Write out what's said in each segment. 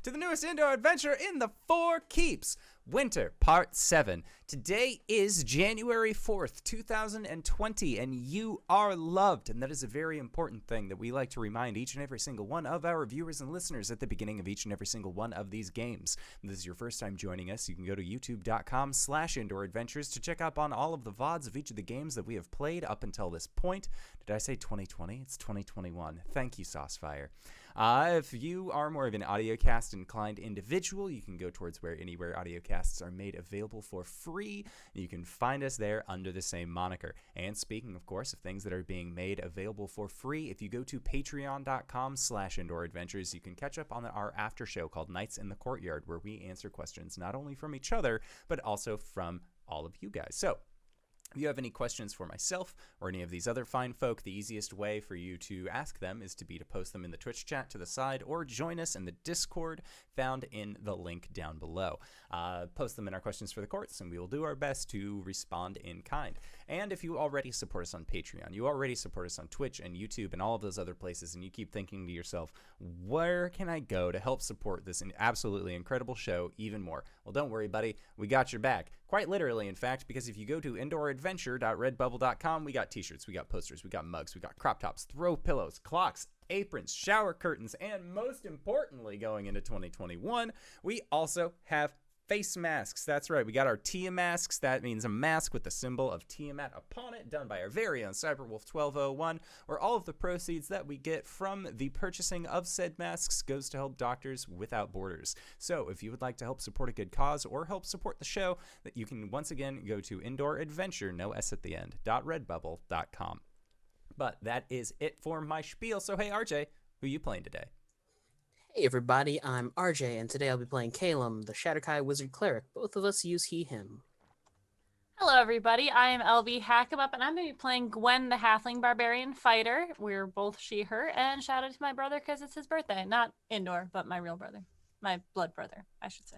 to the newest indoor adventure in the Four Keeps, Winter Part 7. Today is January 4th, 2020, and you are loved. And that is a very important thing that we like to remind each and every single one of our viewers and listeners at the beginning of each and every single one of these games. If this is your first time joining us, you can go to youtube.com/indooradventures to check up on all of the VODs of each of the games that we have played up until this point. Did I say 2020? It's 2021. Thank you, Saucefire. If you are more of an audiocast inclined individual, you can go towards anywhere audiocasts are made available for free. You can find us there under the same moniker. And speaking, of course, of things that are being made available for free, if you go to patreon.com/indooradventures, you can catch up on our after show called Nights in the Courtyard, where we answer questions not only from each other, but also from all of you guys. So, if you have any questions for myself or any of these other fine folk, the easiest way for you to ask them is to post them in the Twitch chat to the side or join us in the Discord found in the link down below. Post them in our questions for the courts, and we will do our best to respond in kind. And if you already support us on Patreon, you already support us on Twitch and YouTube and all of those other places, and you keep thinking to yourself, where can I go to help support this absolutely incredible show even more? Well, don't worry, buddy. We got your back. Quite literally, in fact, because if you go to indooradventure.redbubble.com, we got t-shirts, we got posters, we got mugs, we got crop tops, throw pillows, clocks, aprons, shower curtains, and most importantly, going into 2021, we also have face masks. That's right, we got our Tia masks. That means a mask with the symbol of Tiamat upon it, done by our very own Cyberwolf1201, where all of the proceeds that we get from the purchasing of said masks goes to help Doctors Without Borders. So if you would like to help support a good cause or help support the show, that you can once again go to indooradventure, no S at the end, .redbubble.com. But that is it for my spiel. So hey RJ, who you playing today? Hey everybody, I'm RJ, and today I'll be playing Caelum, the Shatterkai Wizard Cleric. Both of us use he, him. Hello everybody, I am LBHackEmUp, and I'm going to be playing Gwen, the Halfling Barbarian Fighter. We're both she, her, and shout out to my brother because it's his birthday. Not indoor, but my real brother. My blood brother, I should say.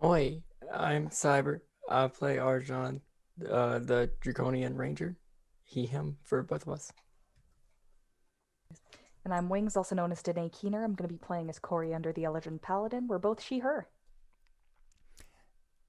Oi, I'm Cyber. I play Arjhan, the Draconian Ranger. He, him for both of us. And I'm Wings, also known as Danae Keener. I'm going to be playing as Cori under the Eladrin Paladin. We're both she, her.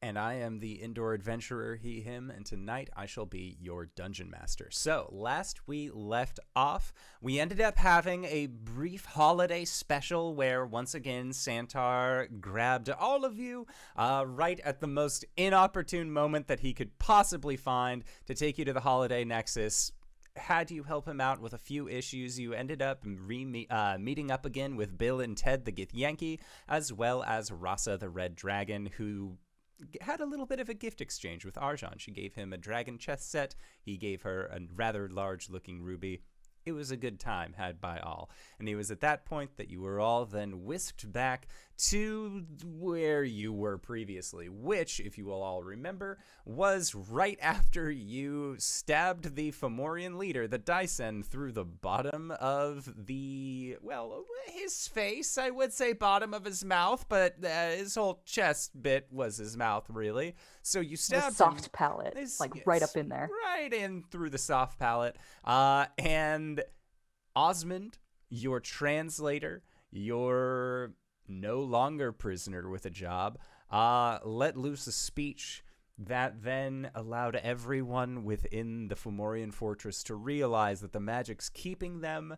And I am the indoor adventurer, he, him, and tonight I shall be your dungeon master. So, last we left off, we ended up having a brief holiday special where, once again, Santar grabbed all of you right at the most inopportune moment that he could possibly find to take you to the Holiday Nexus. Had you help him out with a few issues, you ended up meeting up again with Bill and Ted the Githyanki, as well as Rasa the Red Dragon, who had a little bit of a gift exchange with Arjhan. She gave him a dragon chest set. He gave her a rather large-looking ruby. It was a good time had by all. And it was at that point that you were all then whisked back to where you were previously, which, if you will all remember, was right after you stabbed the Fomorian leader, the Dyson, through the bottom of his face. I would say bottom of his mouth, but his whole chest bit was his mouth, really. So you stabbed the soft palate, right up in there. Right in through the soft palate. And Osmond, your translator, your no longer prisoner with a job, let loose a speech that then allowed everyone within the Fomorian fortress to realize that the magics keeping them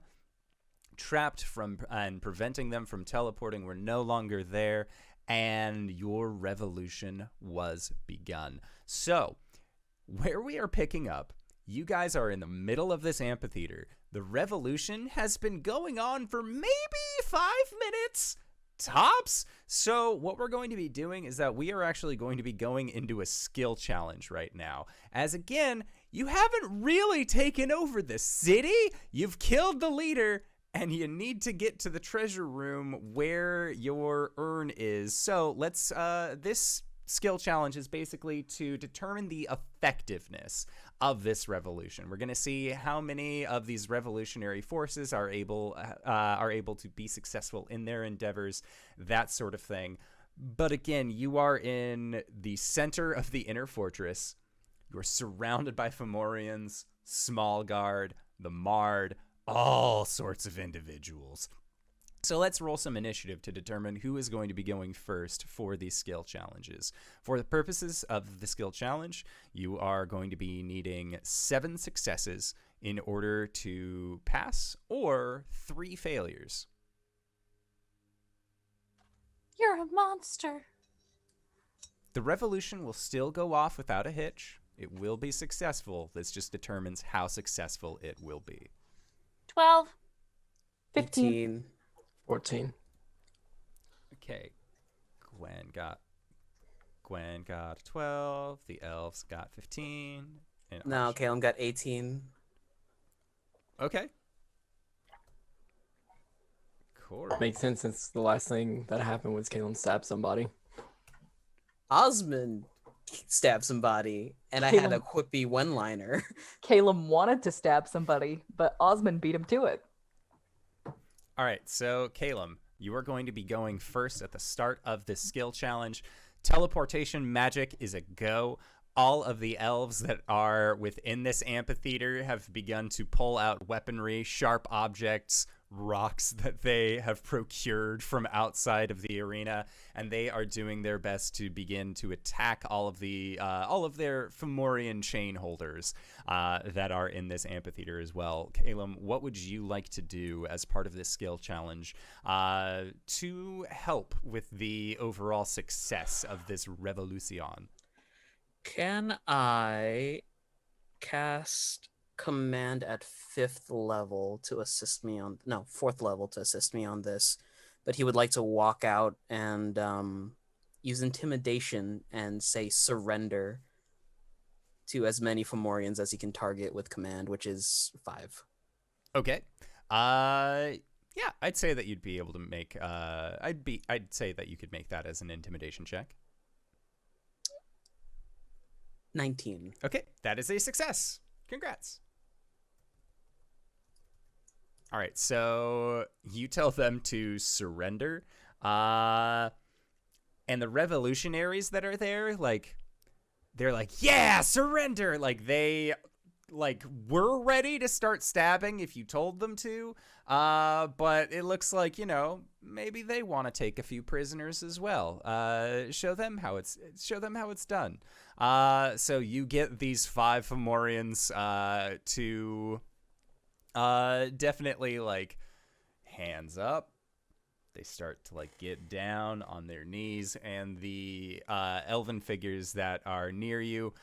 trapped and preventing them from teleporting were no longer there, and your revolution was begun. So, where we are picking up, you guys are in the middle of this amphitheater. The revolution has been going on for maybe 5 minutes, tops. So what we're going to be doing is that we are actually going to be going into a skill challenge right now. As again, you haven't really taken over the city. You've killed the leader, and you need to get to the treasure room where your urn is. So let's, this skill challenge is basically to determine the effectiveness of this revolution. We're going to see how many of these revolutionary forces are able to be successful in their endeavors, that sort of thing. But again, you are in the center of the inner fortress. You're surrounded by Fomorians, Small Guard, the Mard, all sorts of individuals. So let's roll some initiative to determine who is going to be going first for these skill challenges. For the purposes of the skill challenge, you are going to be needing 7 successes in order to pass, or 3 failures. You're a monster. The revolution will still go off without a hitch. It will be successful. This just determines how successful it will be. 12. 15. 18. 14. Okay. Gwen got 12. The elves got 15. And No, Arjhan- Caelum got 18. Okay. Cori. Makes sense since the last thing that happened was Caelum stabbed somebody. Osmond stabbed somebody, and I had a Caelum. quippy one-liner. Caelum wanted to stab somebody, but Osmond beat him to it. All right, so Caelum, you are going to be going first at the start of this skill challenge. Teleportation magic is a go. All of the elves that are within this amphitheater have begun to pull out weaponry, sharp objects, rocks that they have procured from outside of the arena, and they are doing their best to begin to attack all of their Fomorian chain holders that are in this amphitheater as well. Caelum, what would you like to do as part of this skill challenge to help with the overall success of this revolution? Can I cast command at 5th level to assist me on... No, 4th level to assist me on this. But he would like to walk out and use intimidation and say surrender to as many Fomorians as he can target with command, which is 5. Okay. Yeah, I'd say that you'd be able to make I'd say that you could make that as an intimidation check. 19. Okay, that is a success. Congrats. All right, so you tell them to surrender. And the revolutionaries that are there, they're like, yeah, surrender. They were ready to start stabbing if you told them to. But it looks like, maybe they want to take a few prisoners as well. Show them how it's done. So you get these 5 Fomorians to definitely hands up. They start to get down on their knees, and the elven figures that are near you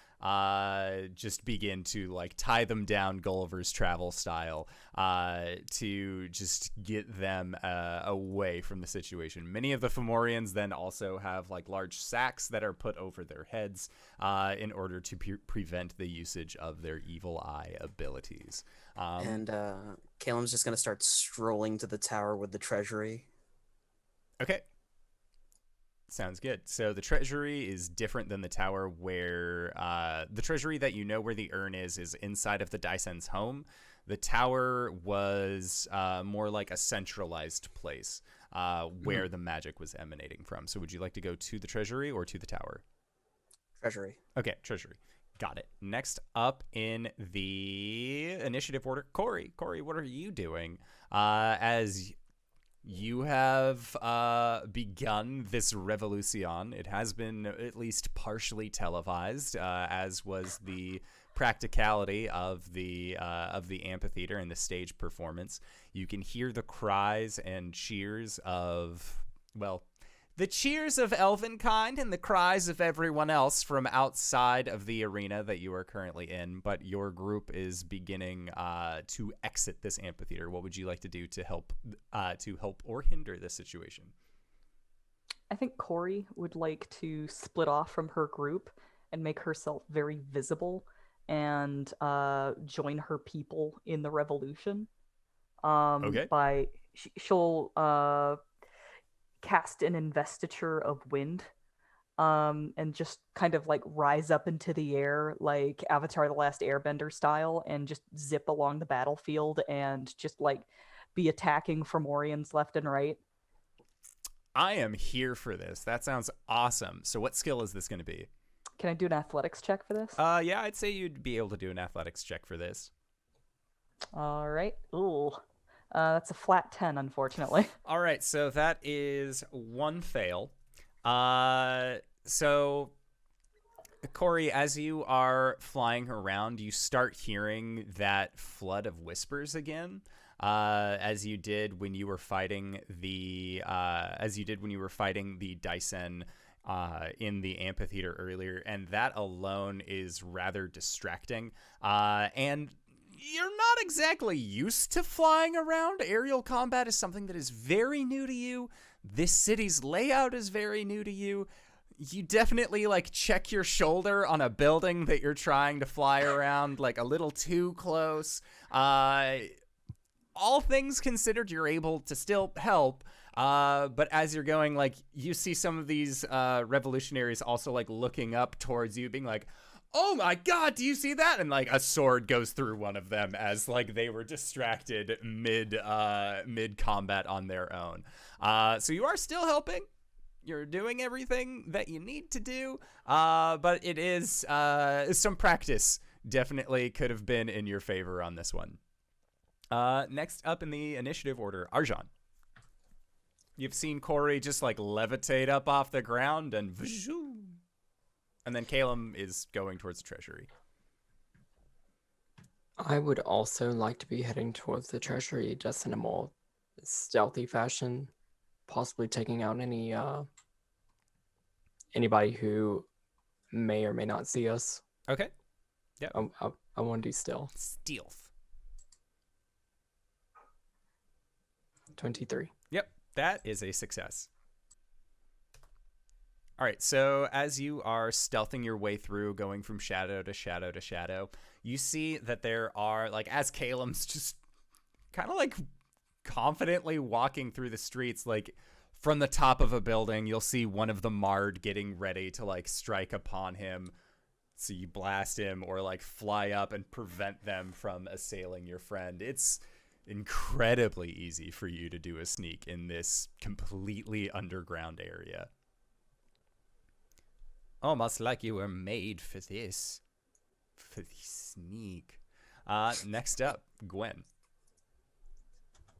just begin to tie them down Gulliver's Travel style to just get them away from the situation. Many of the Fomorians then also have large sacks that are put over their heads in order to prevent the usage of their evil eye abilities. And Caelum's just going to start strolling to the tower with the treasury. Okay. Sounds good. So the treasury is different than the tower, where the treasury that where the urn is inside of the Dyson's home. The tower was more like a centralized place where the magic was emanating from. So would you like to go to the treasury or to the tower? Treasury. Okay, treasury. Got it. Next up in the initiative order, Cori. Cori, what are you doing as you have begun this revolution? It has been at least partially televised, as was the practicality of the amphitheater and the stage performance. You can hear the cries and cheers of, the cheers of Elvenkind and the cries of everyone else from outside of the arena that you are currently in, but your group is beginning to exit this amphitheater. What would you like to do to help or hinder this situation? I think Cori would like to split off from her group and make herself very visible and join her people in the revolution. Okay. She'll cast an investiture of wind, and just kind of rise up into the air like Avatar: The Last Airbender style, and just zip along the battlefield and just be attacking Fomorians left and right. I am here for this. That sounds awesome. So what skill is this going to be? Can I do an athletics check for this? Yeah, I'd say you'd be able to do an athletics check for this. All right. Ooh. That's a flat 10, unfortunately. All right, so that is one fail. So, Cori, as you are flying around, you start hearing that flood of whispers again, as you did when you were fighting the Dyson in the amphitheater earlier, and that alone is rather distracting. And you're not exactly used to flying around. Aerial combat is something that is very new to you. This city's layout is very new to you. You definitely like check your shoulder on a building that you're trying to fly around like a little too close. All things considered, you're able to still help. But as you're going, like, you see some of these revolutionaries also like looking up towards you, being like, "Oh my God, do you see that?" And like a sword goes through one of them as like they were distracted mid combat on their own. So you are still helping. You're doing everything that you need to do. But it is some practice definitely could have been in your favor on this one. Next up in the initiative order, Arjhan. You've seen Cori just like levitate up off the ground and then Caelum is going towards the treasury. I would also like to be heading towards the treasury just in a more stealthy fashion, possibly taking out anybody who may or may not see us. Okay. Yeah. I want to do stealth. Stealth. 23. Yep, that is a success. All right, so as you are stealthing your way through, going from shadow to shadow to shadow, you see that there are, like, as Caelum's just kind of, like, confidently walking through the streets, like, from the top of a building, you'll see one of the Mard getting ready to, like, strike upon him. So you blast him or, like, fly up and prevent them from assailing your friend. It's incredibly easy for you to do a sneak in this completely underground area. Almost like you were made for this. For the sneak. Next up, Gwen.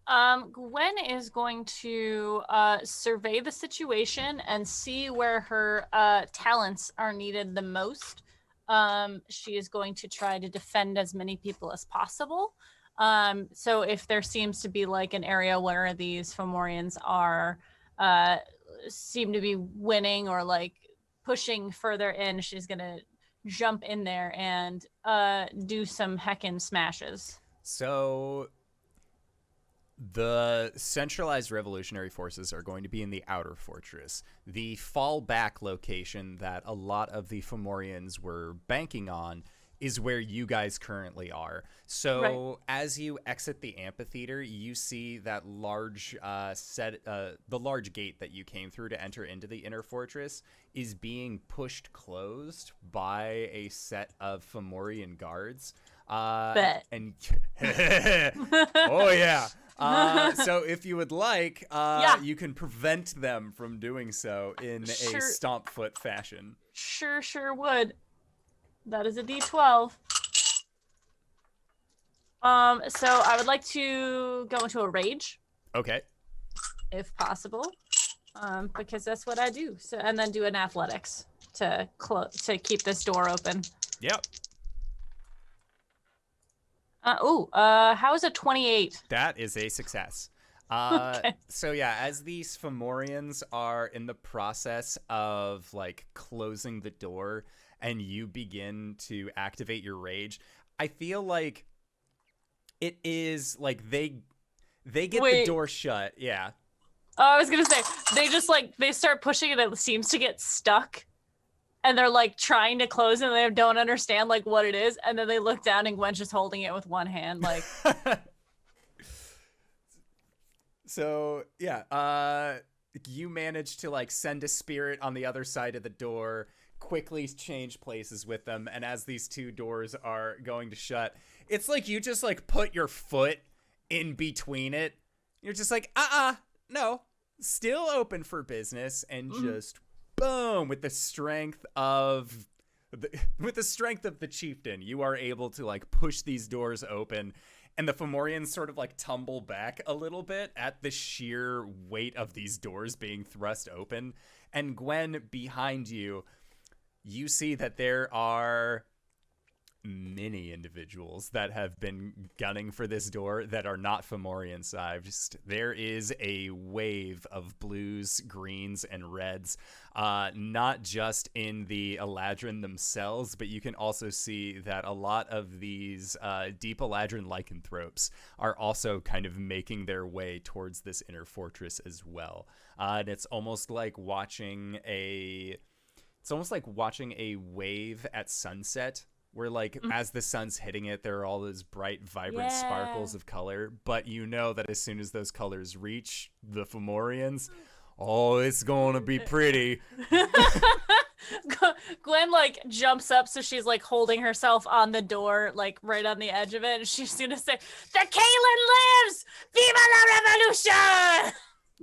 Gwen is going to survey the situation and see where her talents are needed the most. She is going to try to defend as many people as possible. So if there seems to be like an area where these Fomorians are seem to be winning or like pushing further in, she's gonna jump in there and do some heckin' smashes. So the centralized revolutionary forces are going to be in the outer fortress. The fallback location that a lot of the Fomorians were banking on is where you guys currently are. So right. As you exit the amphitheater, you see that large the large gate that you came through to enter into the inner fortress is being pushed closed by a set of Fomorian guards. And oh yeah. So if you would like, you can prevent them from doing so in a stomp foot fashion. Sure would. That is a D12. So I would like to go into a rage. Okay. If possible. Because that's what I do. So and then do an athletics to keep this door open. Yep. How is a 28? That is a success. Okay. So yeah, as these Fomorians are in the process of like closing the door and you begin to activate your rage, I feel like it is like they get the door shut. Yeah. I was gonna say they start pushing and it seems to get stuck. And they're like trying to close it and they don't understand like what it is. And then they look down and Gwen's just holding it with one hand. Like, so yeah, you manage to like send a spirit on the other side of the door, quickly change places with them. And as these two doors are going to shut, it's like you just like put your foot in between it. You're just like, no, still open for business, and just boom, with the strength of the chieftain, you are able to like push these doors open, and the Fomorians sort of like tumble back a little bit at the sheer weight of these doors being thrust open. And Gwen, behind you, you see that there are many individuals that have been gunning for this door that are not Fomorian sized. There is a wave of blues, greens, and reds, not just in the Eladrin themselves, but you can also see that a lot of these Deep Eladrin lycanthropes are also kind of making their way towards this inner fortress as well. And it's almost like watching a wave at sunset, where like as the sun's hitting it, there are all those bright, vibrant sparkles of color. But you know that as soon as those colors reach the Fomorians, oh, it's gonna be pretty. Gwen like jumps up, so she's like holding herself on the door, like right on the edge of it, and she's gonna say, "The Caelum lives! Viva la revolution!"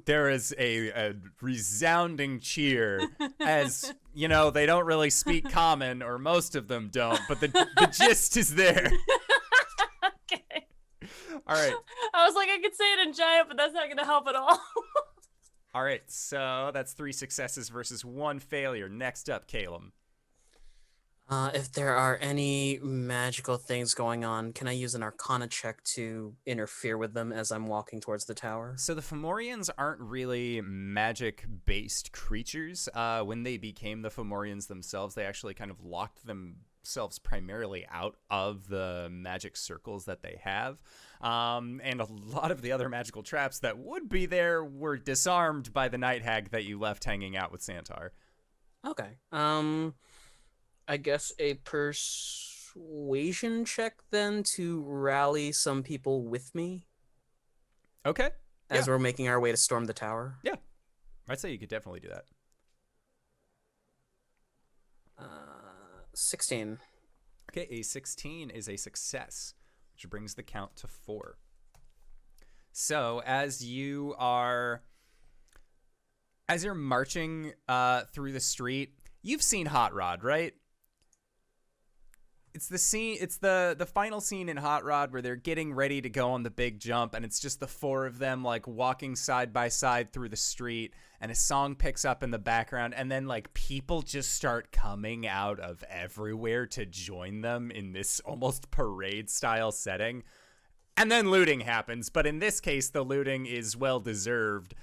There is a resounding cheer, as, you know, they don't really speak common, or most of them don't, but the gist is there. Okay. All right. I was like, I could say it in giant, but that's not going to help at all. All right, so that's 3 successes versus 1 failure. Next up, Caelum. If there are any magical things going on, can I use an Arcana check to interfere with them as I'm walking towards the tower? So the Fomorians aren't really magic-based creatures. When they became the Fomorians themselves, they actually kind of locked themselves primarily out of the magic circles that they have. And a lot of the other magical traps that would be there were disarmed by the night hag that you left hanging out with Santar. Okay. I guess a persuasion check then to rally some people with me Okay. as we're making our way to storm the tower. Yeah. I'd say you could definitely do that. 16. Okay, a 16 is a success, which brings the count to 4. So as you're marching through the street, you've seen Hot Rod, right? It's the scene. It's the final scene in Hot Rod where they're getting ready to go on the big jump, and it's just the 4 of them like walking side by side through the street, and a song picks up in the background, and then like people just start coming out of everywhere to join them in this almost parade style setting. And then looting happens, but in this case, the looting is well-deserved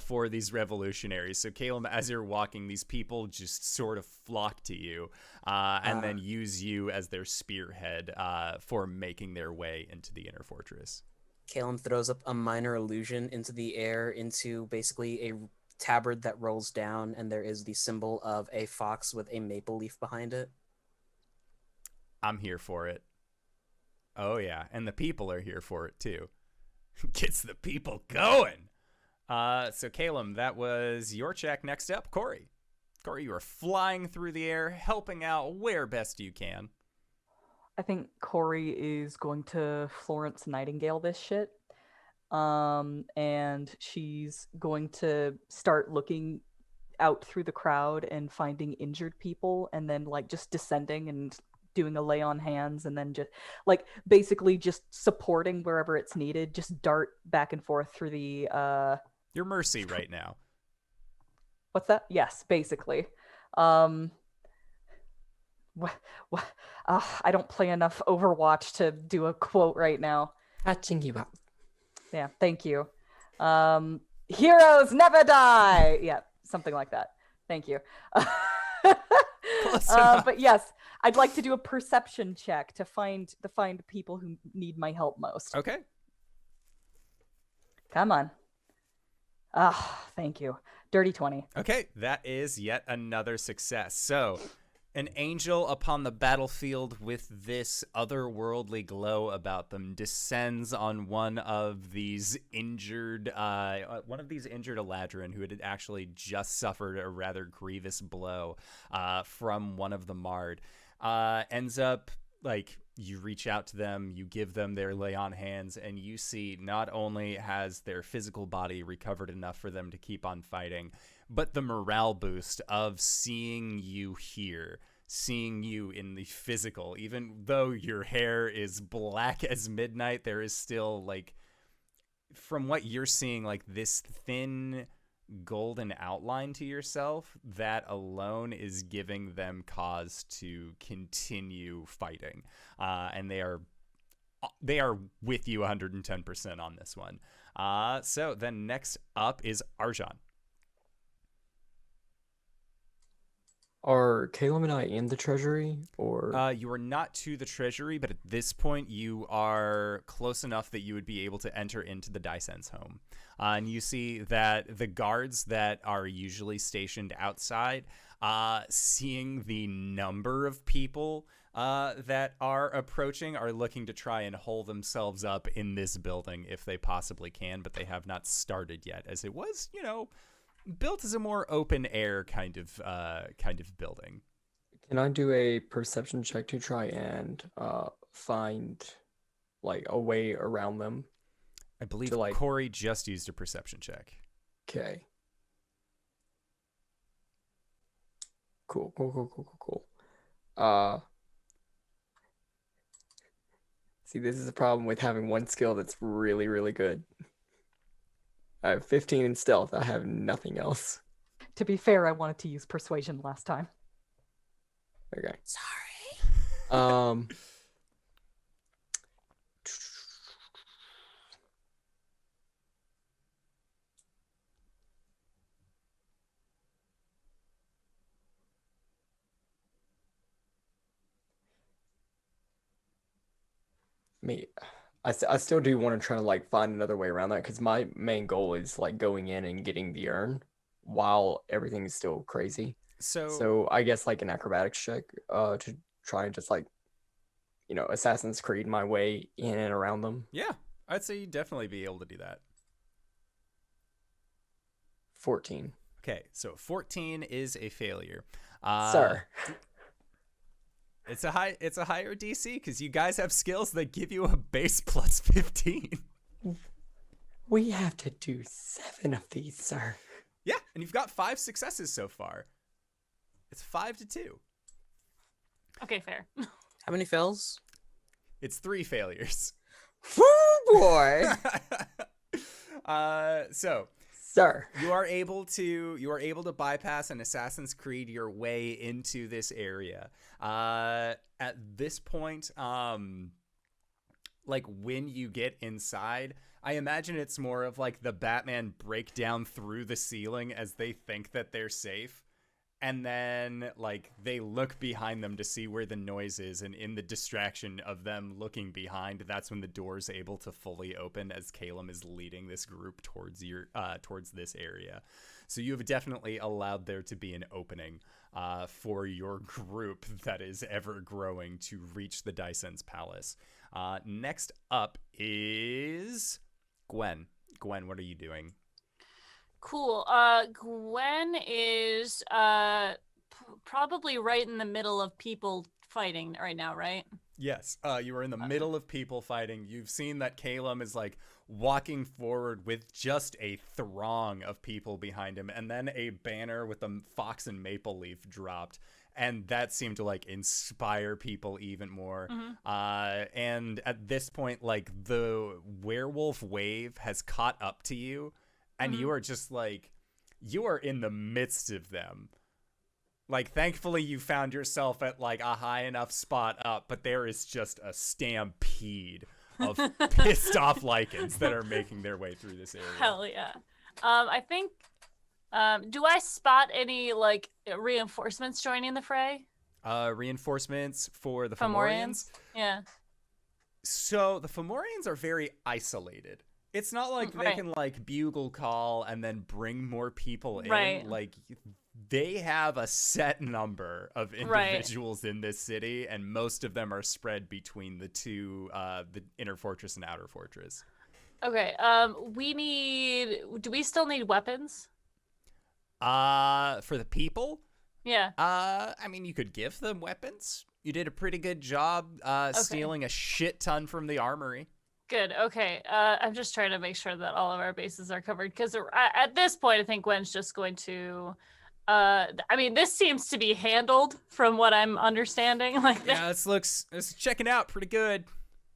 for these revolutionaries. So, Caelum, as you're walking, these people just sort of flock to you and then use you as their spearhead for making their way into the inner fortress. Caelum throws up a minor illusion into the air, into basically a tabard that rolls down, and there is the symbol of a fox with a maple leaf behind it. I'm here for it. Oh, yeah, and the people are here for it, too. Gets the people going. So, Caelum, that was your check. Next up, Cori. Cori, you are flying through the air, helping out where best you can. I think Cori is going to Florence Nightingale this shit. And she's going to start looking out through the crowd and finding injured people, and then, like, just descending and doing a lay on hands, and then just like basically just supporting wherever it's needed, just dart back and forth through the Your mercy right now. What's that? Yes, basically. I don't play enough Overwatch to do a quote right now. Catching you up. Yeah, thank you. Heroes never die. Yeah, something like that. Thank you. But yes, I'd like to do a perception check to find people who need my help most. Okay. Come on. Thank you. Dirty 20. Okay, that is yet another success. So, an angel upon the battlefield with this otherworldly glow about them descends on one of these injured Eladrin who had actually just suffered a rather grievous blow from one of the Mard. Ends up, like, you reach out to them, you give them their lay on hands, and you see not only has their physical body recovered enough for them to keep on fighting, but the morale boost of seeing you here, seeing you in the physical. Even though your hair is black as midnight, there is still, like, from what you're seeing, like, this thin golden outline to yourself that alone is giving them cause to continue fighting. And they are with you 110% on this one. So then next up is Arjhan. Are Caelum and I in the treasury, or You are not to the treasury, but at this point you are close enough that you would be able to enter into the Dysen's home. And you see that the guards that are usually stationed outside, seeing the number of people that are approaching, are looking to try and hole themselves up in this building if they possibly can, but they have not started yet, as it was, built as a more open air kind of building. can I do a perception check to try and find like a way around them? I believe To, like- Cori just used a perception check. Okay. Cool. See, this is the problem with having one skill that's really, really good. I have 15 in stealth. I have nothing else. To be fair, I wanted to use persuasion last time. Okay. Sorry. I still do want to try to like find another way around that, because my main goal is like going in and getting the urn while everything is still crazy. So I guess like an acrobatics check to try and just like Assassin's Creed my way in and around them. Yeah, I'd say you'd definitely be able to do that. 14. Okay, so 14 is a failure. Sir. It's a higher DC because you guys have skills that give you a base plus 15. We have to do 7 of these, sir. Yeah, and you've got 5 successes so far. It's 5-2. Okay, fair. How many fails? It's 3 failures. Woo boy! So Sir. you are able to bypass an Assassin's Creed your way into this area. At this point, like when you get inside, I imagine it's more of like the Batman breakdown through the ceiling as they think that they're safe. And then, like, they look behind them to see where the noise is, and in the distraction of them looking behind, that's when the door's able to fully open as Caelum is leading this group towards this area. So you have definitely allowed there to be an opening for your group that is ever growing to reach the Dysen's palace. Next up is Gwen. Gwen, what are you doing? Cool. Gwen is probably right in the middle of people fighting right now, right? Yes, you are in the middle of people fighting. You've seen that Caelum is like walking forward with just a throng of people behind him, and then a banner with a fox and maple leaf dropped, and that seemed to like inspire people even more. Mm-hmm. And at this point, like the werewolf wave has caught up to you, and you are just like, you are in the midst of them. Like, thankfully, you found yourself at, like, a high enough spot up, but there is just a stampede of pissed off lichens that are making their way through this area. Hell yeah. I think, do I spot any, like, reinforcements joining the fray? Reinforcements for the Fomorians? Fomorians? Yeah. So, the Fomorians are very isolated. It's not like they can, like, bugle call and then bring more people in. Right. Like, they have a set number of individuals in this city, and most of them are spread between the two, the inner fortress and outer fortress. Okay, do we still need weapons? For the people? Yeah. I mean, you could give them weapons. You did a pretty good job stealing a shit ton from the armory. Good. Okay. I'm just trying to make sure that all of our bases are covered because at this point, I think Gwen's just going to I mean, this seems to be handled from what I'm understanding. Like, yeah, it's checking out pretty good.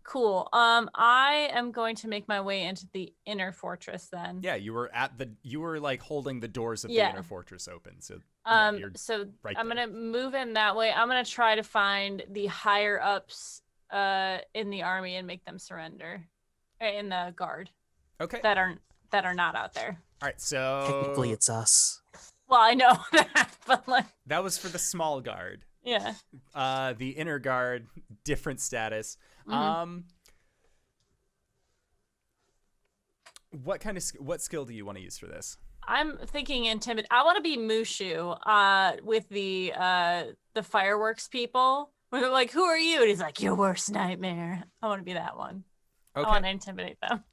Cool. I am going to make my way into the inner fortress then. Yeah, you were like holding the doors of the inner fortress open. So so right I'm there. gonna move in that way. I'm gonna try to find the higher ups in the army and make them surrender. In the guard. Okay. That are not out there. All right, so Technically, it's us. Well, I know that, but like that was for the small guard. Yeah. The inner guard, different status. Mm-hmm. What skill do you want to use for this? I'm thinking intimidate. I want to be Mushu with the fireworks people. Where they're like, "Who are you?" And he's like, "Your worst nightmare." I want to be that one. Okay. I want to intimidate them.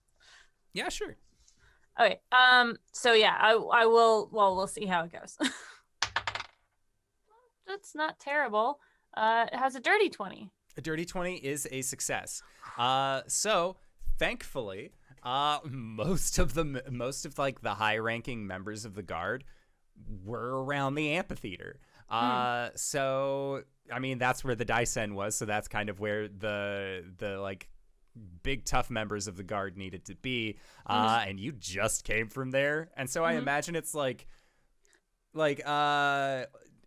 Yeah, sure. Okay. So yeah, I will. Well, we'll see how it goes. That's not terrible. It has a dirty 20. A dirty 20 is a success. So thankfully, most of like the high-ranking members of the guard were around the amphitheater. So I mean, that's where the dice end was. So that's kind of where the like big tough members of the guard needed to be. And you just came from there, and so I imagine it's like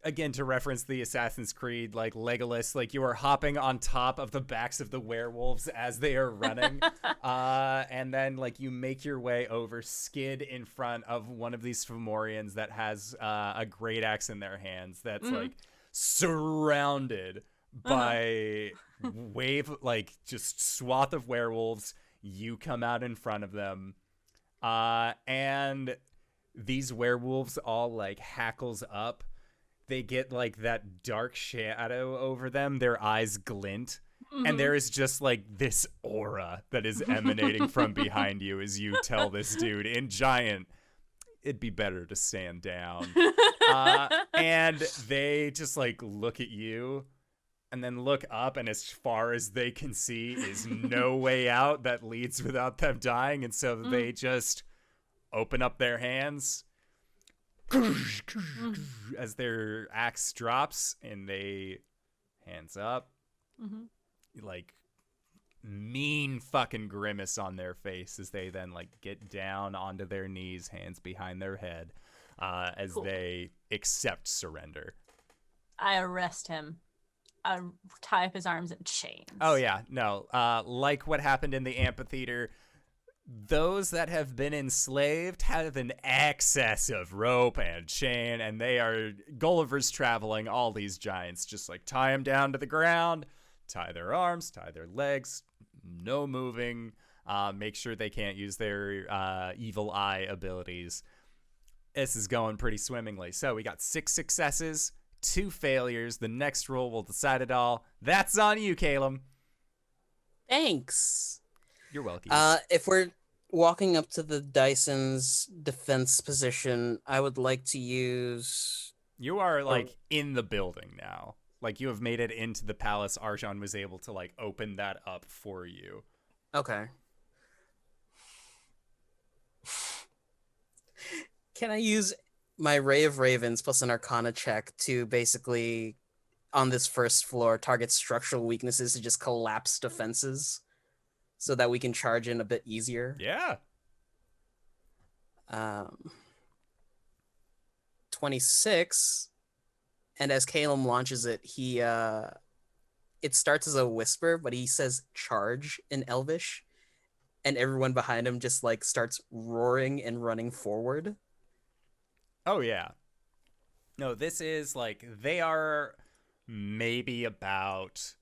again, to reference the Assassin's Creed, like Legolas, like you are hopping on top of the backs of the werewolves as they are running. And then like you make your way over, skid in front of one of these Fomorians that has a great axe in their hands that's like surrounded by like just swath of werewolves. You come out in front of them. And these werewolves all like hackles up. They get like that dark shadow over them. Their eyes glint. And there is just like this aura that is emanating from behind you as you tell this dude in giant, it'd be better to stand down. And they just like look at you and then look up, and as far as they can see is no way out that leads without them dying. And so they just open up their hands as their axe drops, and they hands up, like mean fucking grimace on their face as they then like get down onto their knees, hands behind their head, as they accept surrender. I arrest him. I tie up his arms in chains. Oh yeah, no, like what happened in the amphitheater. Those that have been enslaved have an excess of rope and chain, and they are Gulliver's traveling all these giants. Just like tie them down to the ground, tie their arms, tie their legs, no moving, make sure they can't use their evil eye abilities. This is going pretty swimmingly. So we got 6 successes, 2 failures. The next roll will decide it all. That's on you, Caelum. Thanks. You're welcome. If we're walking up to the Dyson's defense position, I would like to use... You are, like, in the building now. Like, you have made it into the palace. Arjhan was able to, like, open that up for you. Okay. Can I use my Ray of Ravens plus an Arcana check to basically, on this first floor, target structural weaknesses to just collapse defenses? So that we can charge in a bit easier. Yeah. 26, and as Caelum launches it, it starts as a whisper, but he says "charge" in Elvish, and everyone behind him just like starts roaring and running forward. Oh yeah. No, this is like they are maybe about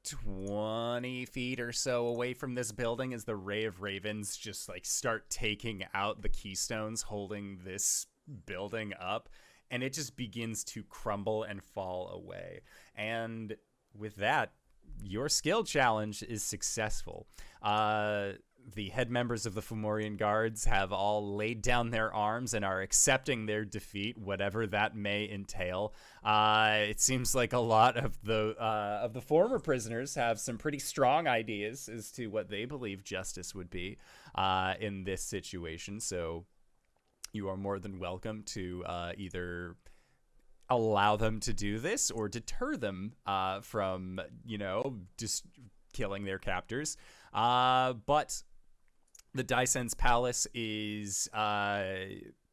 20 feet or so away from this building as the Ray of Ravens just like start taking out the keystones holding this building up, and it just begins to crumble and fall away. And with that, your skill challenge is successful. The head members of the Fomorian Guards have all laid down their arms and are accepting their defeat, whatever that may entail. It seems like a lot of the former prisoners have some pretty strong ideas as to what they believe justice would be in this situation. So you are more than welcome to either allow them to do this or deter them from, just killing their captors. But the Dysen's palace is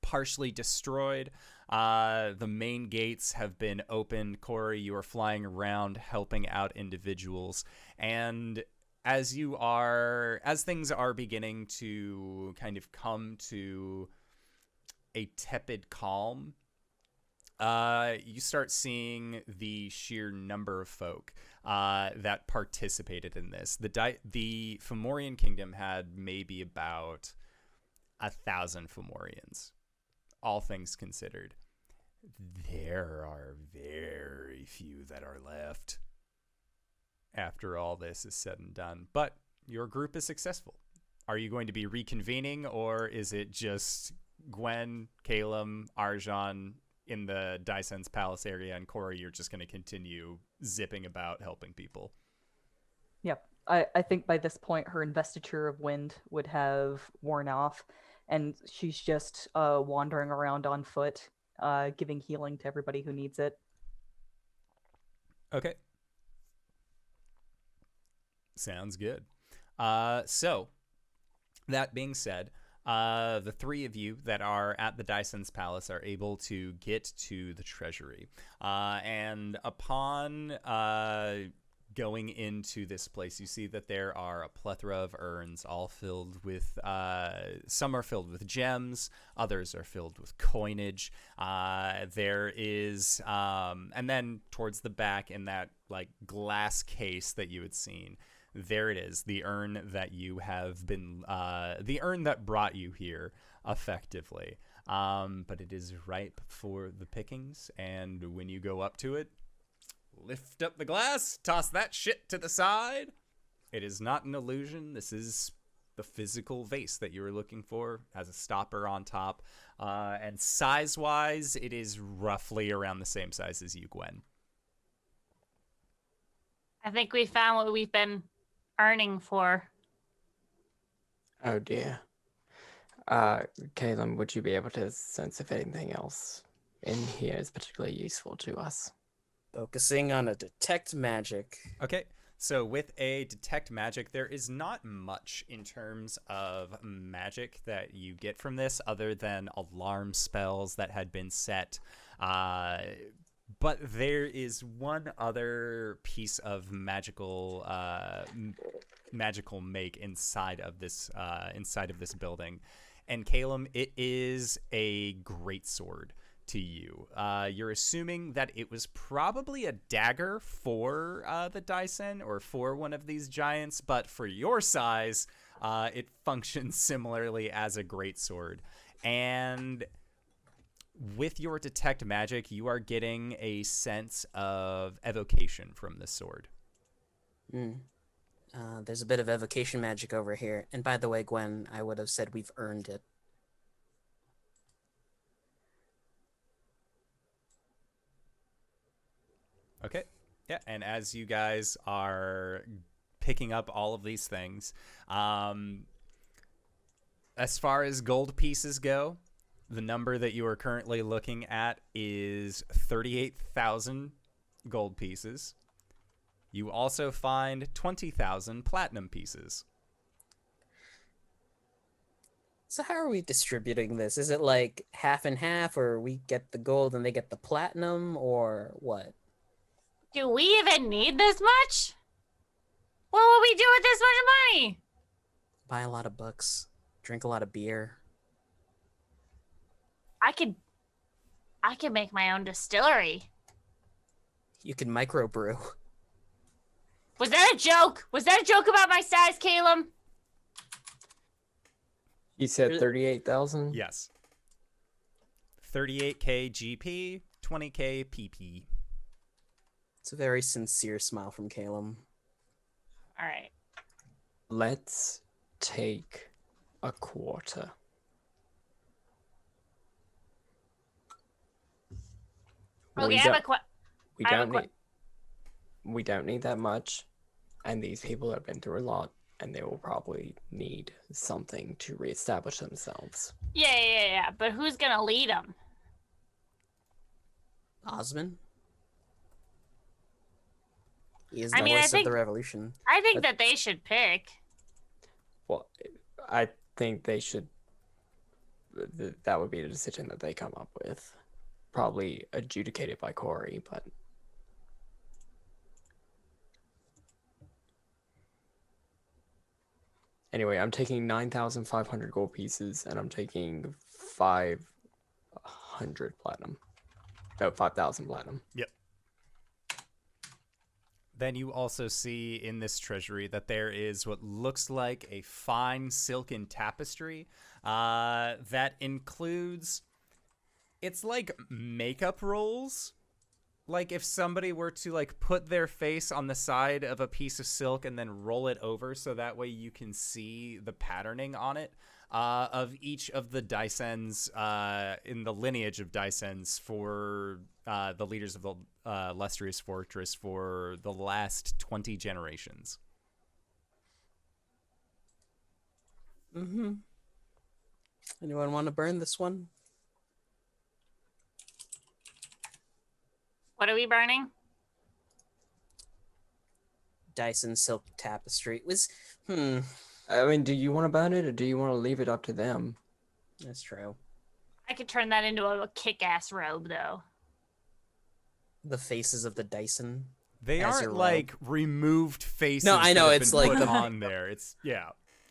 partially destroyed. The main gates have been opened. Cori, you are flying around helping out individuals. And as things are beginning to kind of come to a tepid calm, you start seeing the sheer number of folk that participated in this. The Fomorian kingdom had maybe about 1,000 Fomorians, all things considered. There are very few that are left after all this is said and done. But your group is successful. Are you going to be reconvening, or is it just Gwen, Caelum, Arjhan in the Dysen's palace area, and Cori, you're just going to continue zipping about helping people? Yep. I think by this point her investiture of wind would have worn off, and she's just wandering around on foot, giving healing to everybody who needs it. Okay. Sounds good. So, that being said, the three of you that are at the Dysen's palace are able to get to the treasury. And upon going into this place, you see that there are a plethora of urns, all filled with, some are filled with gems, others are filled with coinage. There is, and then towards the back in that like glass case that you had seen, there it is, the urn that you have been, the urn that brought you here, effectively. But it is ripe for the pickings, and when you go up to it, lift up the glass, toss that shit to the side. It is not an illusion. This is the physical vase that you were looking for. It has a stopper on top. And size-wise, it is roughly around the same size as you, Gwen. I think we found what we've been earning for. Oh dear. Caelum, would you be able to sense if anything else in here is particularly useful to us? Focusing on a detect magic. Okay, so with a detect magic, there is not much in terms of magic that you get from this other than alarm spells that had been set. But there is one other piece of magical make inside of this building, and Caelum, it is a greatsword to you. You're assuming that it was probably a dagger for the Dysen or for one of these giants, but for your size, it functions similarly as a greatsword. And with your detect magic, you are getting a sense of evocation from this sword. There's a bit of evocation magic over here. And by the way, Gwen, I would have said we've earned it. Okay. Yeah, and as you guys are picking up all of these things, as far as gold pieces go, the number that you are currently looking at is 38,000 gold pieces. You also find 20,000 platinum pieces. So how are we distributing this? Is it like half and half, or we get the gold and they get the platinum, or what? Do we even need this much? What will we do with this much money? Buy a lot of books, drink a lot of beer. I could make my own distillery. You can microbrew. Was that a joke? Was that a joke about my size, Caelum? You said 38,000? Yes. 38k GP, 20k PP. It's a very sincere smile from Caelum. All right. Let's take a quarter. Okay, I have a question. We don't need that much, and these people have been through a lot. and they will probably need something to reestablish themselves. Yeah. But who's gonna lead them? Osmond? He is the voice of the revolution. I think that they should pick. Well, I think they should. That would be the decision that they come up with. Probably adjudicated by Cori, but. Anyway, I'm taking 9,500 gold pieces, and I'm taking 500 platinum. No, 5,000 platinum. Yep. Then you also see in this treasury that there is what looks like a fine silken tapestry that includes, it's like makeup rolls. Like if somebody were to like put their face on the side of a piece of silk and then roll it over so that way you can see the patterning on it of each of the Dysens in the lineage of Dysens for the leaders of the Lustrous Fortress for the last 20 generations. Mm-hmm. Anyone want to burn this one? What are we burning? Dyson silk tapestry. I mean, do you want to burn it or do you want to leave it up to them? That's true. I could turn that into a kick-ass robe, though. The faces of the Dyson. They aren't like removed faces. No, I know, it's like put on there. It's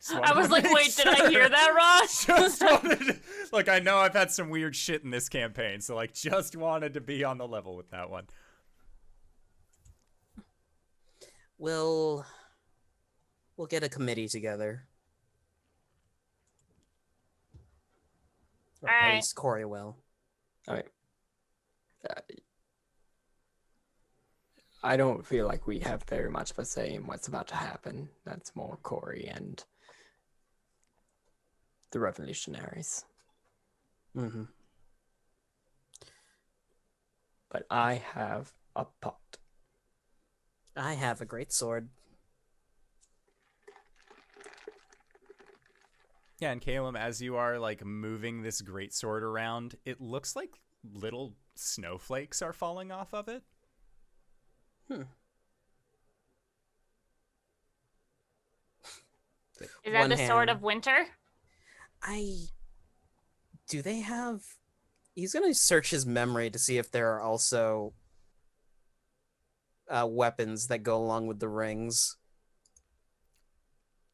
I was like, wait, did I hear that wrong? Just wanted, like, I know I've had some weird shit in this campaign, so like, just wanted to be on the level with that one. We'll get a committee together. Or at least Cori will. All right. I don't feel like we have very much of a say in what's about to happen. That's more Cori and the revolutionaries. Mm-hmm. But I have a pot. I have a great sword. Yeah, and Caelum, as you are like moving this great sword around, it looks like little snowflakes are falling off of it. Is that the sword of winter? Do they have... He's going to search his memory to see if there are also weapons that go along with the rings.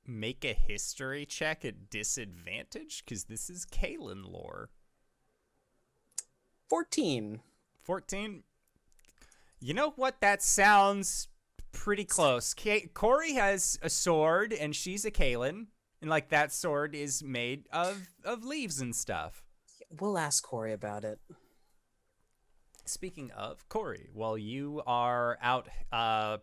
Make a history check at disadvantage, because this is Caelum lore. 14. 14? You know what? That sounds pretty close. Cori has a sword, and she's a Caelum. And, like, that sword is made of leaves and stuff. We'll ask Cori about it. Speaking of Cori, while you are out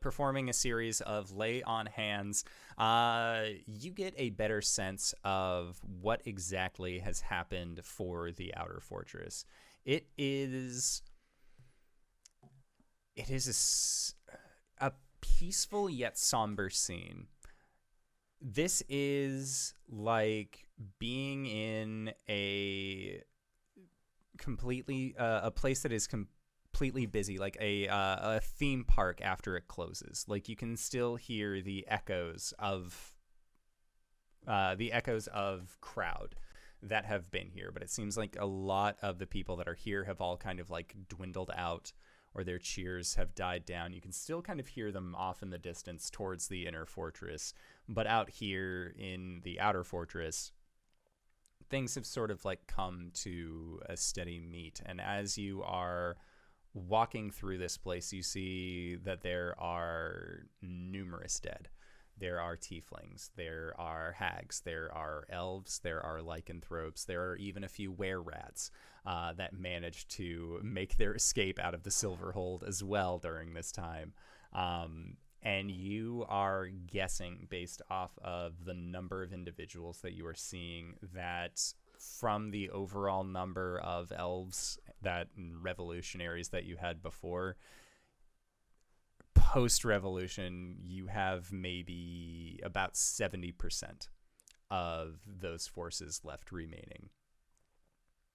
performing a series of lay on hands, you get a better sense of what exactly has happened for the outer fortress. It is a peaceful yet somber scene. This is like being in a place that is completely busy, like a theme park after it closes. Like you can still hear the echoes of crowd that have been here, but it seems like a lot of the people that are here have all kind of like dwindled out, or their cheers have died down. You can still kind of hear them off in the distance towards the inner fortress, but out here in the outer fortress, things have sort of like come to a steady meet. And as you are walking through this place, you see that there are numerous dead. There are tieflings, there are hags, there are elves, there are lycanthropes, there are even a few were-rats that managed to make their escape out of the Silverhold as well during this time. And you are guessing, based off of the number of individuals that you are seeing, that from the overall number of elves and revolutionaries that you had before, post-revolution, you have maybe about 70% of those forces left remaining.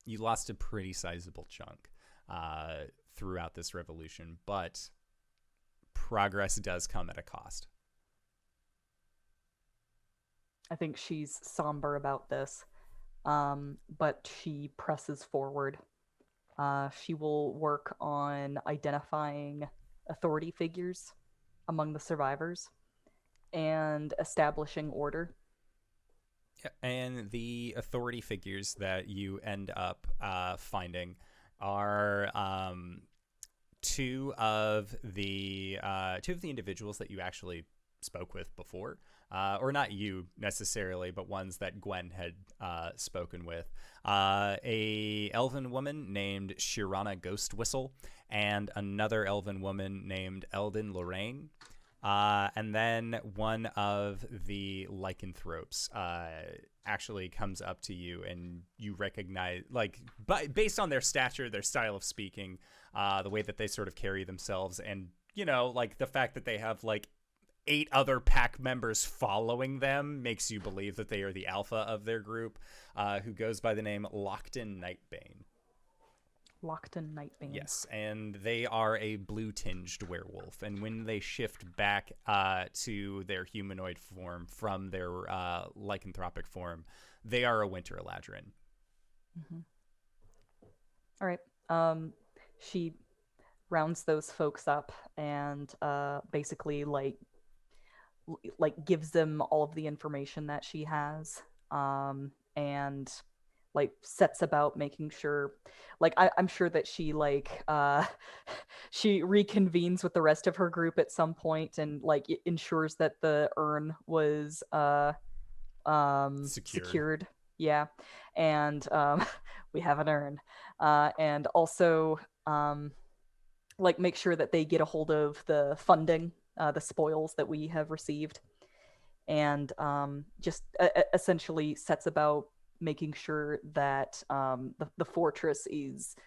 You lost a pretty sizable chunk throughout this revolution, but progress does come at a cost. I think she's somber about this, but she presses forward. She will work on identifying authority figures among the survivors and establishing order. Yeah, and the authority figures that you end up finding are two of the individuals that you actually spoke with before, or not you necessarily, but ones that Gwen had spoken with. A elven woman named Shirana Ghostwhistle, and another elven woman named Eldin Lorraine. And then one of the lycanthropes actually comes up to you, and you recognize, like, based on their stature, their style of speaking, the way that they sort of carry themselves, and, you know, like, the fact that they have, like, 8 other pack members following them makes you believe that they are the alpha of their group, who goes by the name Lockton Nightbane. Lockton Nightbane. Yes, and they are a blue-tinged werewolf, and when they shift back to their humanoid form from their lycanthropic form, they are a Winter Eladrin. Mm-hmm. All right. She rounds those folks up and basically like gives them all of the information that she has, and like sets about making sure, like I'm sure that she she reconvenes with the rest of her group at some point and like ensures that the urn was secured. Yeah, and we have an urn, and also like make sure that they get a hold of the funding, the spoils that we have received, and just essentially sets about making sure that the fortress is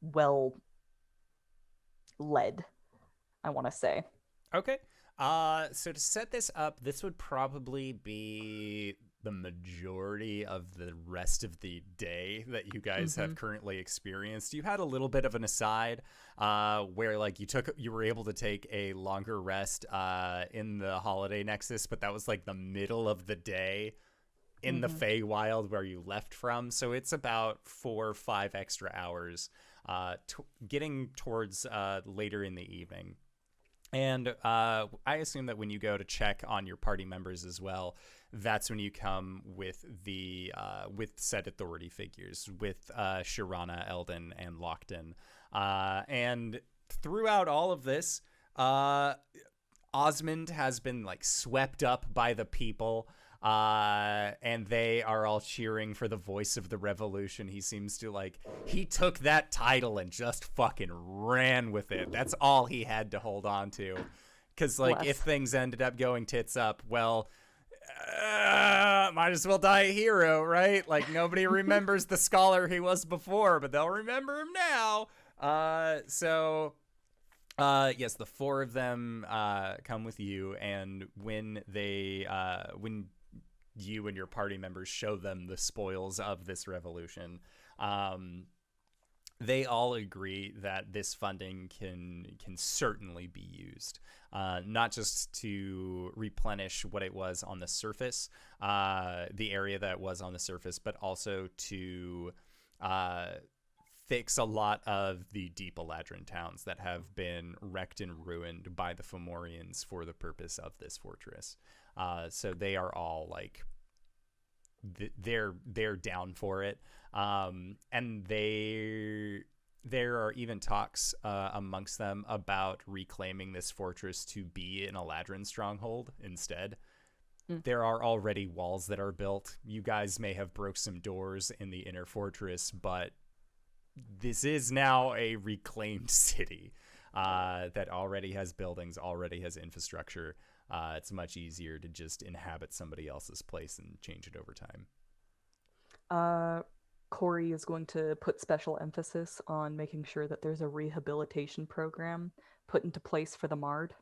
well led, I want to say. Okay. So to set this up, this would probably be the majority of the rest of the day that you guys have currently experienced. You had a little bit of an aside where like you were able to take a longer rest in the Holiday Nexus, but that was like the middle of the day in the Feywild where you left from. So it's about 4 or 5 extra hours getting towards later in the evening. And I assume that when you go to check on your party members as well, that's when you come with the with said authority figures, with Shirana, Eldin, and Lockton. And throughout all of this, Osmond has been like swept up by the people, and they are all cheering for the voice of the revolution. He seems to he took that title and just fucking ran with it. That's all he had to hold on to. Because if things ended up going tits up, well, might as well die a hero, right? Like, nobody remembers the scholar he was before, but they'll remember him now. Yes, the 4 of them come with you, and when you and your party members show them the spoils of this revolution, they all agree that this funding can certainly be used, not just to replenish what it was on the surface, the area that was on the surface, but also to fix a lot of the Deep Eladrin towns that have been wrecked and ruined by the Fomorians for the purpose of this fortress. So they are all they're down for it, and there are even talks amongst them about reclaiming this fortress to be an Eladrin stronghold instead. There are already walls that are built. You guys may have broke some doors in the inner fortress, but this is now a reclaimed city that already has buildings, already has infrastructure. It's much easier to just inhabit somebody else's place and change it over time. Cori is going to put special emphasis on making sure that there's a rehabilitation program put into place for the Mard.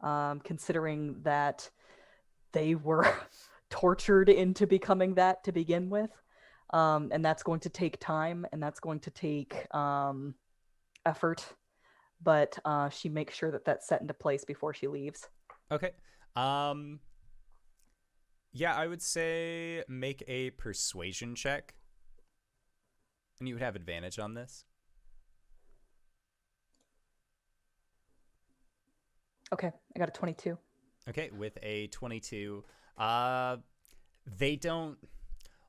considering that they were tortured into becoming that to begin with. And that's going to take time, and that's going to take effort. But she makes sure that that's set into place before she leaves. Okay. Yeah, I would say make a persuasion check. And you would have advantage on this. Okay, I got a 22. Okay, with a 22, they don't...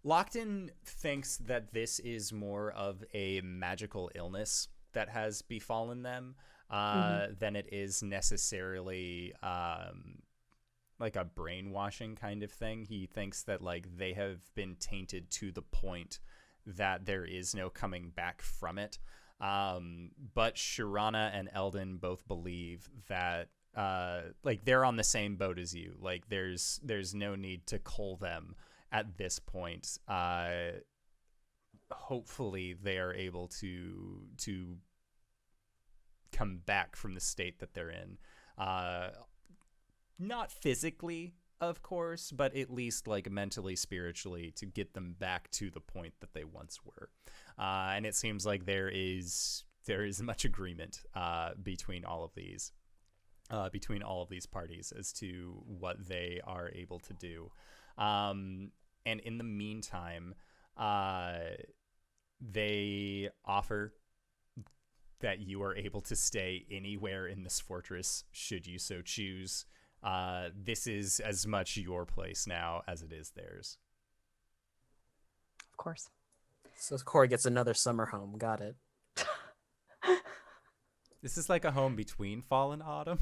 Lockton thinks that this is more of a magical illness that has befallen them than it is necessarily like a brainwashing kind of thing. He thinks that like they have been tainted to the point that there is no coming back from it. But Sharana and Eldon both believe that like they're on the same boat as you. Like there's no need to cull them at this point. Hopefully they are able to come back from the state that they're in. Not physically, of course, but at least like mentally, spiritually, to get them back to the point that they once were. And it seems like there is much agreement between all of these parties as to what they are able to do. And in the meantime, they offer that you are able to stay anywhere in this fortress should you so choose. This is as much your place now as it is theirs. Of course. So Cori gets another summer home. Got it. This is like a home between fall and autumn,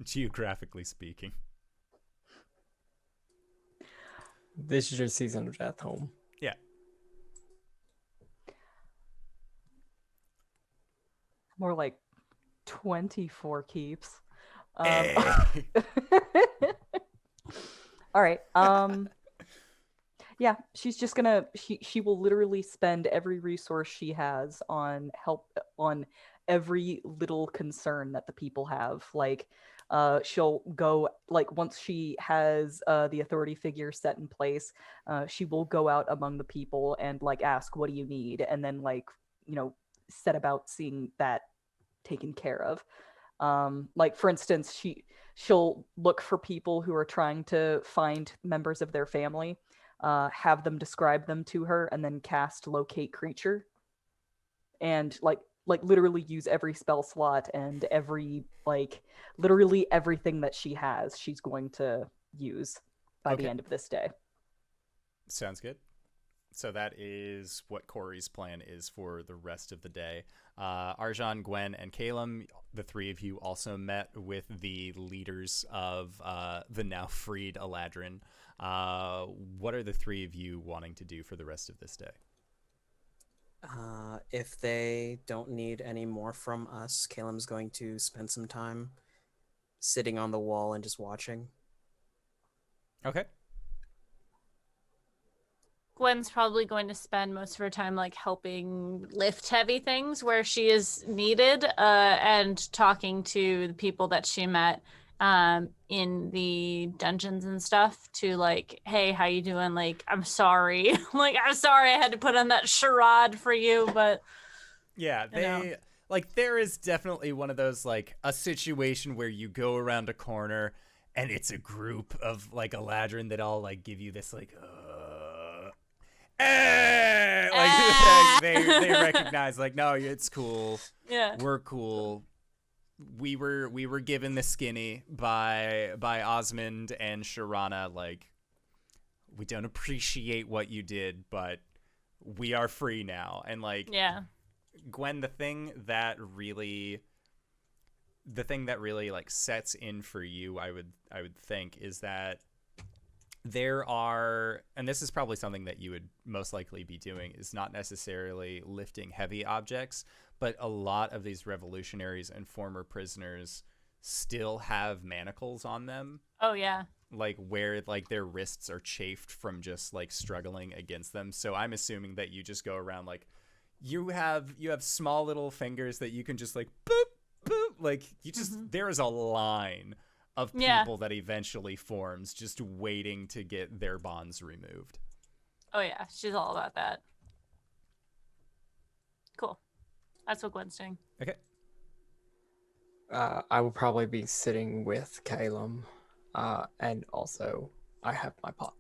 geographically speaking. This is your season of death home. Yeah. More like 24 keeps. Hey. All right. Yeah, she's just gonna. She will literally spend every resource she has on help on every little concern that the people have. Like, she'll go once she has the authority figure set in place, she will go out among the people and ask, "What do you need?" And then set about seeing that taken care of. For instance, she'll look for people who are trying to find members of their family, have them describe them to her, and then cast locate creature, and literally use every spell slot and every literally everything that she has, she's going to use by the end of this day. Sounds good. So that is what Cori's plan is for the rest of the day. Arjhan, Gwen, and Caelum, the three of you also met with the leaders of the now freed Eladrin. What are the three of you wanting to do for the rest of this day? If they don't need any more from us, Caelum's going to spend some time sitting on the wall and just watching. Okay. Gwen's probably going to spend most of her time helping lift heavy things where she is needed, and talking to the people that she met in the dungeons and stuff to hey, how you doing? I'm sorry. I'm sorry I had to put on that charade for you, but yeah, there is definitely one of those a situation where you go around a corner and it's a group of Eladrin that all give you this they recognize no, it's cool. Yeah, we're cool. We were given the skinny by Osmond and Sharana. We don't appreciate what you did, but we are free now. And yeah, Gwen, the thing that really sets in for you, I would think, is that there are, and this is probably something that you would most likely be doing, is not necessarily lifting heavy objects, but a lot of these revolutionaries and former prisoners still have manacles on them. Oh yeah. Where their wrists are chafed from just struggling against them. So I'm assuming that you just go around you have small little fingers that you can just boop boop, you just there is a line of people that eventually forms, just waiting to get their bonds removed. Oh yeah, she's all about that. Cool. That's what Gwen's doing. Okay. I will probably be sitting with Caelum, and also I have my pot.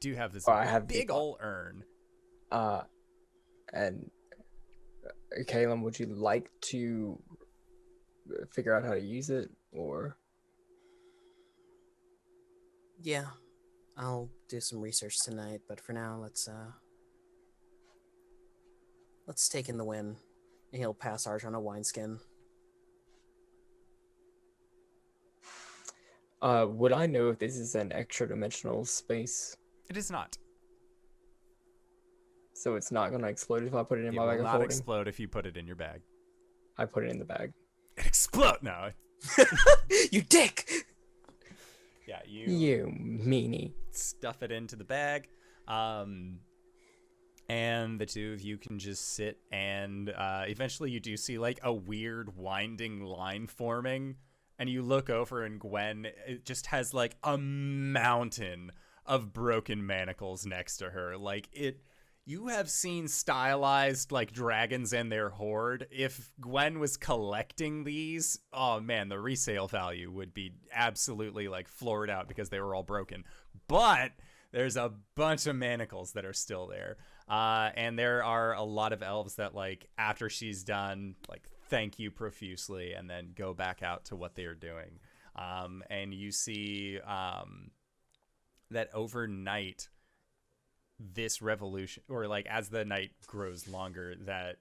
Do you have this big old urn? And Caelum, would you like to figure out how to use it, or? Yeah, I'll do some research tonight, but for now, let's take in the win. And he'll pass Arjhan a wineskin. Would I know if this is an extra dimensional space? It is not. So it's not going to explode if I put it in my bag of holding? It will not explode if you put it in your bag. I put it in the bag. It explode! No. You dick! Yeah, You meanie. Stuff it into the bag. And the two of you can just sit, and eventually you do see like a weird winding line forming, and you look over, and Gwen, it just has like a mountain of broken manacles next to her. Like you have seen stylized like dragons and their horde. If Gwen was collecting these, oh man, the resale value would be absolutely like floored out because they were all broken. But there's a bunch of manacles that are still there. And there are a lot of elves that like after she's done, like thank you profusely and then go back out to what they are doing. And you see that overnight, this revolution, or like as the night grows longer, that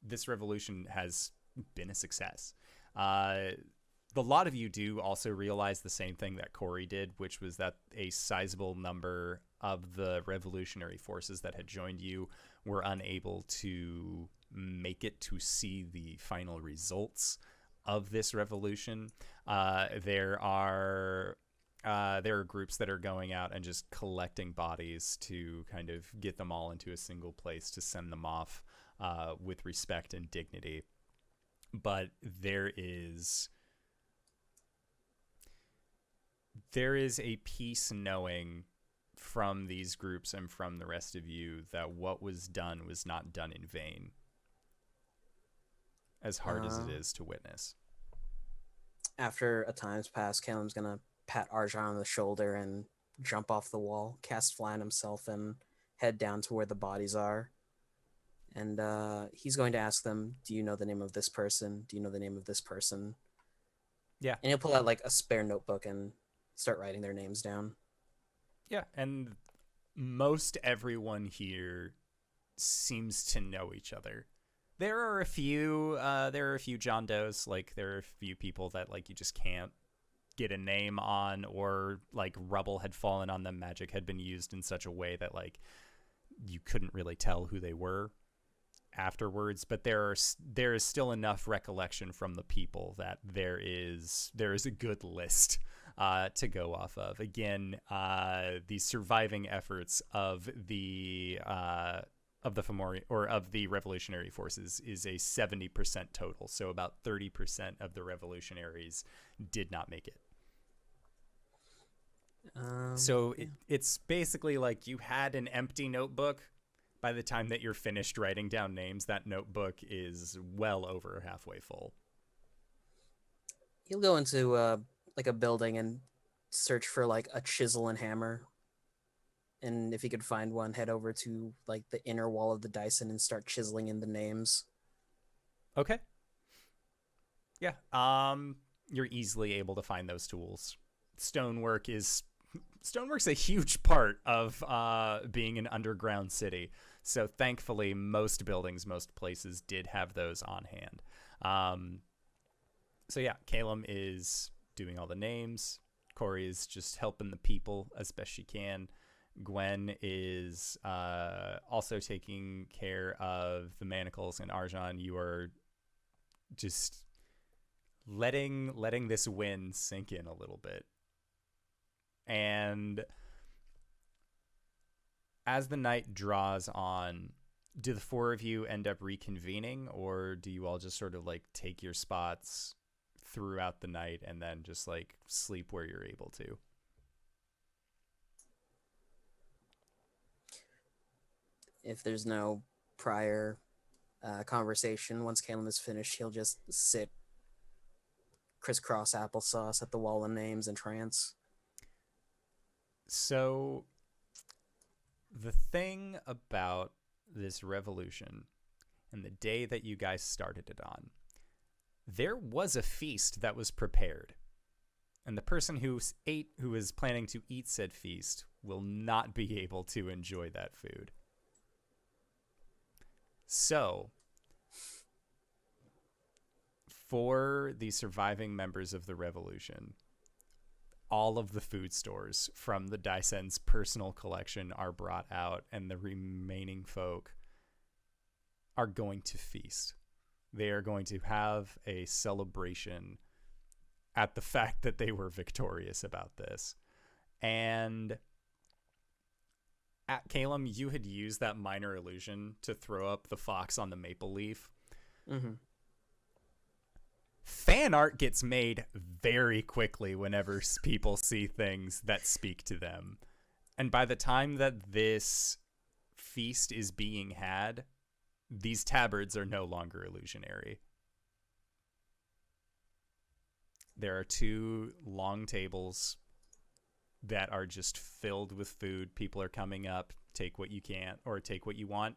this revolution has been a success. The lot of you do also realize the same thing that Cori did, which was that a sizable number of the revolutionary forces that had joined you were unable to make it to see the final results of this revolution. There are groups that are going out and just collecting bodies to kind of get them all into a single place to send them off with respect and dignity. But there is a peace knowing from these groups and from the rest of you that what was done was not done in vain, as hard as it is to witness. After a time's passed, Caelum's gonna pat Arjhan on the shoulder and jump off the wall, cast fly on himself, and head down to where the bodies are. And he's going to ask them, do you know the name of this person? Do you know the name of this person? Yeah. And he'll pull out like a spare notebook and start writing their names down. Yeah, and most everyone here seems to know each other. There are a few John Does, like there are a few people that like you just can't get a name on, or like rubble had fallen on them, magic had been used in such a way that like you couldn't really tell who they were afterwards. But there is still enough recollection from the people that there is a good list to go off of. Again, the surviving efforts of the Fomori, or of the revolutionary forces, is a 70% total. So about 30% of the revolutionaries did not make it. So it's basically like you had an empty notebook. By the time that you're finished writing down names, that notebook is well over halfway full. He'll go into like a building and search for like a chisel and hammer. And if he could find one, head over to like the inner wall of the Dyson and start chiseling in the names. Okay. Yeah. You're easily able to find those tools. Stonework's a huge part of being an underground city. So thankfully, most buildings, most places did have those on hand. So yeah, Caelum is doing all the names. Cori is just helping the people as best she can. Gwen is also taking care of the manacles, and Arjhan, you are just letting this wind sink in a little bit. And as the night draws on, do the four of you end up reconvening, or do you all just sort of like take your spots throughout the night and then just like sleep where you're able to. If there's no prior conversation, once Caelum is finished, he'll just sit crisscross applesauce at the wall of names in trance. So the thing about this revolution and the day that you guys started it on, there was a feast that was prepared. And the person who is planning to eat said feast will not be able to enjoy that food. So, for the surviving members of the revolution, all of the food stores from the Dysen's personal collection are brought out, and the remaining folk are going to feast. They are going to have a celebration at the fact that they were victorious about this. And at Caelum, you had used that minor illusion to throw up the fox on the maple leaf. Mm-hmm. Fan art gets made very quickly whenever people see things that speak to them. And by the time that this feast is being had, these tabards are no longer illusionary. There are 2 long tables that are just filled with food. People are coming up, take what you can, or take what you want,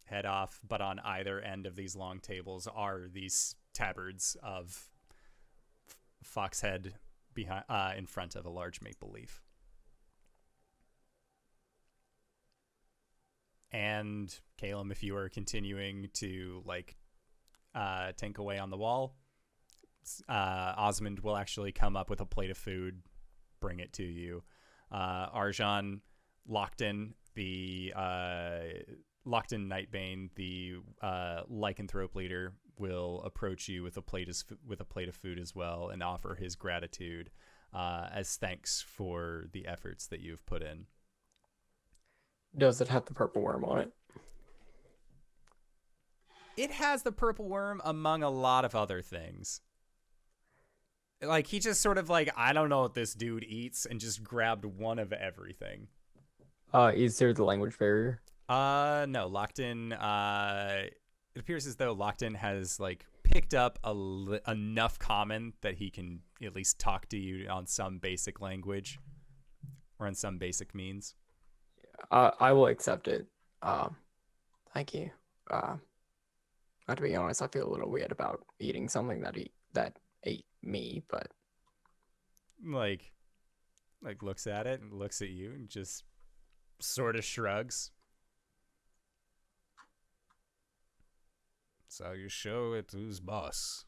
head off. But on either end of these long tables are these tabards of Foxhead behind, in front of a large maple leaf. And Caelum, if you are continuing to tank away on the wall, Osmond will actually come up with a plate of food, bring it to you. Arjhan, Lockton, the Lockton Nightbane, the lycanthrope leader, will approach you with a plate of food as well, and offer his gratitude as thanks for the efforts that you've put in. Does it have the purple worm on it? It has the purple worm among a lot of other things. Like, he just sort of I don't know what this dude eats, and just grabbed one of everything. Is there the language barrier? No, Lockton, it appears as though Lockton has picked up enough common that he can at least talk to you on some basic language or on some basic means. I will accept it. Thank you. To be honest, I feel a little weird about eating something that ate me, but looks at it and looks at you and just sort of shrugs. So you show it who's boss.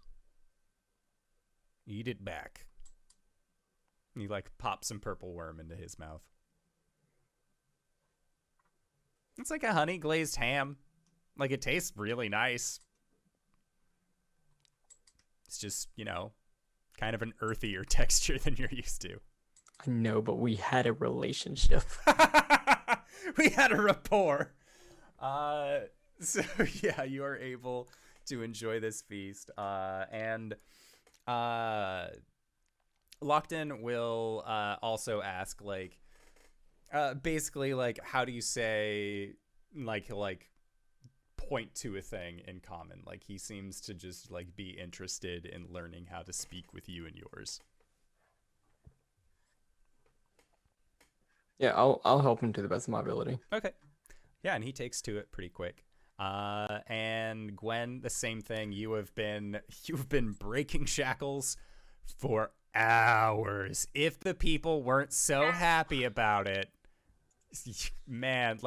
Eat it back. And he pops some purple worm into his mouth. It's like a honey glazed ham. It tastes really nice. It's just, kind of an earthier texture than you're used to. I know, but we had a relationship. We had a rapport. So yeah, you are able to enjoy this feast. And Lockton will also ask, basically, how do you say, he'll point to a thing in common. He seems to just be interested in learning how to speak with you and yours. Yeah, I'll help him to the best of my ability. Okay. Yeah, and he takes to it pretty quick. And Gwen, the same thing. You've been breaking shackles for hours. If the people weren't so happy about it, man,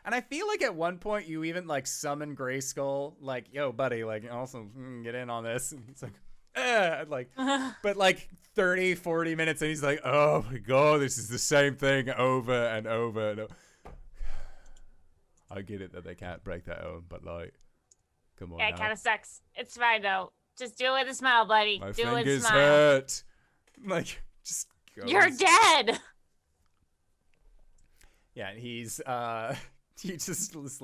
and I feel at one point you even summon Grayskull, yo, buddy, also get in on this. And it's but 30, 40 minutes, and he's oh my god, this is the same thing over and over and over. I get it that they can't break their own, but come on. Yeah, it kind of sucks. It's fine though. Just do it with a smile, buddy. My do it with a fingers smile. hurt. Just go. You're dead. Yeah, and he's he just was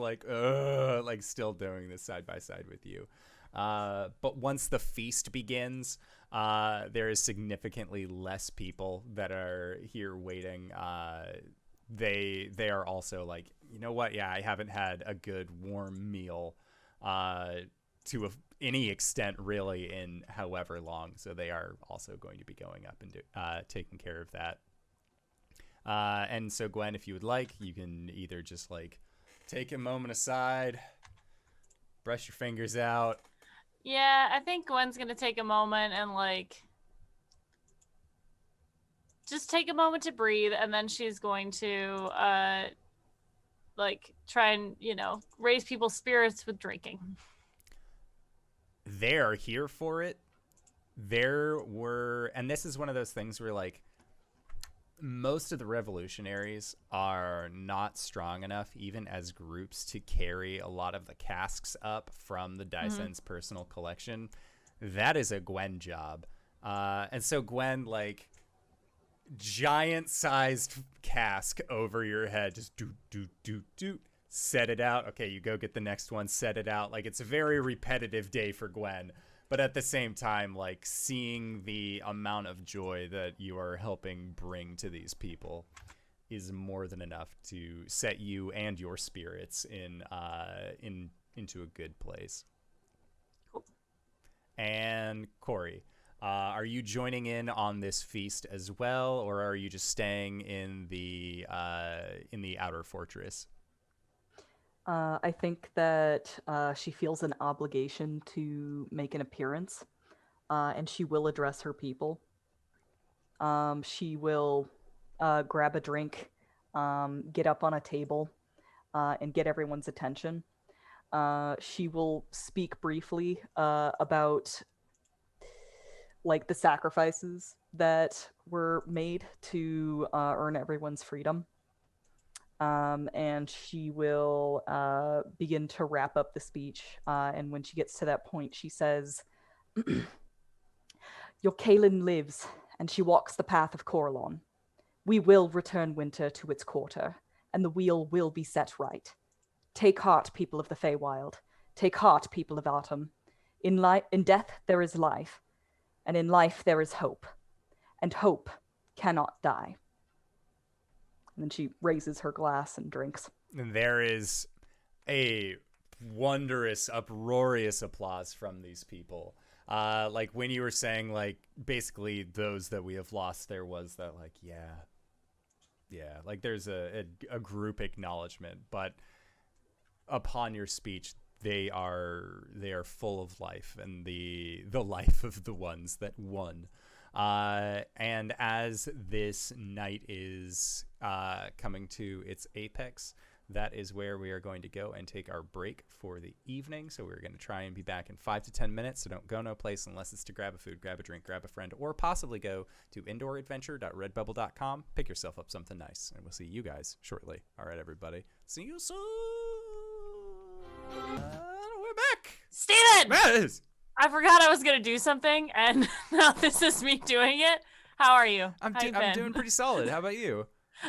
still doing this side by side with you. But once the feast begins, there is significantly less people that are here waiting. They are also like, you know what? Yeah, I haven't had a good warm meal to any extent really in however long. So they are also going to be going up and taking care of that. And so Gwen, if you would like, you can either just like take a moment aside, brush your fingers out. Yeah, I think Gwen's gonna take a moment and like just take a moment to breathe, and then she's going to like try and, you know, raise people's spirits with drinking. They're here for it. And this is one of those things where like most of the revolutionaries are not strong enough even as groups to carry a lot of the casks up from the Dysen's personal collection. That is a Gwen job. And so Gwen, like, giant sized cask over your head, just do, set it out. Okay, you go get the next one, set it out. Like, it's a very repetitive day for Gwen. But at the same time, like, seeing the amount of joy that you are helping bring to these people is more than enough to set you and your spirits into a good place. Cool. And Cori, are you joining in on this feast as well, or are you just staying in the outer fortress? I think that she feels an obligation to make an appearance, and she will address her people. She will grab a drink, get up on a table, and get everyone's attention. She will speak briefly about like the sacrifices that were made to earn everyone's freedom. And she will begin to wrap up the speech. And when she gets to that point, she says, "Your Caelum lives, and she walks the path of Coralon. We will return winter to its quarter, and the wheel will be set right. Take heart, people of the Feywild. Take heart, people of autumn. In death there is life, and in life there is hope. And hope cannot die." And then she raises her glass and drinks. And there is a wondrous, uproarious applause from these people. Like when you were saying, like, basically those that we have lost, there was that, like, yeah, like there's a group acknowledgement. But upon your speech, they are full of life and the life of the ones that won. And as this night is coming to its apex, that is where we are going to go and take our break for the evening. So we're going to try and be back in 5 to 10 minutes. So don't go no place unless it's to grab a food, grab a drink, grab a friend, or possibly go to indooradventure.redbubble.com, pick yourself up something nice, and we'll see you guys shortly. All right, everybody. See you soon. We're back. Steven! I forgot I was going to do something, and now this is me doing it. How are you? I'm doing pretty solid. How about you?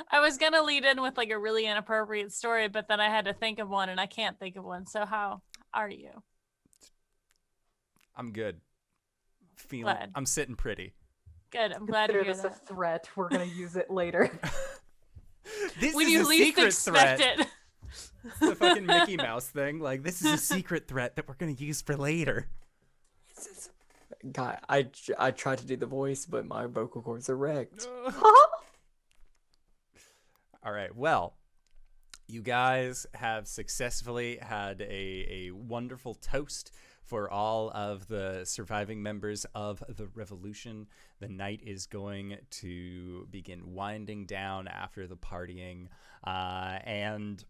I was going to lead in with like a really inappropriate story, but then I had to think of one, and I can't think of one. So how are you? I'm good. Glad. I'm sitting pretty. Good. I'm glad to hear this that. a threat. We're going to use it later. This when is you a least secret expect threat. it. It's the fucking Mickey Mouse thing. Like, this is a secret threat that we're going to use for later. God, I tried to do the voice, but my vocal cords are wrecked. All right, well, you guys have successfully had a wonderful toast for all of the surviving members of the revolution. The night is going to begin winding down after the partying, and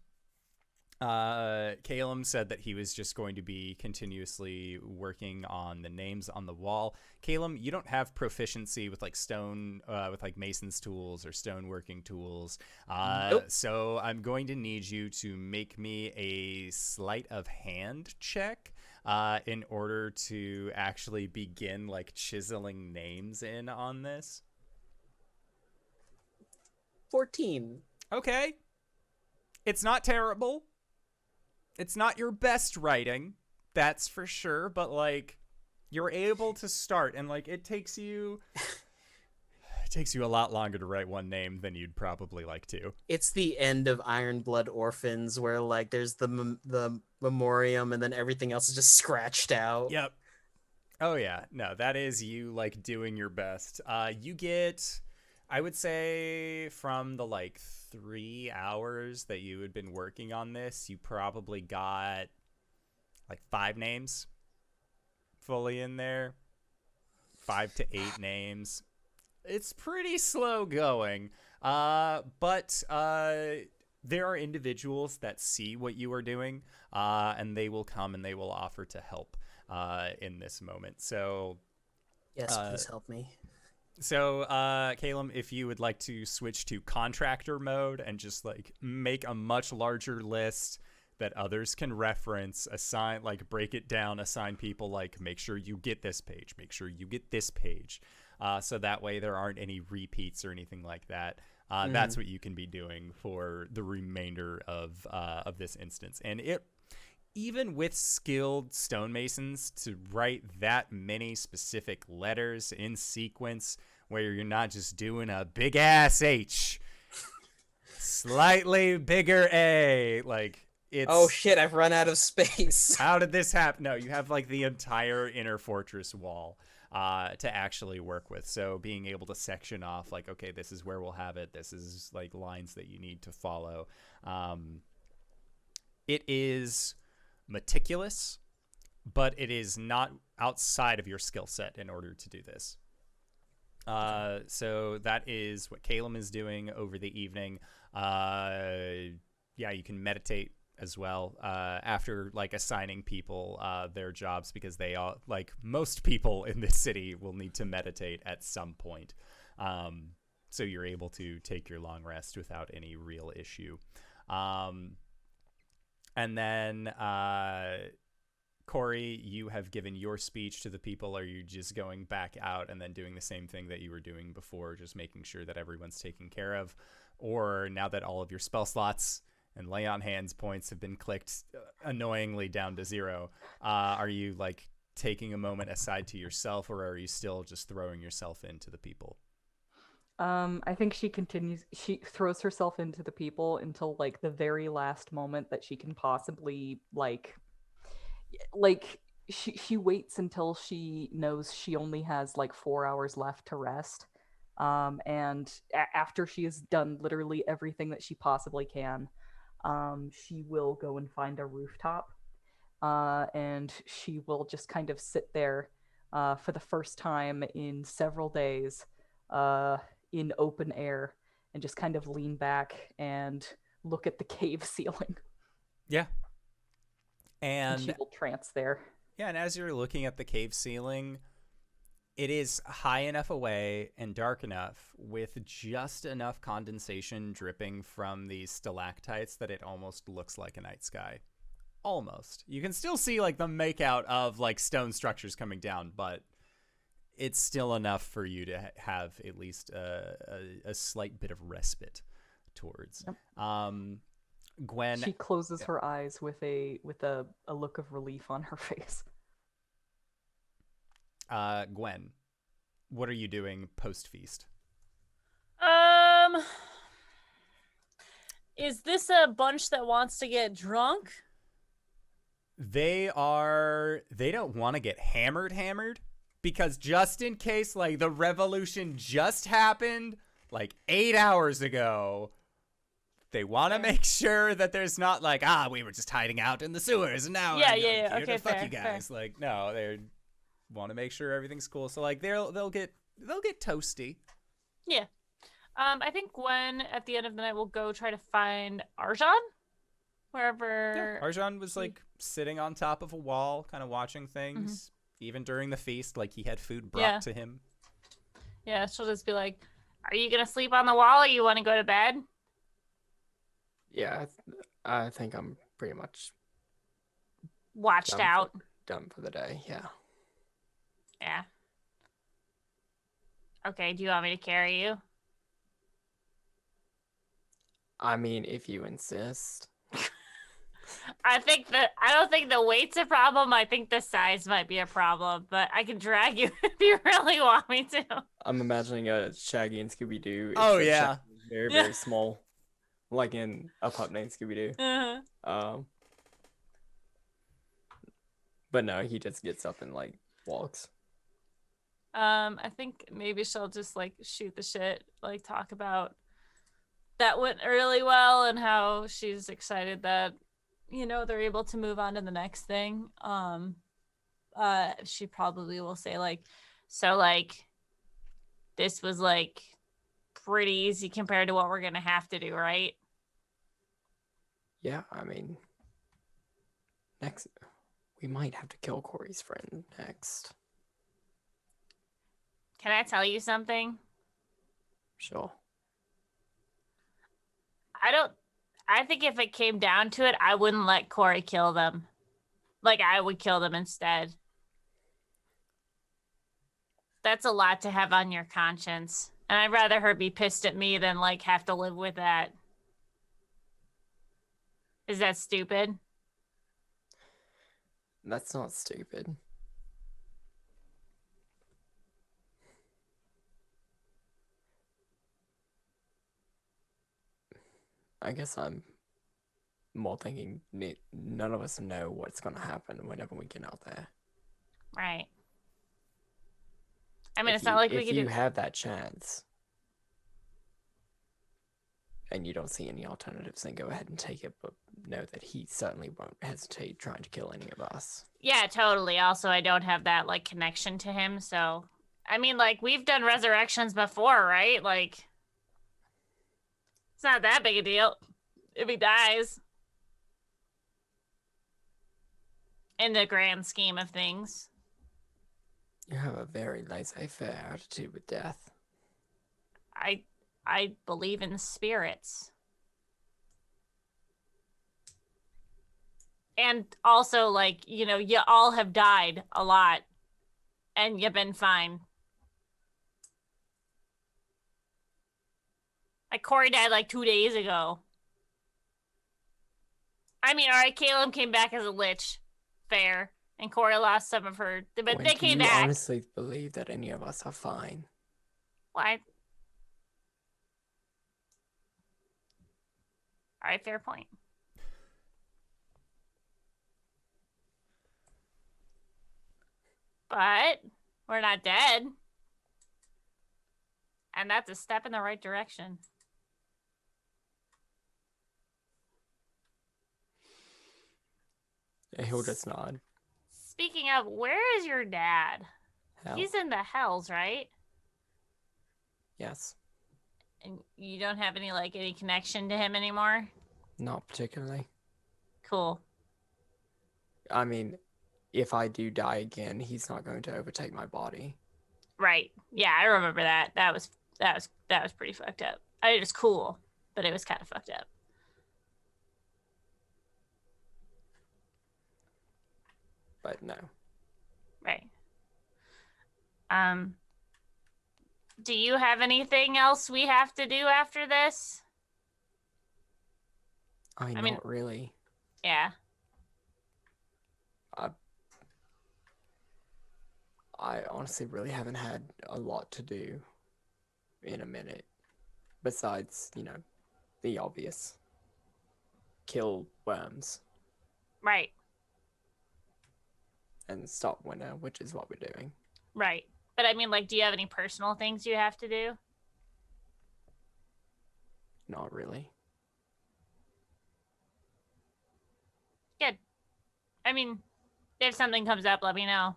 Caelum said that he was just going to be continuously working on the names on the wall. Caelum, you don't have proficiency with like stone, with like mason's tools or stoneworking tools. Nope. So I'm going to need you to make me a sleight of hand check in order to actually begin like chiseling names in on this. 14. Okay. It's not terrible. It's not your best writing, that's for sure, but like you're able to start, and like it takes you a lot longer to write one name than you'd probably like to. It's the end of Iron Blood Orphans, where like there's the memoriam, and then everything else is just scratched out. Yep. Oh yeah, no, that is you like doing your best. You get, I would say, from the like 3 hours that you had been working on this, you probably got like 5 names fully in there. 5 to 8 names. It's pretty slow going, but there are individuals that see what you are doing, and they will come and they will offer to help in this moment. So, yes, please help me. So, Caelum, if you would like to switch to contractor mode and just like make a much larger list that others can reference, assign, like break it down, assign people, like make sure you get this page, make sure you get this page. So that way there aren't any repeats or anything like that. That's what you can be doing for the remainder of this instance. And even with skilled stonemasons, to write that many specific letters in sequence where you're not just doing a big ass H, slightly bigger A, like it's... Oh shit, I've run out of space. How did this happen? No, you have like the entire inner fortress wall to actually work with. So being able to section off like, okay, this is where we'll have it. This is like lines that you need to follow. It is meticulous, but it is not outside of your skill set in order to do this. So that is what Caelum is doing over the evening. Yeah, you can meditate as well after like assigning people their jobs, because they all, like most people in this city, will need to meditate at some point. So you're able to take your long rest without any real issue. And then, Cori, you have given your speech to the people. Are you just going back out and then doing the same thing that you were doing before, just making sure that everyone's taken care of? Or now that all of your spell slots and lay on hands points have been clicked annoyingly down to 0, are you like taking a moment aside to yourself, or are you still just throwing yourself into the people? I think she throws herself into the people until like the very last moment that she can possibly like she waits until she knows she only has like 4 hours left to rest. And after she has done literally everything that she possibly can, she will go and find a rooftop, and she will just kind of sit there for the first time in several days in open air, and just kind of lean back and look at the cave ceiling. Yeah. And she will trance there. Yeah, and as you're looking at the cave ceiling, it is high enough away and dark enough with just enough condensation dripping from these stalactites that it almost looks like a night sky. Almost. You can still see like the makeout of like stone structures coming down, but it's still enough for you to have at least a slight bit of respite towards. Yep. Gwen. She closes her eyes with a look of relief on her face. Gwen, what are you doing post feast? Is this a bunch that wants to get drunk? They don't want to get hammered, because just in case like the revolution just happened like 8 hours ago, they want to make sure that there's not like, we were just hiding out in the sewers and now yeah. Okay, fuck fair, you guys. Fair. Like, no, they want to make sure everything's cool. So like they'll get toasty. Yeah. I think Gwen at the end of the night will go try to find Arjhan, wherever. Yeah, Arjhan was like sitting on top of a wall, kind of watching things. Even during the feast, like he had food brought to him. Yeah, she'll just be like, "Are you gonna sleep on the wall, or you want to go to bed?" Yeah, I think I'm pretty much watched out. Done for the day. Yeah. Yeah. Okay. Do you want me to carry you? I mean, if you insist. I don't think the weight's a problem. I think the size might be a problem, but I can drag you if you really want me to. I'm imagining a Shaggy and Scooby-Doo. Oh, yeah. Very, very small. Like in a pup named Scooby-Doo. Uh-huh. But no, he just gets up and like walks. I think maybe she'll just like shoot the shit, like talk about that went really well and how she's excited that, you know, they're able to move on to the next thing. She probably will say like, so like this was like pretty easy compared to what we're gonna have to do, right? Yeah, I mean, next we might have to kill Cori's friend next. Can I tell you something? Sure. I think if it came down to it, I wouldn't let Cori kill them. Like, I would kill them instead. That's a lot to have on your conscience. And I'd rather her be pissed at me than, like, have to live with that. Is that stupid? That's not stupid. I guess I'm more thinking none of us know what's going to happen whenever we get out there. Right. I mean, it's not like we could If you have that chance and you don't see any alternatives, then go ahead and take it, but know that he certainly won't hesitate trying to kill any of us. Yeah, totally. Also, I don't have that, like, connection to him, so... I mean, like, we've done resurrections before, right? Like... It's not that big a deal if he dies. In the grand scheme of things. You have a very laissez-faire attitude with death. I believe in spirits. And also, like, you know, you all have died a lot. And you've been fine. Like, Cori died like 2 days ago. I mean, alright, Caelum came back as a lich. Fair. And Cori lost some of her... But When they came do you back. honestly believe that any of us are fine? Why? Alright, fair point. But we're not dead. And that's a step in the right direction. Yeah, he'll just nod. Speaking of, where is your dad? Hell. He's in the hells, right? Yes. And you don't have any connection to him anymore? Not particularly. Cool. I mean, if I do die again, he's not going to overtake my body. Right. Yeah, I remember that. That was pretty fucked up. I mean, it was cool, but it was kind of fucked up. But no. Right. Do you have anything else we have to do after this? I mean, not really. Yeah. I honestly really haven't had a lot to do in a minute. Besides, you know, the obvious. Kill worms. Right. And stop winter, which is what we're doing. Right. But I mean, like, do you have any personal things you have to do? Not really. Good. I mean, if something comes up, let me know.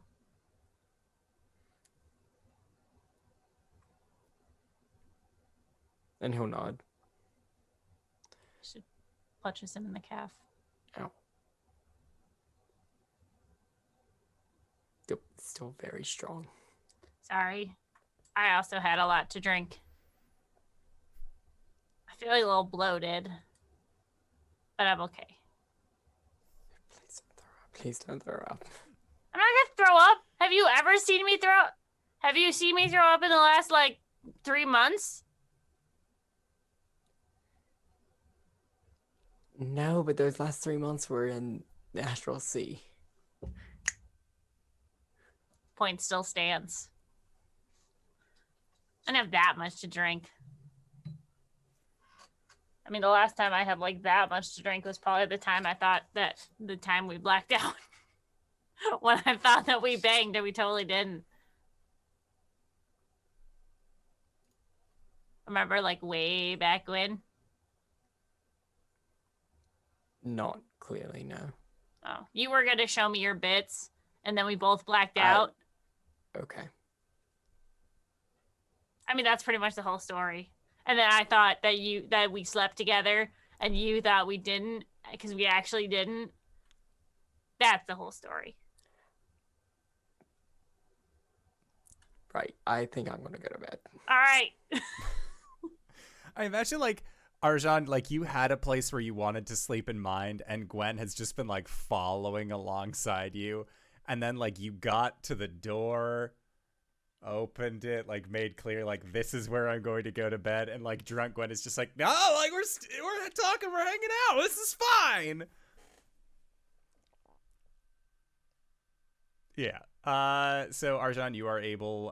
And he'll nod. Should punches him in the calf. Ow. Still very strong. Sorry. I also had a lot to drink. I feel like a little bloated. But I'm okay. Please don't throw up. I'm not gonna throw up. Have you ever seen me throw up? Have you seen me throw up in the last, 3 months? No, but those last 3 months were in the Astral Sea. Point still stands. I didn't have that much to drink. I mean, the last time I had like that much to drink was probably the time we blacked out. When I thought that we banged and we totally didn't. Remember, like, way back when? Not clearly, no. Oh, you were going to show me your bits, and then we both blacked out. Okay. I mean, that's pretty much the whole story. And then I thought that we slept together, and you thought we didn't, because we actually didn't. That's the whole story. Right. I think I'm gonna go to bed. All right. I imagine, like, Arjhan, like, you had a place where you wanted to sleep in mind, and Gwen has just been, like, following alongside you. And then, like, you got to the door, opened it, like, made clear, like, this is where I'm going to go to bed. And, like, drunk Gwen is just like, no, like, we're talking, we're hanging out. This is fine. Yeah. So Arjhan, you are able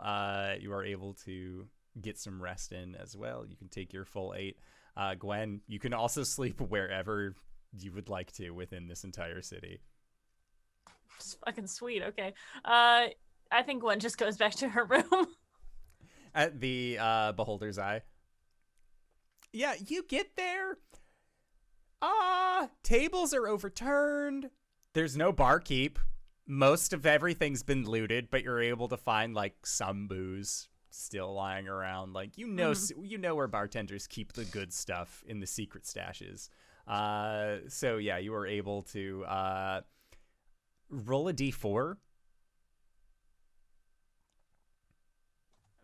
to get some rest in as well. You can take your full 8. Gwen, you can also sleep wherever you would like to within this entire city. It's fucking sweet. Okay. I think Gwen just goes back to her room. At the Beholder's Eye. Yeah, you get there. Tables are overturned. There's no barkeep. Most of everything's been looted, but you're able to find, like, some booze still lying around. Like, you know where bartenders keep the good stuff in the secret stashes. So yeah, you were able to roll a d4.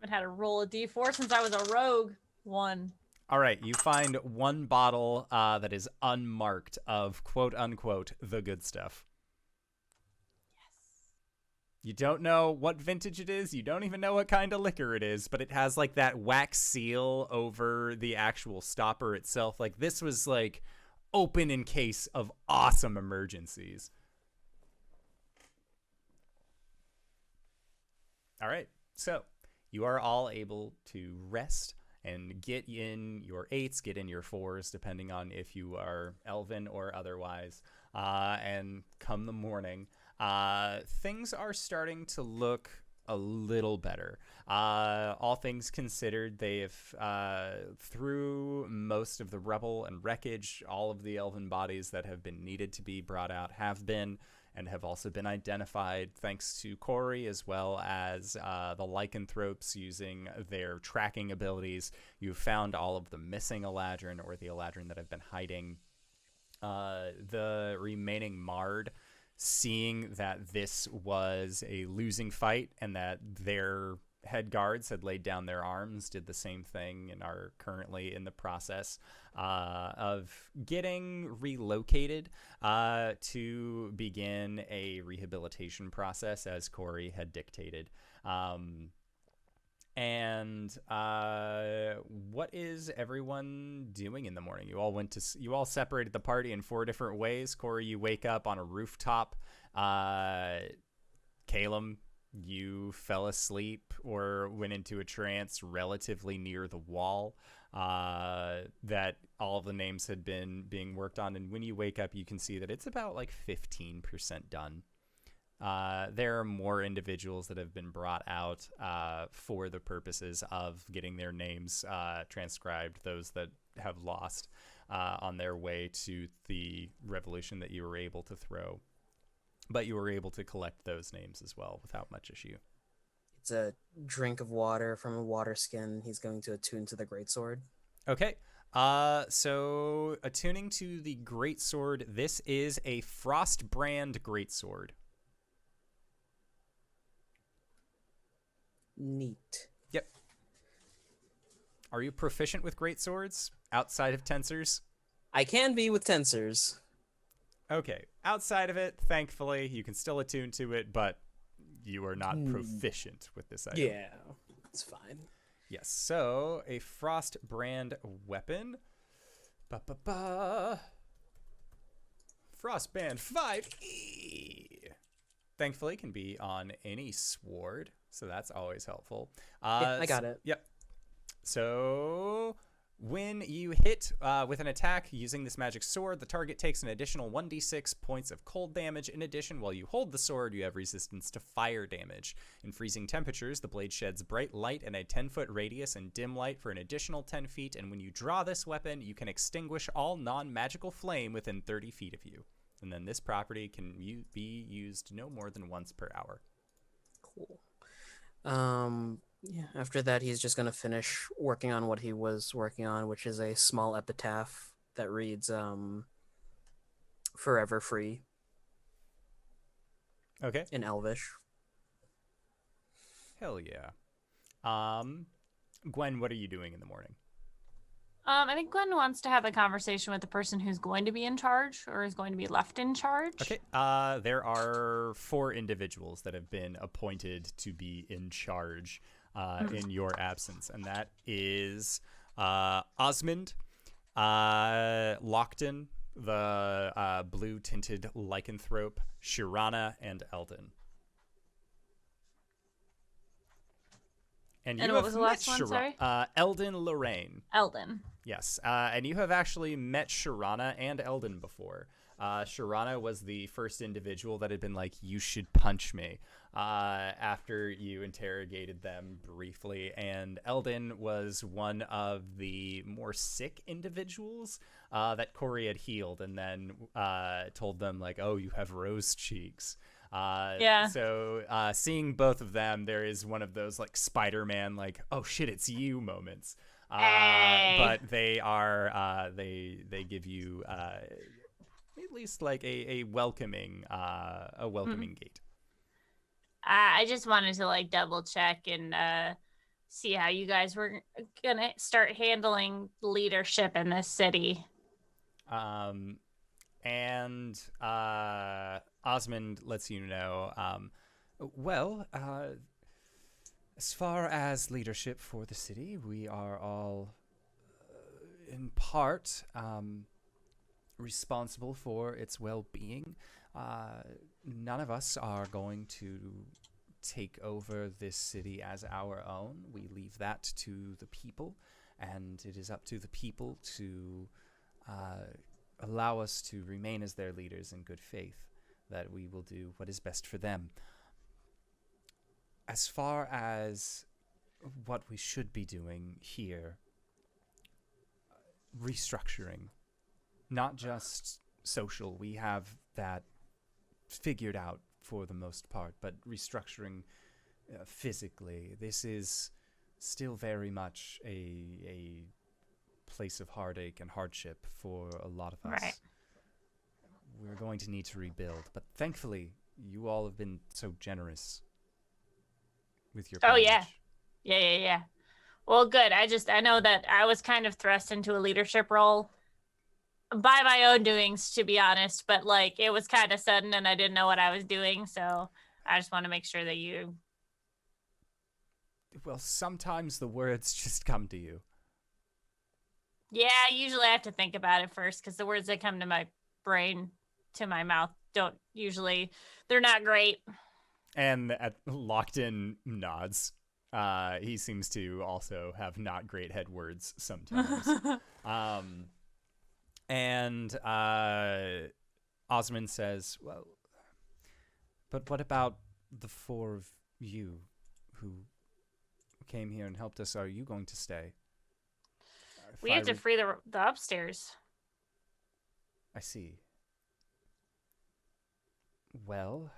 I haven't had to roll a d4 since I was a rogue. 1. All right, you find one bottle that is unmarked of quote unquote the good stuff. You don't know what vintage it is. You don't even know what kind of liquor it is, but it has, like, that wax seal over the actual stopper itself. Like, this was, like, open in case of awesome emergencies. All right, so you are all able to rest and get in your 8s, get in your 4s, depending on if you are elven or otherwise. And come the morning, things are starting to look a little better. All things considered, they've, through most of the rubble and wreckage, all of the elven bodies that have been needed to be brought out have been, and have also been identified thanks to Cori, as well as the lycanthropes using their tracking abilities. You've found all of the missing Eladrin, or the Eladrin that have been hiding. The remaining Mard, seeing that this was a losing fight and that their head guards had laid down their arms, did the same thing and are currently in the process of getting relocated to begin a rehabilitation process as Cori had dictated. And what is everyone doing in the morning? You all separated the party in 4 different ways. Cori, you wake up on a rooftop. Caelum, you fell asleep or went into a trance relatively near the wall that all of the names had been being worked on. And when you wake up, you can see that it's about like 15% done. There are more individuals that have been brought out for the purposes of getting their names transcribed, those that have lost on their way to the revolution that you were able to throw. But you were able to collect those names as well without much issue. It's a drink of water from a water skin. He's going to attune to the greatsword. Okay. So attuning to the greatsword, this is a Frostbrand greatsword. Neat. Yep. Are you proficient with greatswords outside of tensors? I can be with tensors. Okay. Outside of it, thankfully, you can still attune to it, but you are not proficient with this item. Yeah, it's fine. Yes. So a Frostbrand weapon. Frostband 5e. Thankfully, can be on any sword, so that's always helpful. Yeah, I got it. Yep. So when you hit with an attack using this magic sword, the target takes an additional 1d6 points of cold damage. In addition, while you hold the sword, you have resistance to fire damage. In freezing temperatures, the blade sheds bright light in a 10-foot radius and dim light for an additional 10 feet, and when you draw this weapon, you can extinguish all non-magical flame within 30 feet of you. And then this property can be used no more than once per hour. Cool. Yeah, after that, he's just going to finish working on what he was working on, which is a small epitaph that reads, Forever Free. Okay. In Elvish. Hell yeah. Gwen, what are you doing in the morning? I think Gwen wants to have a conversation with the person who's going to be in charge or is going to be left in charge. Okay. There are 4 individuals that have been appointed to be in charge in your absence, and that is Osmond, Lockton, the blue-tinted lycanthrope, Shirana, and Eldon. And what was the last one, sorry? Eldon Lorraine. Eldon. Yes, and you have actually met Shirana and Eldon before. Shirana was the first individual that had been like, you should punch me, after you interrogated them briefly. And Eldon was one of the more sick individuals that Cori had healed and then told them, like, oh, you have rose cheeks. Yeah. So seeing both of them, there is one of those like Spider-Man, like, oh shit, it's you moments. Hey. But they are they give you at least like a welcoming gate. I just wanted to like double check and see how you guys were gonna start handling leadership in this city. And Osmond lets you know, as far as leadership for the city, we are all, in part, responsible for its well-being. None of us are going to take over this city as our own. We leave that to the people, and it is up to the people to allow us to remain as their leaders in good faith, that we will do what is best for them. As far as what we should be doing here, restructuring, not just social, we have that figured out for the most part, but restructuring physically. This is still very much a place of heartache and hardship for a lot of us. Right. We're going to need to rebuild, but thankfully you all have been so generous with your Oh, pledge. yeah. Well, good. I know that I was kind of thrust into a leadership role by my own doings, to be honest, but like it was kind of sudden and I didn't know what I was doing, so I just want to make sure that you... Well, sometimes the words just come to you. Yeah, usually I have to think about it first because the words that come to my brain, to my mouth, don't usually, they're not great. And Lockton nods. He seems to also have not great head words sometimes. And Osmond says, well, but what about the 4 of you who came here and helped us? Are you going to stay? We have to free the upstairs. I see. Well,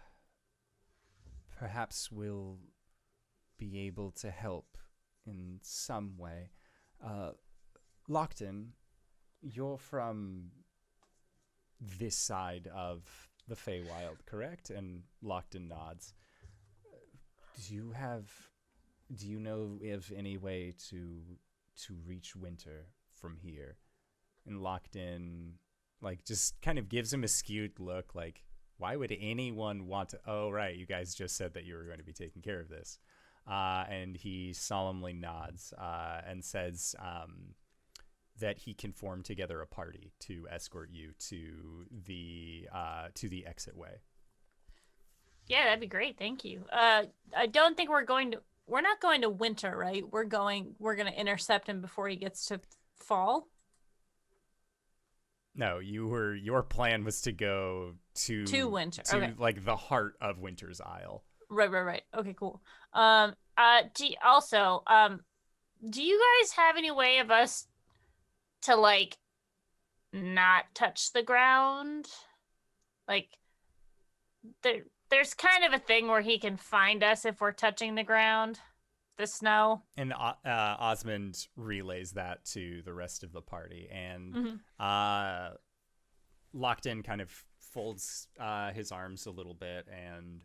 perhaps we'll be able to help in some way. Lockton, you're from this side of the Feywild, correct? And Lockton nods. Do you know of any way to reach Winter from here? And Lockton, like, just kind of gives him a skewed look, like, why would anyone want to... Oh, right, you guys just said that you were going to be taking care of this. And he solemnly nods and says, that he can form together a party to escort you to the exit way. Yeah, that'd be great. Thank you. I don't think we're not going to winter, right? We're going to intercept him before he gets to fall. No, your plan was to go to winter, to okay. like the heart of Winter's Isle. Right. Okay, cool. Do you guys have any way of us to like not touch the ground? Like there's kind of a thing where he can find us if we're touching the ground, the snow. And Osmond relays that to the rest of the party, and Locked In kind of folds his arms a little bit and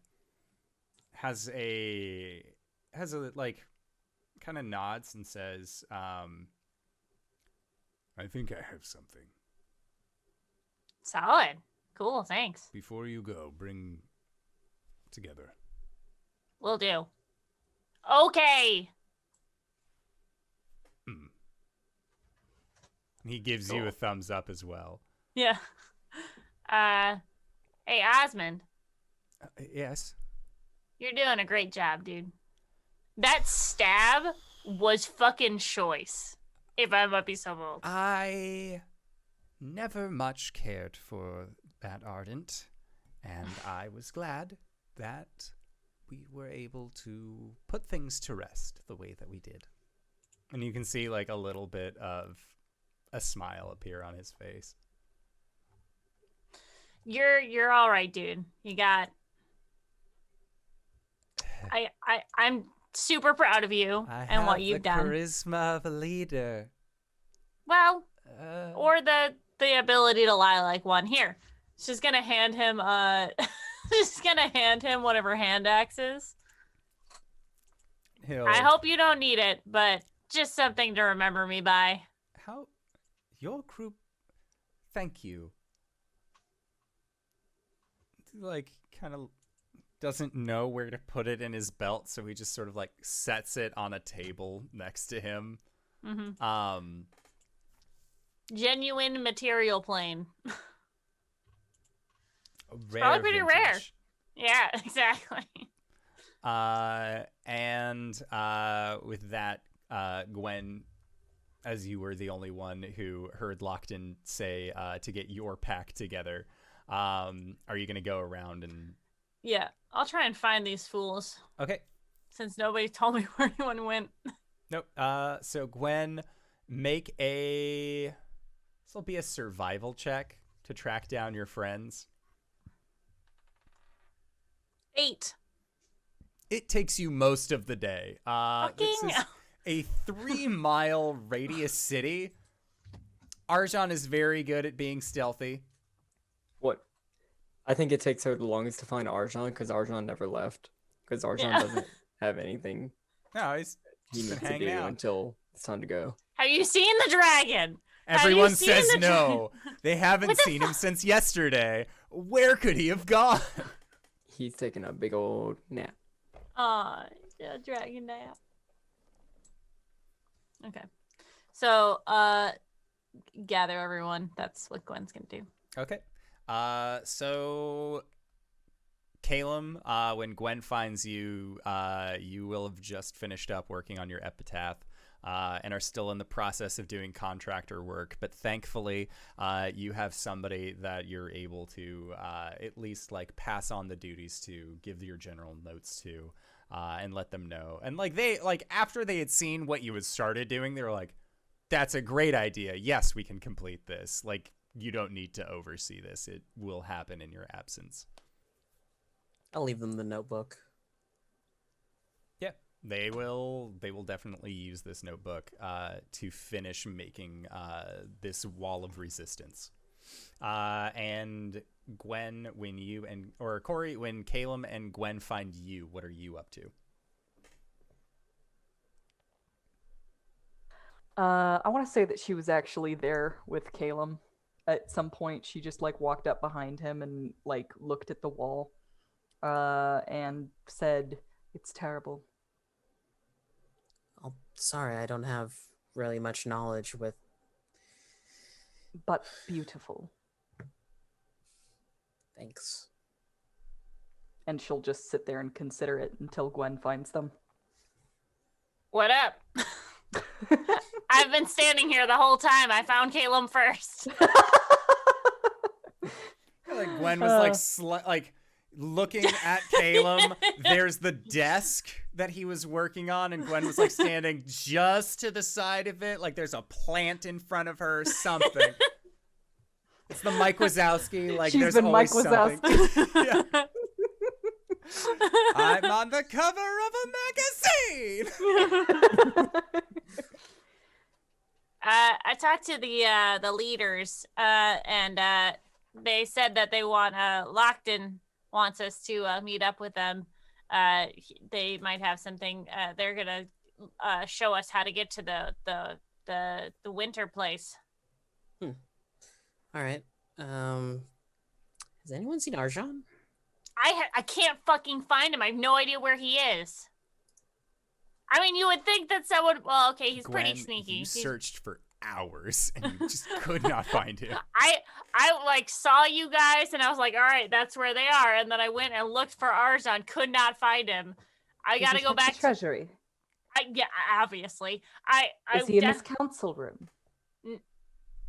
has a like kind of nods and says, I think I have something. Solid. Cool, thanks. Before you go, bring together. Will do. Okay. He gives you a thumbs up as well. Yeah. Hey, Osmond. Yes? You're doing a great job, dude. That stab was fucking choice, if I might be so bold. I never much cared for that Ardent, and I was glad that we were able to put things to rest the way that we did. And you can see like a little bit of a smile appear on his face. You're all right, dude. You got. I'm super proud of you and what you've done. Charisma of a leader. Well, or the ability to lie like one. Here, she's gonna hand him she's gonna hand him one of her hand axes. I hope you don't need it, but just something to remember me by. How your group? Thank you. Like, kind of doesn't know where to put it in his belt, so he just sort of like sets it on a table next to him. Mm-hmm. Genuine material plane. Probably pretty rare. Yeah, exactly. And with that, Gwen, as you were the only one who heard Locked In say to get your pack together, are you going to go around and... Yeah, I'll try and find these fools. Okay. Since nobody told me where anyone went. Nope. So Gwen, make a... This will be a survival check to track down your friends. 8. It takes you most of the day. This is a 3-mile radius city. Arjhan is very good at being stealthy. What? I think it takes her the longest to find Arjhan because Arjhan never left. Because Arjhan doesn't have anything no, he needs to hanging do out until it's time to go. Have you seen the dragon? Everyone says no. They haven't seen him since yesterday. Where could he have gone? He's taking a big old nap. Aw, a dragon nap. Okay. So, gather everyone. That's what Gwen's gonna do. Okay. So Caelum, when Gwen finds you, you will have just finished up working on your epitaph. And are still in the process of doing contractor work, but thankfully you have somebody that you're able to at least like pass on the duties to, give your general notes to, and let them know. And like they like after they had seen what you had started doing, they were like, "That's a great idea. Yes, we can complete this. Like you don't need to oversee this. It will happen in your absence." I'll leave them the notebook. Yeah. They will definitely use this notebook to finish making this wall of resistance. And Gwen, Cori, when Caelum and Gwen find you, what are you up to? I want to say that she was actually there with Caelum. At some point, she just like walked up behind him and like looked at the wall, and said, "It's terrible." Oh, sorry, I don't have really much knowledge with but beautiful. Thanks. And she'll just sit there and consider it until Gwen finds them. What up? I've been standing here the whole time. I found Caelum first. Like Gwen was like looking at Caelum. There's the desk that he was working on, and Gwen was like standing just to the side of it, like there's a plant in front of her, something. It's the Mike Wazowski. Like She's there's been always Mike something. Wazowski. Yeah. I'm on the cover of a magazine. I talked to the leaders, and they said that they want Lockton wants us to meet up with them. They might have something. They're gonna show us how to get to the winter place. All right. Has anyone seen Arjhan? I can't fucking find him. I have no idea where he is. I mean, you would think that someone. Well, okay, he's Gwen, pretty sneaky. You searched for hours and you just could not find him. I like saw you guys and I was like, all right, that's where they are. And then I went and looked for Arjhan, could not find him. I gotta go back to Treasury. Yeah, obviously. Is he in this council room?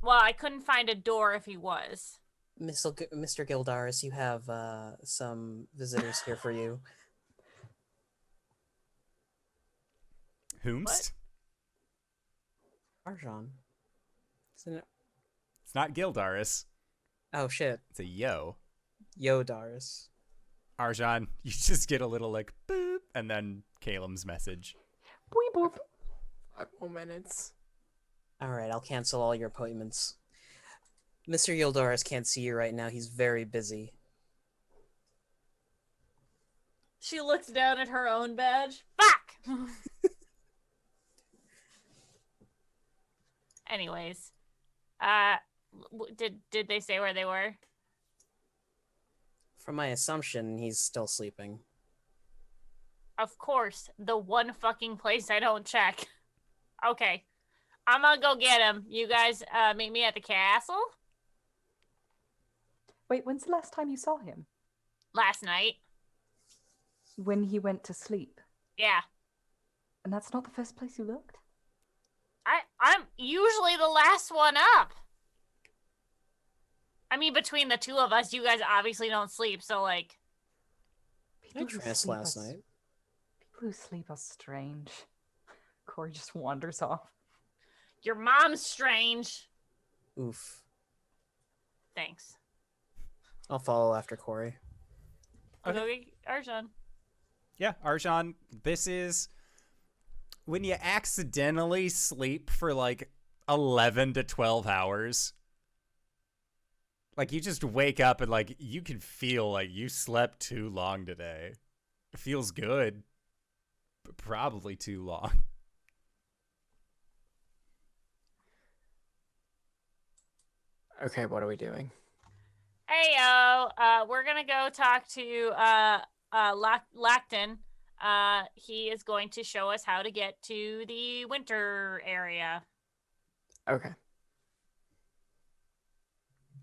Well, I couldn't find a door if he was. Mr. Gildaris, you have some visitors here for you. Whomst? Arjhan. Isn't it? It's not Gildaris. Oh, shit. It's a yo. Yodaris. Arjhan, you just get a little like boop, and then Caelum's message. Boop, boop. 5 more minutes. All right, I'll cancel all your appointments. Mr. Yodaris can't see you right now. He's very busy. She looks down at her own badge. Fuck! Anyways, did they say where they were? From my assumption, he's still sleeping. Of course, the one fucking place I don't check. Okay, I'm gonna go get him. You guys meet me at the castle? Wait, when's the last time you saw him? Last night. When he went to sleep. Yeah. And that's not the first place you looked? I'm usually the last one up. I mean, between the two of us, you guys obviously don't sleep, so like... I dressed last night. People who sleep are strange. Cori just wanders off. Your mom's strange. Oof. Thanks. I'll follow after Cori. Okay, Arjhan. Yeah, Arjhan, this is when you accidentally sleep for like 11 to 12 hours. Like you just wake up and like you can feel like you slept too long today. It feels good, but probably too long. Okay, what are we doing? Hey, we're gonna go talk to Lockton. He is going to show us how to get to the winter area. Okay.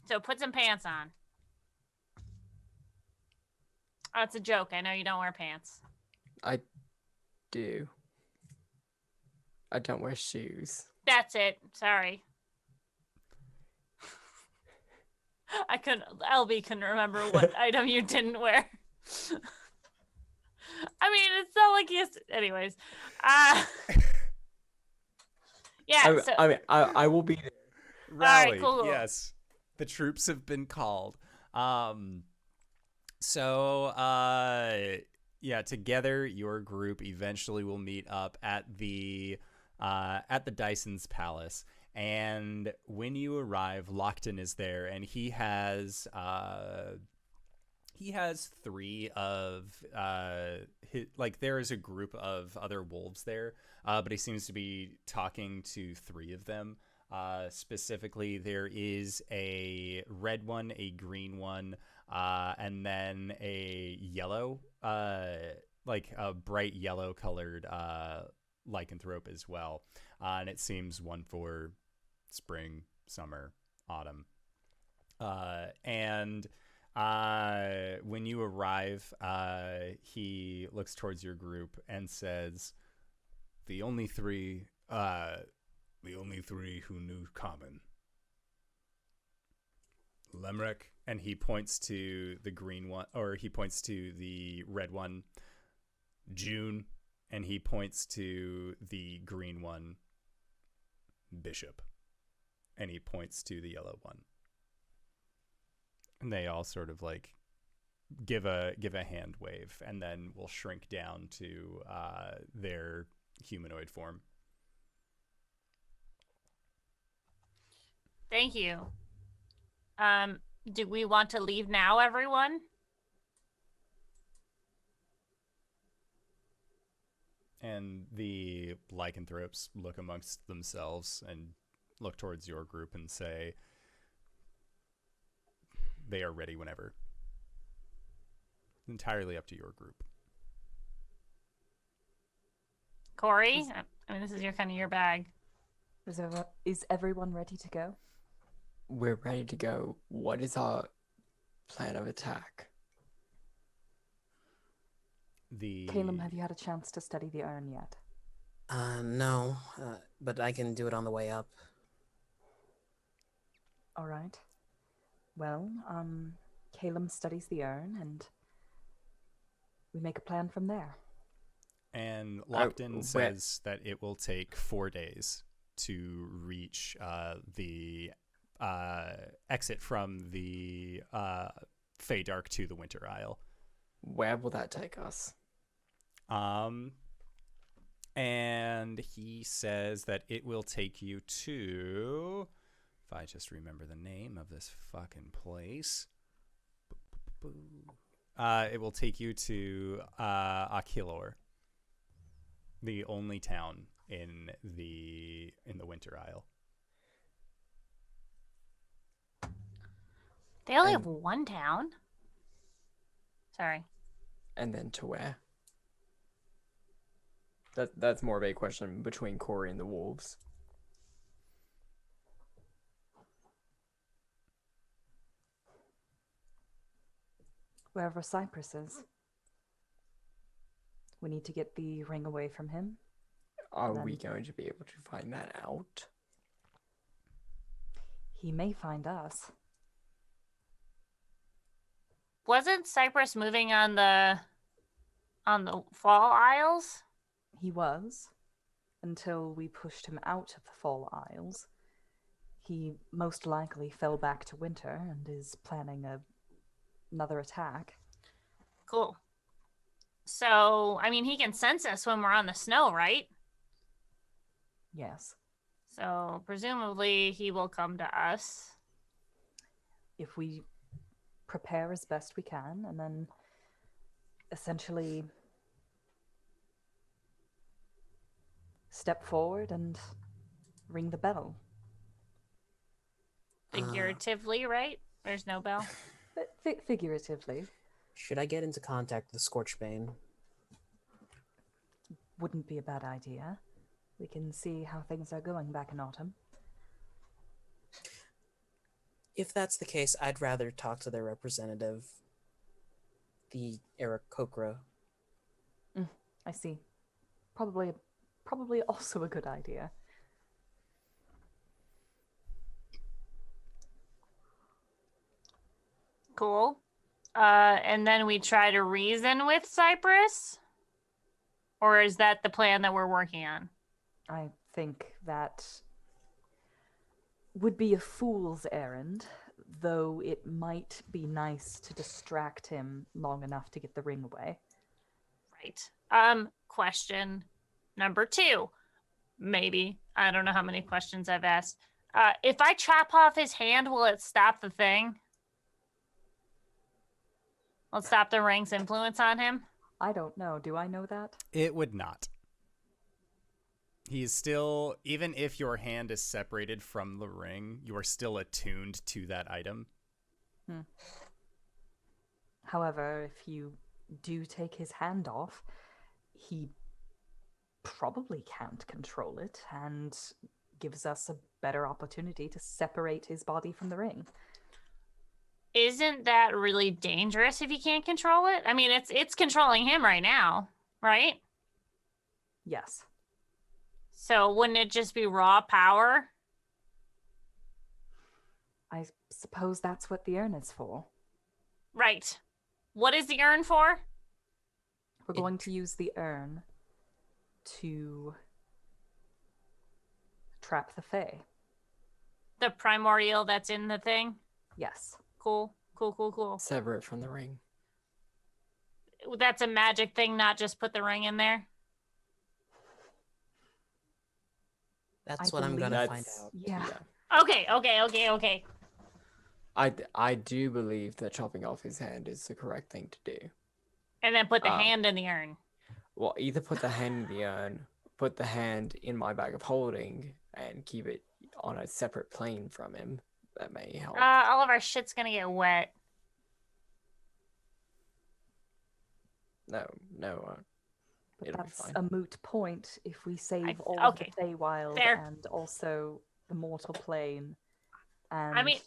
So put some pants on. Oh, it's a joke. I know you don't wear pants. I do. I don't wear shoes. That's it. Sorry. LB couldn't remember what item you didn't wear. I mean, it's not like he has to, anyways. Yeah. I will be there. Rally. All right, cool. Yes. The troops have been called. Together your group eventually will meet up at the Dyson's Palace. And when you arrive, Lockton is there, and he has 3 of there is a group of other wolves there, but he seems to be talking to 3 of them. Specifically, there is a red one, a green one, and then a yellow, like a bright yellow colored lycanthrope as well. And it seems one for spring, summer, autumn. And when you arrive, he looks towards your group and says, the only three who knew common. Lemrek, and he points to the green one, or he points to the red one. June, and he points to the green one. Bishop, and he points to the yellow one. And they all sort of like give a hand wave, and then will shrink down to their humanoid form. Thank you. Do we want to leave now, everyone? And the lycanthropes look amongst themselves and look towards your group and say they are ready whenever. Entirely up to your group. Cori, I mean, this is your bag. Is everyone ready to go? We're ready to go. What is our plan of attack? Caelum, have you had a chance to study the urn yet? No, but I can do it on the way up. All right. Well, Caelum studies the urn, and we make a plan from there. And Lockton says that it will take 4 days to reach the exit from the Feydark to the Winter Isle. Where will that take us? And he says that it will take you to, if I just remember the name of this fucking place, it will take you to Aquilor, the only town in the Winter Isle. They only have one town? Sorry. And then to where? That's more of a question between Cori and the wolves. Wherever Cypress is. We need to get the ring away from him. Are we going to be able to find that out? He may find us. Wasn't Cypress moving on the Fall Isles? He was, until we pushed him out of the Fall Isles. He most likely fell back to winter and is planning another attack. Cool. So, I mean, he can sense us when we're on the snow, right? Yes. So, presumably, he will come to us. If we prepare as best we can, and then essentially step forward and ring the bell. Figuratively, right? There's no bell. But figuratively. Should I get into contact with the Scorchbane? Wouldn't be a bad idea. We can see how things are going back in autumn. If that's the case, I'd rather talk to their representative, the Eric Kokra. I see. Probably also a good idea. Cool. And then we try to reason with Cypress? Or is that the plan that we're working on? I think that would be a fool's errand, though it might be nice to distract him long enough to get the ring away. Right. Question number 2. Maybe. I don't know how many questions I've asked. If I chop off his hand, will it stop the thing? Will it stop the ring's influence on him? I don't know. Do I know that? It would not. He's still, even if your hand is separated from the ring, you are still attuned to that item. However, if you do take his hand off, he probably can't control it, and gives us a better opportunity to separate his body from the ring. Isn't that really dangerous if you can't control it? I mean, it's controlling him right now, right? Yes. So wouldn't it just be raw power? I suppose that's what the urn is for. Right. What is the urn for? We're going to use the urn to trap the Fae. The primordial that's in the thing? Yes. Cool. Cool. Sever it from the ring. That's a magic thing, not just put the ring in there? That's what I'm gonna find out. Yeah. Okay. I do believe that chopping off his hand is the correct thing to do. And then put the hand in the urn. Well, either put the hand in the urn, put the hand in my bag of holding, and keep it on a separate plane from him. That may help. All of our shit's gonna get wet. No. But It'll be that's fine. a moot point if we save all okay. of the Feywild Fair. and also the mortal plane. And I mean,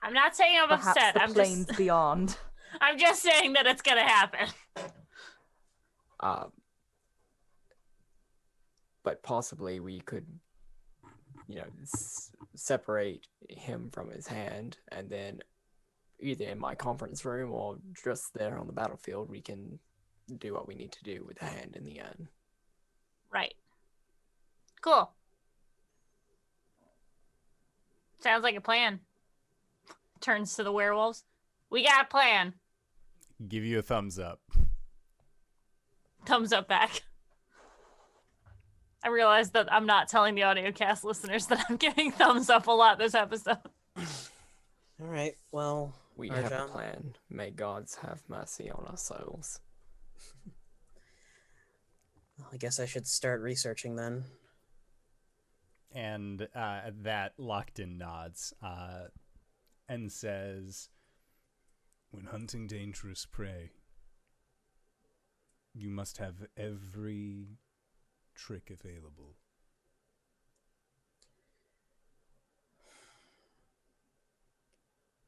I'm not saying I'm perhaps upset. the I'm planes just beyond. I'm just saying that it's gonna happen. But possibly we could, separate him from his hand, and then either in my conference room or just there on the battlefield, we can do what we need to do with the hand in the end. Right. Cool. Sounds like a plan. Turns to the werewolves. We got a plan. Give you a thumbs up. Thumbs up back. I realized that I'm not telling the audiocast listeners that I'm giving thumbs up a lot this episode. All right. Well, We have a Arjhan. plan. May gods have mercy on our souls. I guess I should start researching then. And that Lockton nods and says, when hunting dangerous prey, you must have every trick available.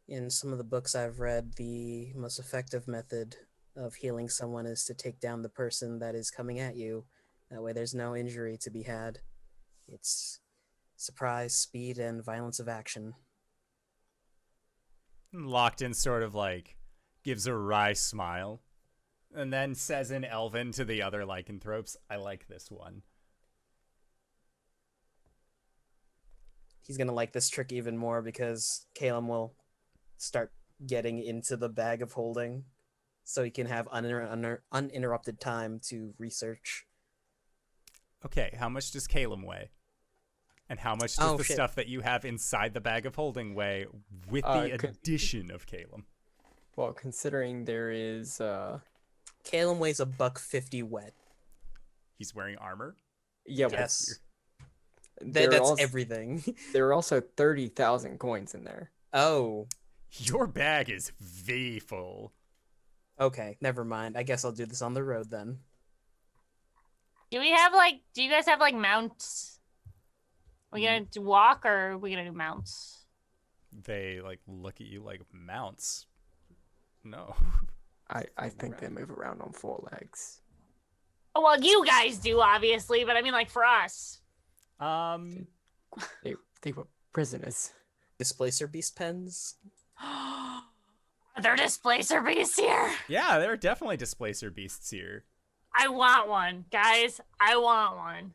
In some of the books I've read, the most effective method of healing someone is to take down the person that is coming at you. That way there's no injury to be had. It's surprise, speed, and violence of action. Lockton sort of like gives a wry smile and then says in Elven to the other lycanthropes, I like this one. He's gonna like this trick even more because Caelum will start getting into the bag of holding so he can have uninterrupted time to research. Okay, how much does Caelum weigh? And how much does the stuff that you have inside the bag of holding weigh with the addition of Caelum? Well, considering there is... Caelum weighs $150 wet. He's wearing armor? Yeah, yes. That's also, everything. There are also 30,000 coins in there. Oh. Your bag is V full. Okay, never mind. I guess I'll do this on the road then. Do you guys have mounts? Are we gonna walk or are we gonna do mounts? They look at you like mounts. No. I think they move around on 4 legs. Oh, well, you guys do, obviously, but I mean, for us. They were prisoners. Displacer beast pens? Are there displacer beasts here? Yeah, there are definitely displacer beasts here. I want one, guys. I want one.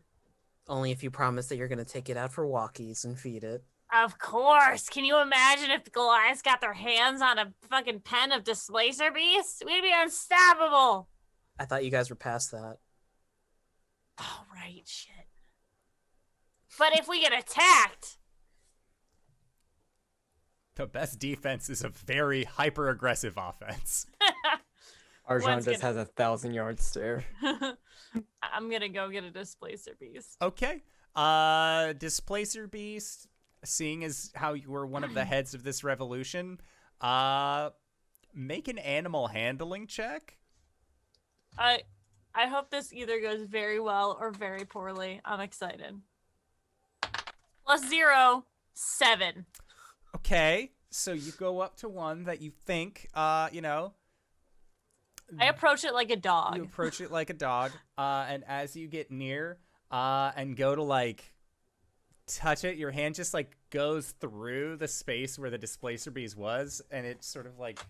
Only if you promise that you're going to take it out for walkies and feed it. Of course. Can you imagine if the Goliaths got their hands on a fucking pen of displacer beasts? We'd be unstoppable. I thought you guys were past that. Oh, right. Shit. But if we get attacked... The best defense is a very hyper-aggressive offense. Arjhan just has a 1,000-yard stare. I'm gonna go get a displacer beast. Okay. Displacer beast, seeing as how you were one of the heads of this revolution, make an animal handling check. I hope this either goes very well or very poorly. I'm excited. Plus 0, 7. Okay, so you go up to one that you think, you know. I approach it like a dog. You approach it like a dog, and as you get near, and go to like touch it, your hand just like goes through the space where the displacer beast was, and it sort of like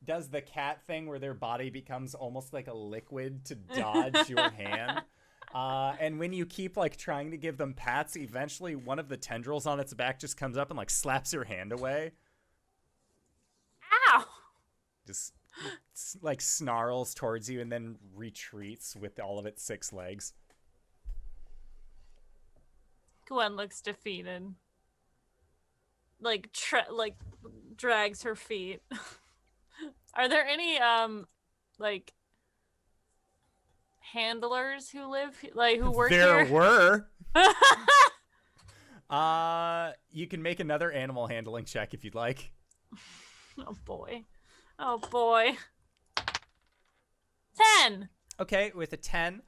does the cat thing where their body becomes almost like a liquid to dodge your hand. And when you keep like trying to give them pats, eventually one of the tendrils on its back just comes up and like slaps your hand away. Ow! Just like snarls towards you and then retreats with all of its 6 legs. Gwen looks defeated. Like drags her feet. Are there any like handlers who live who work there here? Were. You can make another animal handling check if you'd like. Oh boy. Oh boy. 10. Okay, with a 10,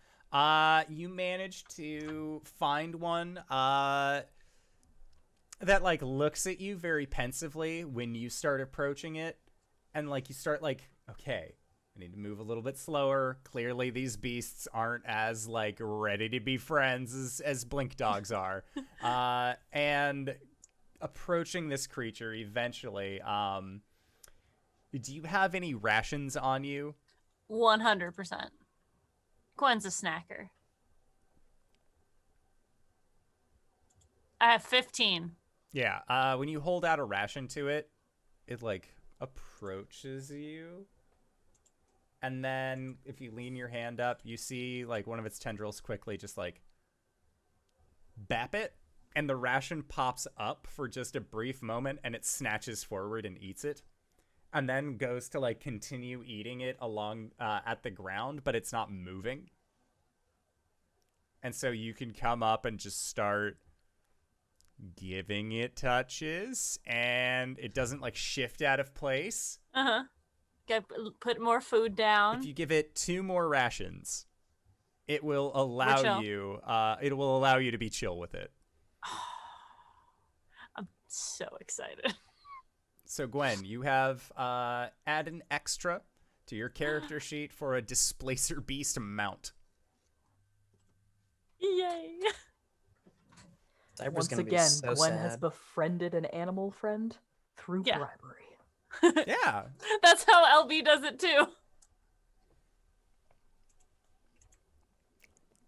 you manage to find one that like looks at you very pensively when you start approaching it, and like you start like, okay, I need to move a little bit slower. Clearly these beasts aren't as like ready to be friends as blink dogs are. And approaching this creature eventually, do you have any rations on you? 100%. Gwen's a snacker. I have 15. Yeah, when you hold out a ration to it, it like approaches you. And then if you lean your hand up, you see like one of its tendrils quickly just like bap it, and the ration pops up for just a brief moment, and it snatches forward and eats it. And then goes to like continue eating it along at the ground, but it's not moving. And so you can come up and just start giving it touches, and it doesn't like shift out of place. Got put more food down. If you give it 2 more rations, it will allow you. It will allow you to be chill with it. I'm so excited. So Gwen, you have add an extra to your character sheet for a displacer beast mount. Yay! Once again, Gwen has befriended an animal friend through bribery. Yeah. That's how LB does it too.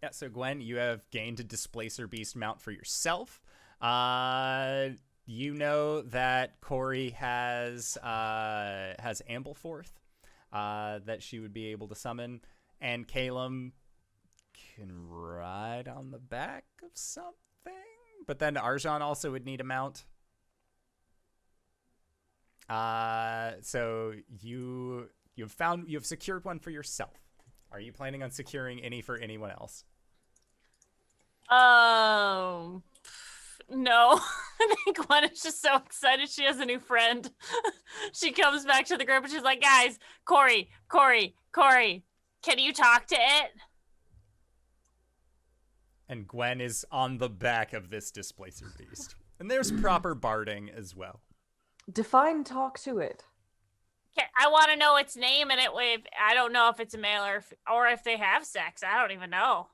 Yeah, so Gwen, you have gained a displacer beast mount for yourself. You know that Cori has Ampleforth that she would be able to summon, and Caelum can ride on the back of something. But then Arjhan also would need a mount. So you've secured one for yourself. Are you planning on securing any for anyone else? No. I think Gwen is just so excited she has a new friend. She comes back to the group and she's like, guys, Cori, can you talk to it? And Gwen is on the back of this displacer beast. And there's proper barding as well. Define talk to it. I want to know its name, and I don't know if it's a male or if they have sex. I don't even know.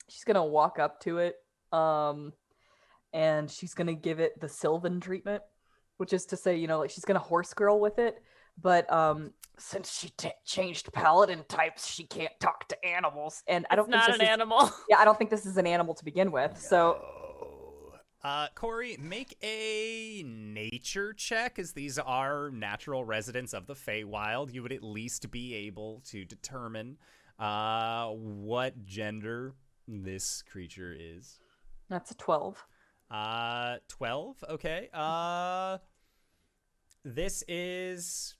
She's gonna walk up to it, and she's gonna give it the Sylvan treatment, which is to say, like she's gonna horse girl with it, but since she changed paladin types, she can't talk to animals, and I don't think this is an animal. Yeah, I don't think this is an animal to begin with. So, Cori, make a nature check, as these are natural residents of the Feywild. You would at least be able to determine what gender this creature is. That's a 12. 12. Okay. This is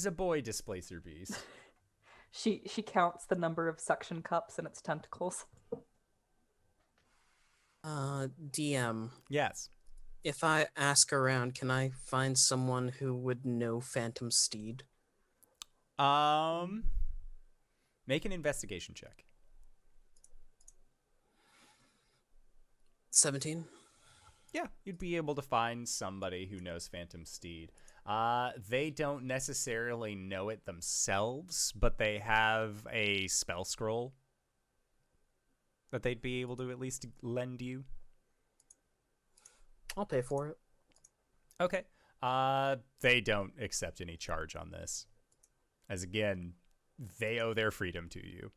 a boy displacer beast. She counts the number of suction cups in its tentacles. DM. Yes. If I ask around, can I find someone who would know Phantom Steed? Make an investigation check. 17. Yeah, you'd be able to find somebody who knows Phantom Steed. They don't necessarily know it themselves, but they have a spell scroll that they'd be able to at least lend you. I'll pay for it. Okay. They don't accept any charge on this. As again, they owe their freedom to you.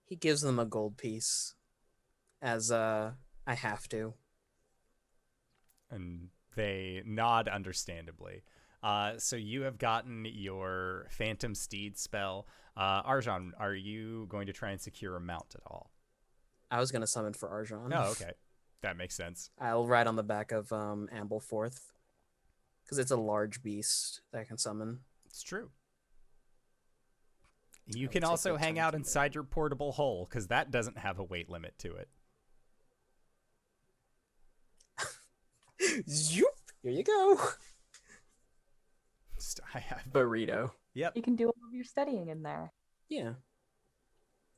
He gives them a gold piece as I have to. And they nod understandably. So you have gotten your Phantom Steed spell. Arjhan, are you going to try and secure a mount at all? I was going to summon for Arjhan. Oh, okay. That makes sense. I'll ride on the back of Ampleforth, because it's a large beast that I can summon. It's true. You can also hang out inside your portable hole, because that doesn't have a weight limit to it. Zoop! Here you go. I have Burrito. Yep. You can do all of your studying in there. Yeah.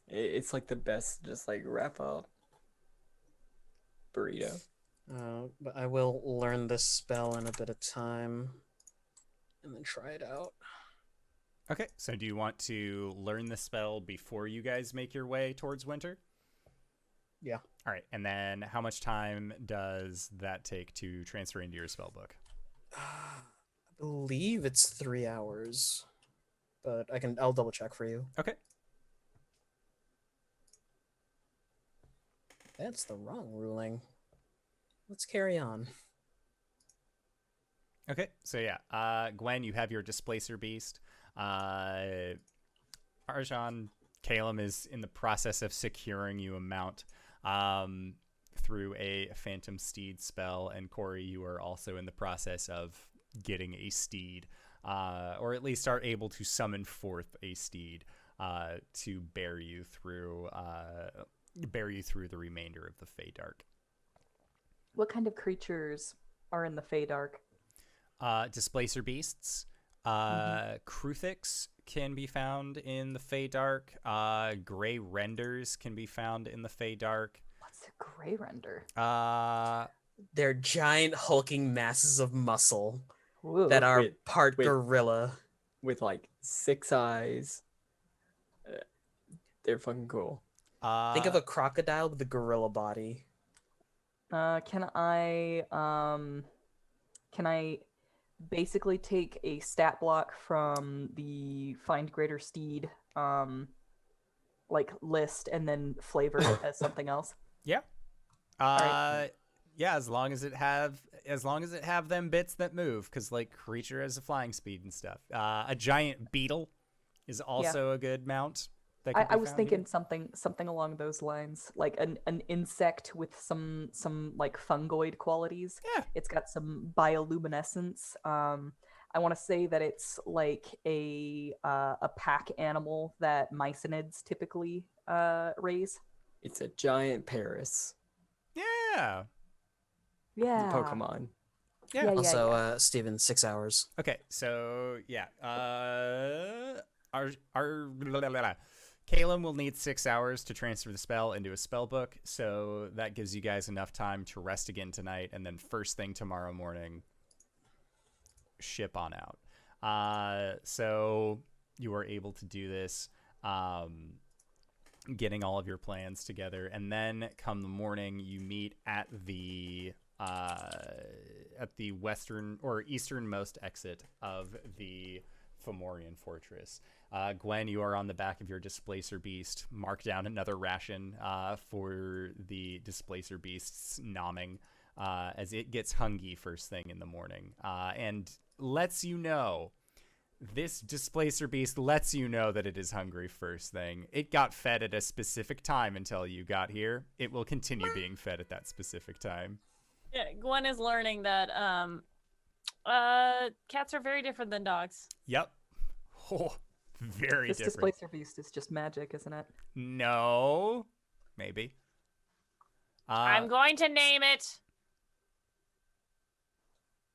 It's like the best, just like wrap up burrito. But I will learn this spell in a bit of time and then try it out. Okay, so do you want to learn the spell before you guys make your way towards winter? Yeah. All right, and then how much time does that take to transfer into your spell book? I believe it's 3 hours, but I'll double check for you. Okay. That's the wrong ruling. Let's carry on. Okay, so yeah, Gwen, you have your Displacer Beast. Arjhan, Caelum is in the process of securing you a mount through a Phantom Steed spell, and Cori, you are also in the process of getting a steed, or at least are able to summon forth a steed to bear you through the remainder of the Feydark. What kind of creatures are in the Feydark? Displacer beasts. Kruthix can be found in the Feydark. Gray renders can be found in the Feydark. What's a gray render? They're giant hulking masses of muscle Ooh. that are part gorilla. With like 6 eyes. They're fucking cool. Think of a crocodile with a gorilla body. Can I basically take a stat block from the Find Greater Steed list and then flavor it as something else? Yeah. Right. Yeah, as long as it have them bits that move, because like creature has a flying speed and stuff. A giant beetle is also a good mount. I was thinking something along those lines, like an insect with some like fungoid qualities. Yeah, it's got some bioluminescence. I want to say that it's like a pack animal that myconids typically raise. It's a giant Paris. Yeah. Yeah. The Pokemon. Yeah. Also, Steven, 6 hours. Okay, so yeah. Caelum will need 6 hours to transfer the spell into a spell book, so that gives you guys enough time to rest again tonight, and then first thing tomorrow morning, ship on out. So you are able to do this, getting all of your plans together, and then come the morning, you meet at the western or easternmost exit of the Fomorian fortress. Gwen, you are on the back of your Displacer Beast. Mark down another ration for the Displacer Beast's nomming as it gets hungry first thing in the morning. And lets you know, this Displacer Beast lets you know that it is hungry first thing. It got fed at a specific time until you got here. It will continue being fed at that specific time. Yeah, Gwen is learning that cats are very different than dogs. Yep. Oh, very this different. Displacer Beast is just magic, isn't it? No. Maybe. I'm going to name it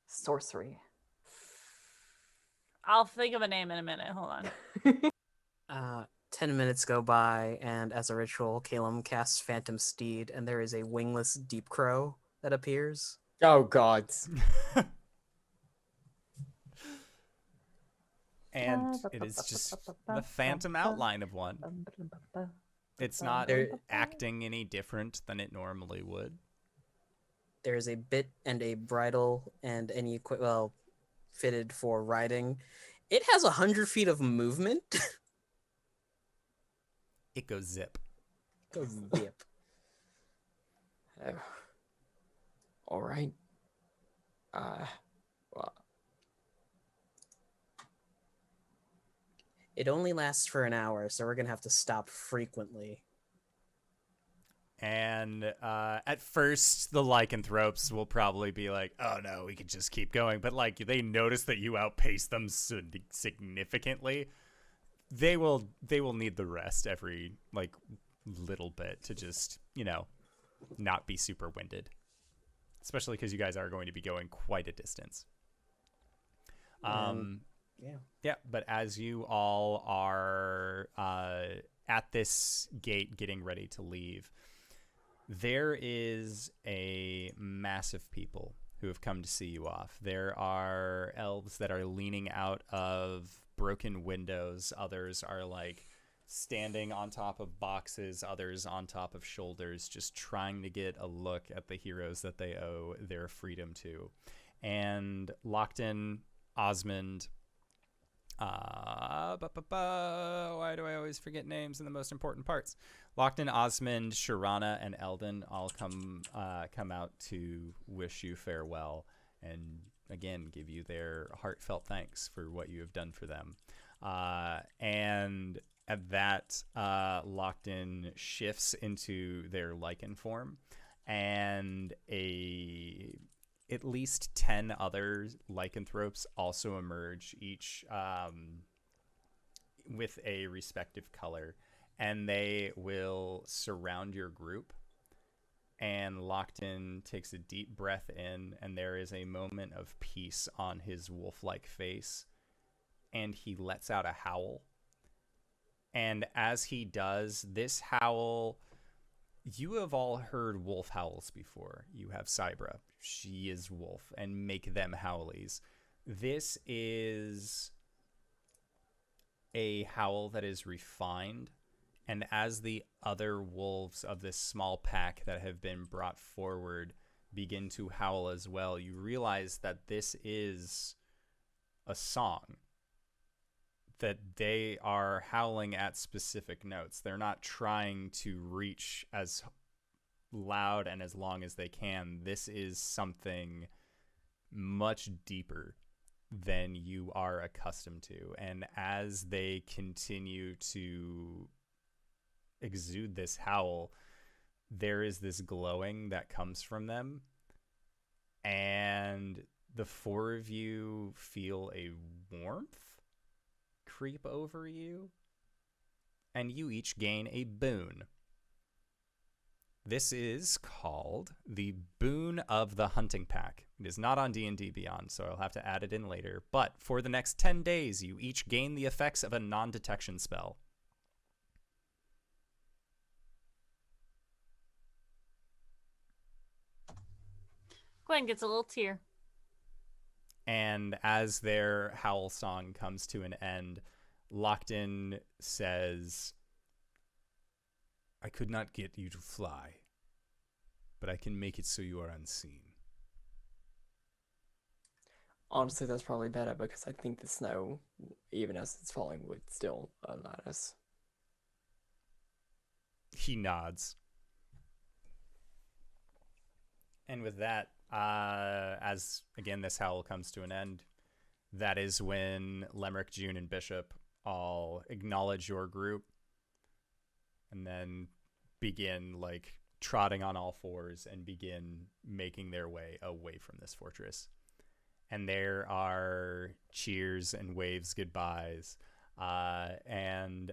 Sorcery. I'll think of a name in a minute. Hold on. 10 minutes go by, and as a ritual, Caelum casts Phantom Steed, and there is a wingless deep crow that appears. Oh, God. And it is just the phantom outline of one. It's not acting any different than it normally would. There's a bit and a bridle and any fitted for riding. It has 100 feet of movement. It goes zip. Goes zip. All right. Well, it only lasts for an hour, so we're gonna have to stop frequently. And at first, the lycanthropes will probably be like, "Oh no, we could just keep going." But like they notice that you outpace them significantly. They will need the rest every like little bit to just not be super winded, especially because you guys are going to be going quite a distance. Yeah. But as you all are at this gate getting ready to leave, there is a mass of people who have come to see you off. There are elves that are leaning out of broken windows. Others are like standing on top of boxes. Others on top of shoulders, just trying to get a look at the heroes that they owe their freedom to. And Lockton, Osmond, why do I always forget names in the most important parts? Lockton, Osmond, Sharana, and Eldon all come out to wish you farewell and again give you their heartfelt thanks for what you have done for them. And at that, Lockton shifts into their lichen form, and at least 10 other lycanthropes also emerge, each with a respective color, and they will surround your group. And Lockton takes a deep breath in, and there is a moment of peace on his wolf-like face, and he lets out a howl. And as he does, this howl, you have all heard wolf howls before. You have Cybra. She is wolf, and make them howlies. This is a howl that is refined, and as the other wolves of this small pack that have been brought forward begin to howl as well, you realize that this is a song, that they are howling at specific notes. They're not trying to reach as loud and as long as they can. This is something much deeper than you are accustomed to. And as they continue to exude this howl, there is this glowing that comes from them. And the four of you feel a warmth creep over you, and you each gain a boon. This is called the Boon of the Hunting Pack. It is not on D&D Beyond, so I'll have to add it in later. But for the next 10 days, you each gain the effects of a non-detection spell. Gwen gets a little tear. And as their howl song comes to an end, Lockton says, "I could not get you to fly, but I can make it so you are unseen." Honestly, that's probably better because I think the snow, even as it's falling, would still alert us. He nods. And with that, as again this howl comes to an end, that is when Lemric, June, and Bishop all acknowledge your group and then begin like trotting on all fours and begin making their way away from this fortress. And there are cheers and waves goodbyes. And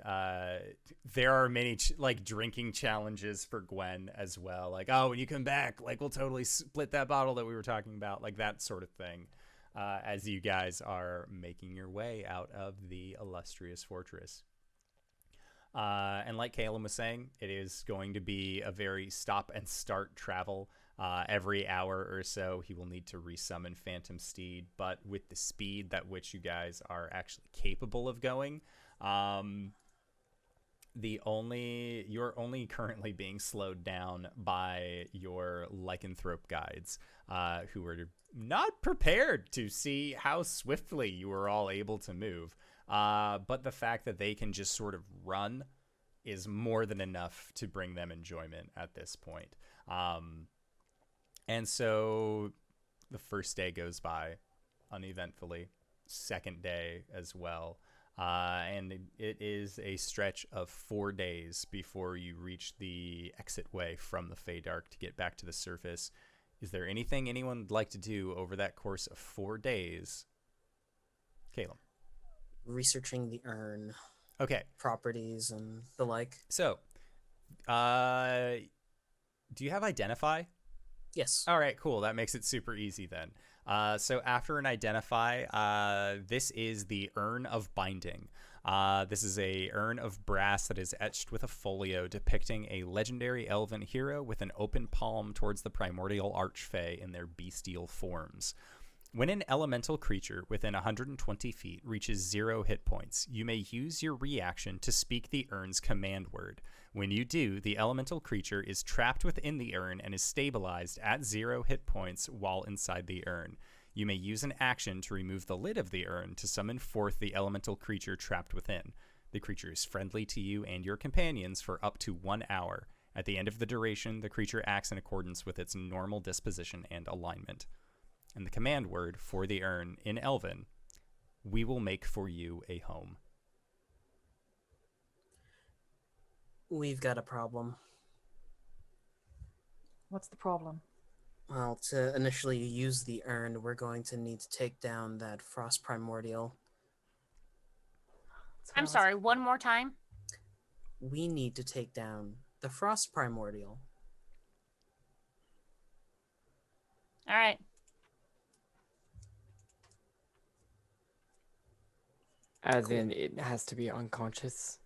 there are many like drinking challenges for Gwen as well. Like, oh, when you come back, like we'll totally split that bottle that we were talking about, like that sort of thing. As you guys are making your way out of the illustrious fortress. And like Caelum was saying, it is going to be a very stop and start travel. Every hour or so, he will need to resummon Phantom Steed, but with the speed that which you guys are actually capable of going, you're only currently being slowed down by your lycanthrope guides, who are not prepared to see how swiftly you are all able to move. But the fact that they can just sort of run is more than enough to bring them enjoyment at this point. And so the first day goes by uneventfully, second day as well. And it is a stretch of 4 days before you reach the exit way from the Feydark to get back to the surface. Is there anything anyone would like to do over that course of 4 days? Caelum. Researching the urn. Okay. Properties and the like. So, do you have Identify? Yes. All right, cool. That makes it super easy then. So after an Identify, this is the Urn of Binding. This is a urn of brass that is etched with a folio depicting a legendary elven hero with an open palm towards the primordial archfey in their bestial forms. When an elemental creature within 120 feet reaches 0 hit points, you may use your reaction to speak the urn's command word. When you do, the elemental creature is trapped within the urn and is stabilized at 0 hit points while inside the urn. You may use an action to remove the lid of the urn to summon forth the elemental creature trapped within. The creature is friendly to you and your companions for up to 1 hour. At the end of the duration, the creature acts in accordance with its normal disposition and alignment. And the command word for the urn in Elven, we will make for you a home. We've got a problem. What's the problem? Well, to initially use the urn, we're going to need to take down that frost primordial. I'm sorry, one more time? We need to take down the frost primordial. All right. As in, it has to be unconscious.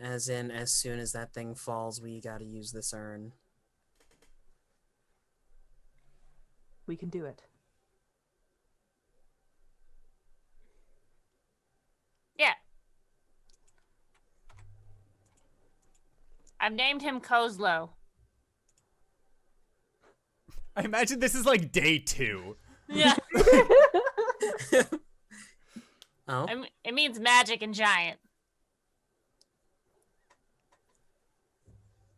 As in, as soon as that thing falls, we gotta use this urn. We can do it. Yeah. I've named him Kozlo. I imagine this is like day 2. Yeah. Oh? It means magic and giant.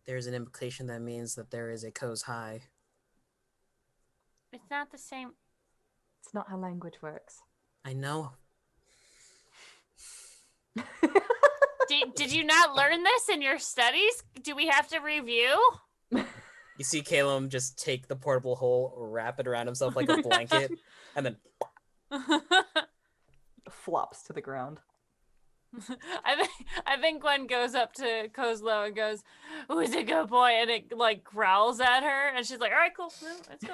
There's an implication that means that there is a Koz High. It's not the same. It's not how language works. I know. Did you not learn this in your studies? Do we have to review? You see Caelum just take the portable hole, wrap it around himself like a blanket, and then flops to the ground. I think Gwen goes up to Kozlo and goes, "Who's a good boy?" And it like growls at her, and she's like, "All right, cool, no, let's go."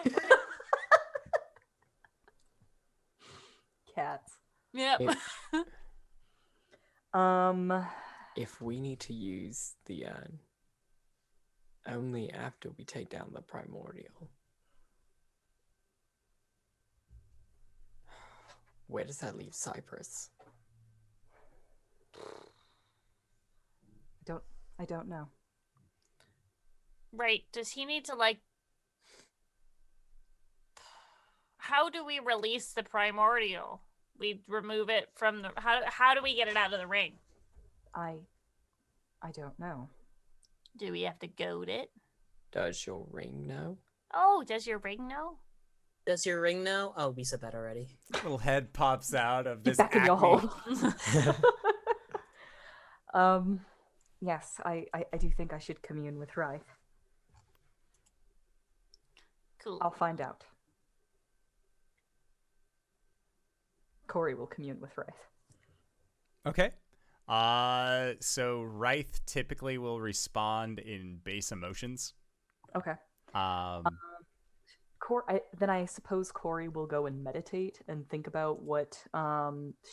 Cats. Yep. If we need to use the urn, only after we take down the primordial. Where does that leave Cypress? I don't know. Right. Does he need to like? How do we release the primordial? We remove it from the. How do we get it out of the ring? I don't know. Do we have to goad it? Does your ring know? Oh, does your ring know? does your ring know? Oh, we said that already. Little head pops out of this. Get back in your acne. hole. Yes, I do think I should commune with Rythe. Cool. I'll find out. Cori will commune with Rythe. Okay. So Rythe typically will respond in base emotions. Okay. Then I suppose Cori will go and meditate and think about what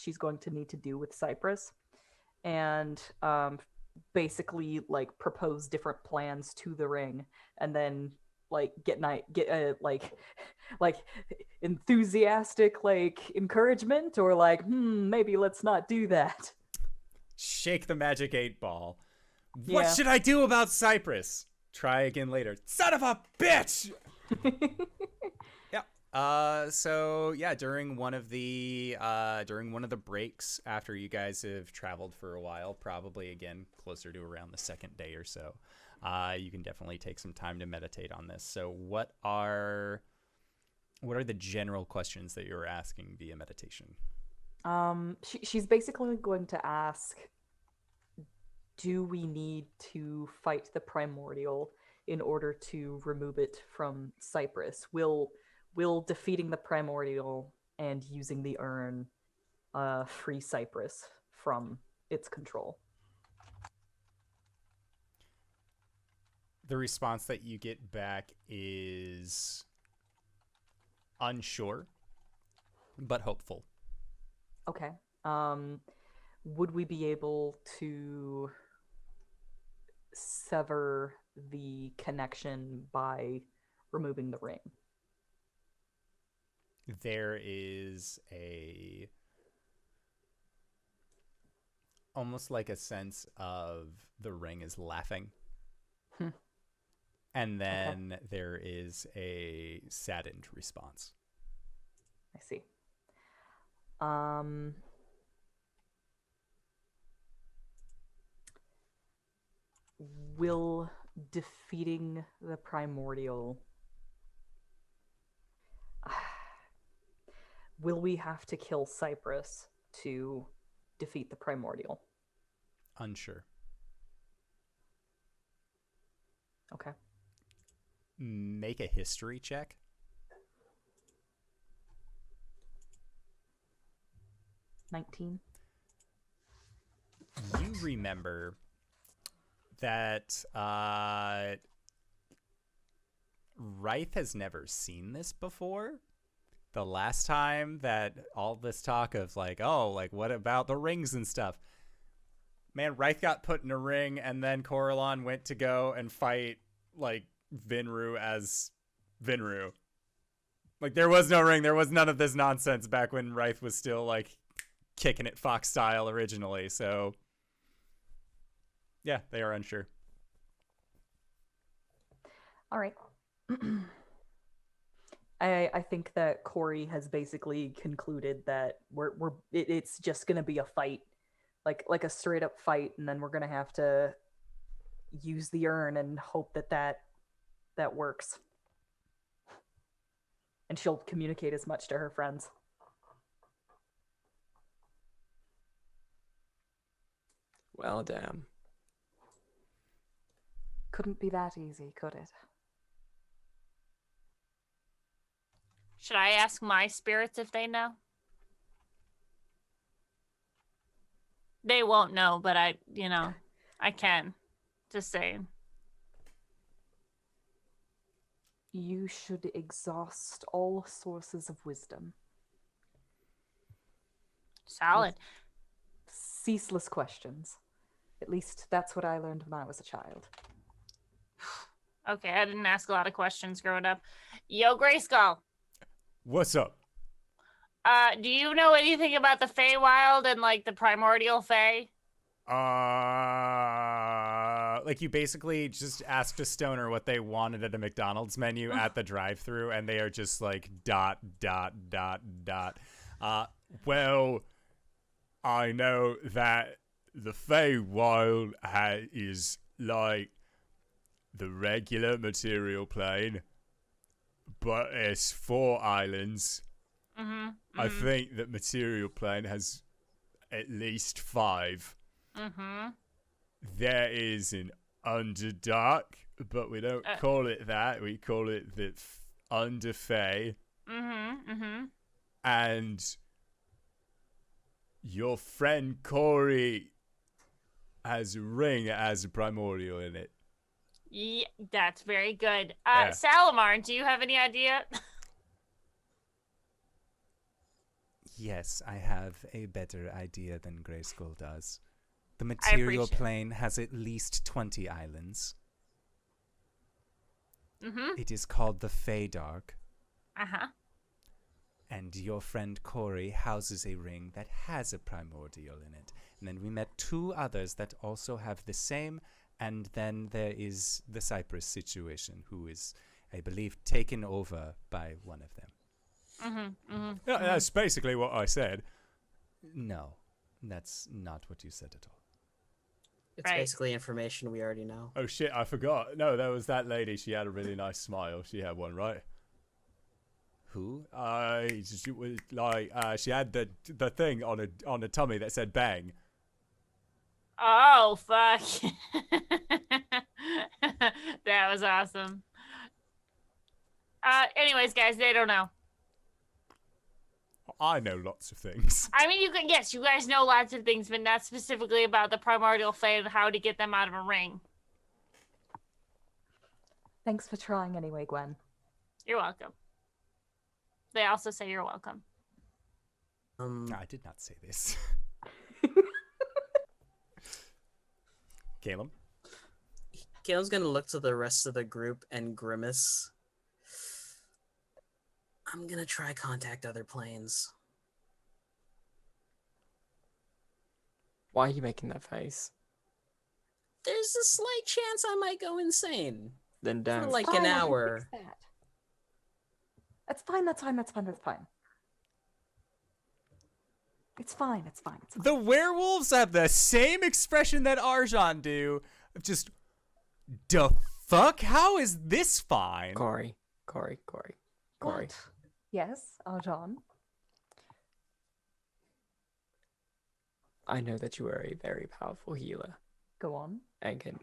she's going to need to do with Cypress. And basically like propose different plans to the ring, and then like get like enthusiastic like encouragement, or like maybe let's not do that. Shake the magic 8-ball. Yeah. What should I do about Cypress? Try again later. Son of a bitch! So yeah, during one of the breaks after you guys have traveled for a while, probably again closer to around the second day or so, you can definitely take some time to meditate on this. So what are the general questions that you're asking via meditation? She's basically going to ask, do we need to fight the primordial in order to remove it from Cypress? Will defeating the primordial and using the urn free Cypress from its control? The response that you get back is unsure, but hopeful. Okay. Would we be able to sever the connection by removing the ring? There is almost like a sense of the ring is laughing. And then there is a saddened response. I see. Will defeating the primordial... Will we have to kill Cypress to defeat the primordial? Unsure. Okay. Make a history check. 19. You remember that Ryth has never seen this before. The last time that all this talk of like, oh, like what about the rings and stuff? Man, Ryth got put in a ring, and then Coralon went to go and fight like Vinru as Vinru. Like there was no ring, there was none of this nonsense back when Ryth was still like kicking it Fox style originally. So yeah, they are unsure. All right. I think that Cori has basically concluded that it's just gonna be a fight, like a straight up fight, and then we're gonna have to use the urn and hope that works. And she'll communicate as much to her friends. Well, damn. Couldn't be that easy, could it? Should I ask my spirits if they know? They won't know, but I can. Just saying. You should exhaust all sources of wisdom. Solid. Ceaseless questions. At least that's what I learned when I was a child. Okay, I didn't ask a lot of questions growing up. Yo, Grayskull. What's up? Do you know anything about the Feywild and like the primordial Fey? Like you basically just asked a stoner what they wanted at a McDonald's menu at the drive-thru, and they are just like ... Well, I know that the Feywild is like the regular material plane, but it's 4 islands. I think that material plane has at least 5. There is an Underdark, but we don't call it that. We call it the Underfey. And your friend Cori has a ring that has a primordial in it. Yeah, that's very good. Salamar, do you have any idea? Yes, I have a better idea than Grayskull does. The material plane has at least 20 islands. Mm-hmm. It is called the Feydark. Uh-huh. And your friend Cori houses a ring that has a primordial in it. And then we met 2 others that also have the same. And then there is the Cypress situation, who is, I believe, taken over by one of them. Mm-hmm. Mm-hmm. Yeah, that's basically what I said. No, that's not what you said at all. It's basically information we already know. Oh shit, I forgot. No, that was that lady. She had a really nice smile. She had one, right? Who? She was like, she had the thing on her tummy that said bang. Oh, fuck. That was awesome. Anyways, guys, they don't know. I know lots of things. I mean, yes, you guys know lots of things, but not specifically about the primordial flame and how to get them out of a ring. Thanks for trying anyway, Gwen. You're welcome. They also say you're welcome. I did not say this. Caelum? Caelum's gonna look to the rest of the group and grimace. I'm gonna try contact other planes. Why are you making that face? There's a slight chance I might go insane. Then For don't. like Fine, an I can hour. fix that. That's fine, that's fine, that's fine, that's fine. It's fine, it's fine, it's fine. The werewolves have the same expression that Arjhan do. Just, the fuck? How is this fine? Cori. What? Yes, Arjhan. I know that you are a very powerful healer Go on. and can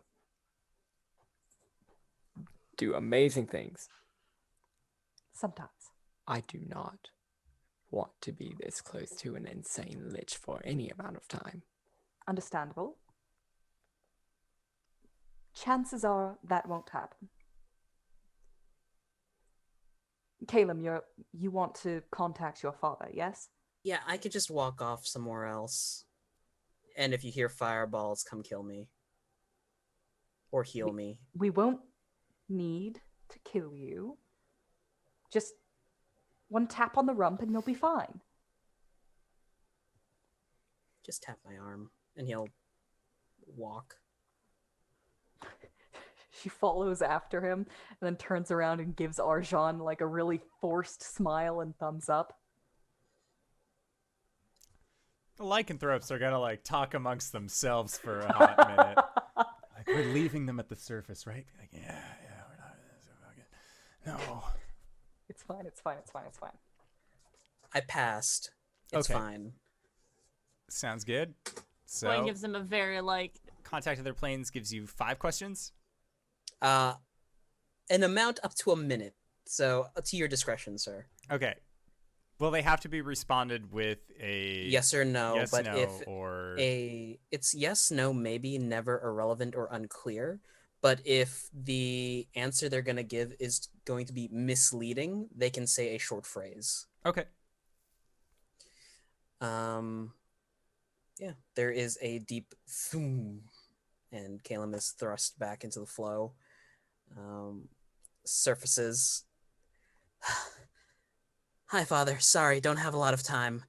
do amazing things. Sometimes. I do not want to be this close to an insane lich for any amount of time. Understandable. Chances are that won't happen. Caelum, you want to contact your father, yes? Yeah, I could just walk off somewhere else. And if you hear fireballs, come kill me. Or heal me. We won't need to kill you. Just one tap on the rump and you'll be fine. Just tap my arm, and he'll walk. She follows after him and then turns around and gives Arjhan like a really forced smile and thumbs up. The lycanthropes are gonna like talk amongst themselves for a hot minute. Like, we're leaving them at the surface, right? Like, yeah, we're not. No. It's fine, it's fine, it's fine, it's fine. I passed. It's Okay. fine. Sounds good. So, Gwen gives them a very, contact other planes gives you 5 questions. An amount up to a minute. So, to your discretion, sir. Okay. Well, they have to be responded with a Yes or no, yes, but no, if or it's yes, no, maybe, never, irrelevant, or unclear. But if the answer they're going to give is going to be misleading, they can say a short phrase. okay. Yeah, there is a deep thoom, and Caelum is thrust back into the flow. Surfaces. Hi, Father. Sorry, don't have a lot of time.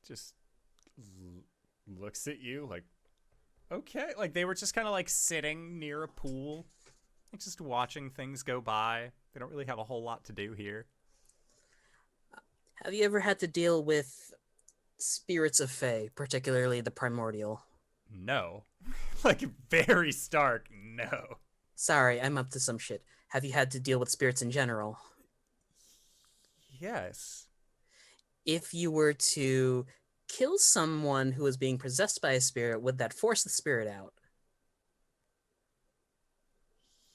Just looks at you like, okay. Like, they were just kind of like sitting near a pool, like just watching things go by. They don't really have a whole lot to do here. Have you ever had to deal with spirits of Fae, particularly the primordial? No. Like, very stark no. Sorry, I'm up to some shit. Have you had to deal with spirits in general? Yes. If you were to kill someone who was being possessed by a spirit, would that force the spirit out?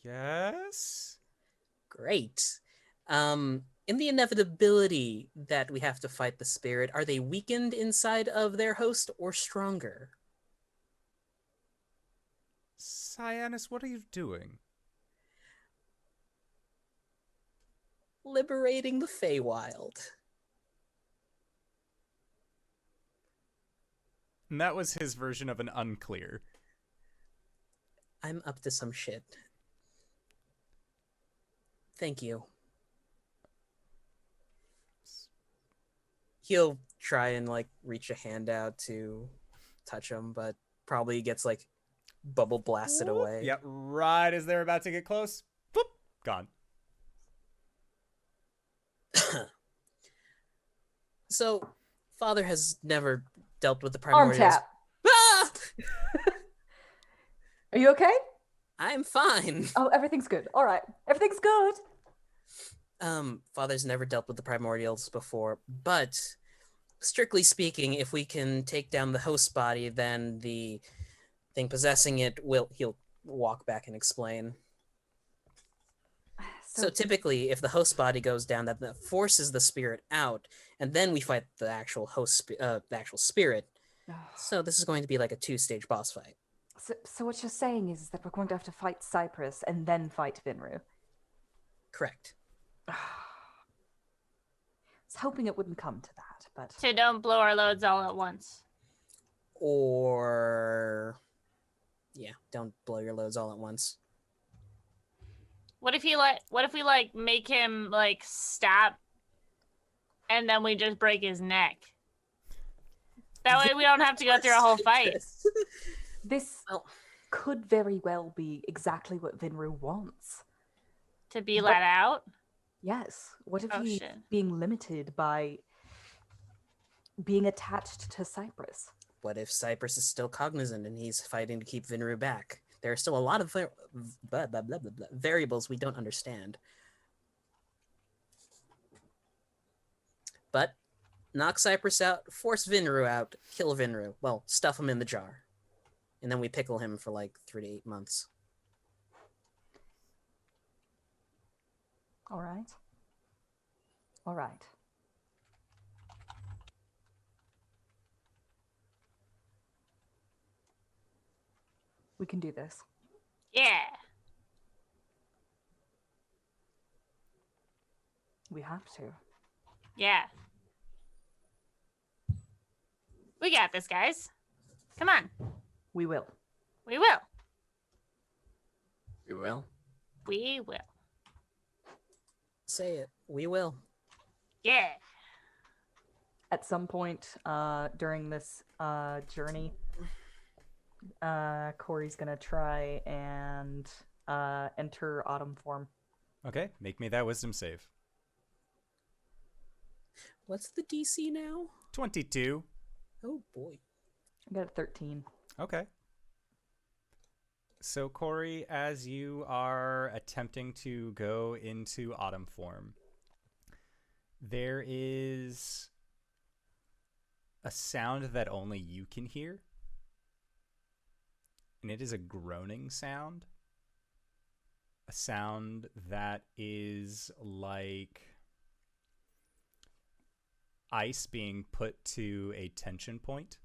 Yes. Great. In the inevitability that we have to fight the spirit, are they weakened inside of their host or stronger? Cyanus, what are you doing? Liberating the Feywild. And that was his version of an unclear. I'm up to some shit. Thank you. He'll try and like reach a hand out to touch him, but probably gets like bubble blasted away. Yep, right as they're about to get close. Boop, gone. So, Father has never dealt with the primordials. Arm tap. Ah! Are you okay? I'm fine. Oh, everything's good. All right. Everything's good. Father's never dealt with the primordials before, but strictly speaking, if we can take down the host body, then the thing possessing it he'll walk back and explain. So typically, if the host body goes down, that forces the spirit out, and then we fight the actual the actual spirit. So this is going to be like a 2-stage boss fight. So what you're saying is that we're going to have to fight Cypress and then fight Vinru. Correct. I was hoping it wouldn't come to that, but... So don't blow our loads all at once. Or... yeah, don't blow your loads all at once. What if we like make him like stop and then we just break his neck? That way we don't have to go through a whole fight. This could very well be exactly what Vinru wants. To be let out? Yes. What if Oh, he's shit. being limited by being attached to Cypress? What if Cypress is still cognizant and he's fighting to keep Vinru back? There are still a lot of variables we don't understand. But knock Cypress out, force Vinru out, kill Vinru. Well, stuff him in the jar. And then we pickle him for like 3 to 8 months. All right. All right. We can do this. Yeah. We have to. Yeah. We got this, guys. Come on. We will. We will. We will. We will. Say it. We will. Yeah. At some point during this journey, Cori's gonna try and enter autumn form. Okay, make me that wisdom save. What's the DC now? 22. Oh boy. I got a 13. Okay. So, Cori, as you are attempting to go into autumn form, there is a sound that only you can hear. And it is a groaning sound. A sound that is like ice being put to a tension point.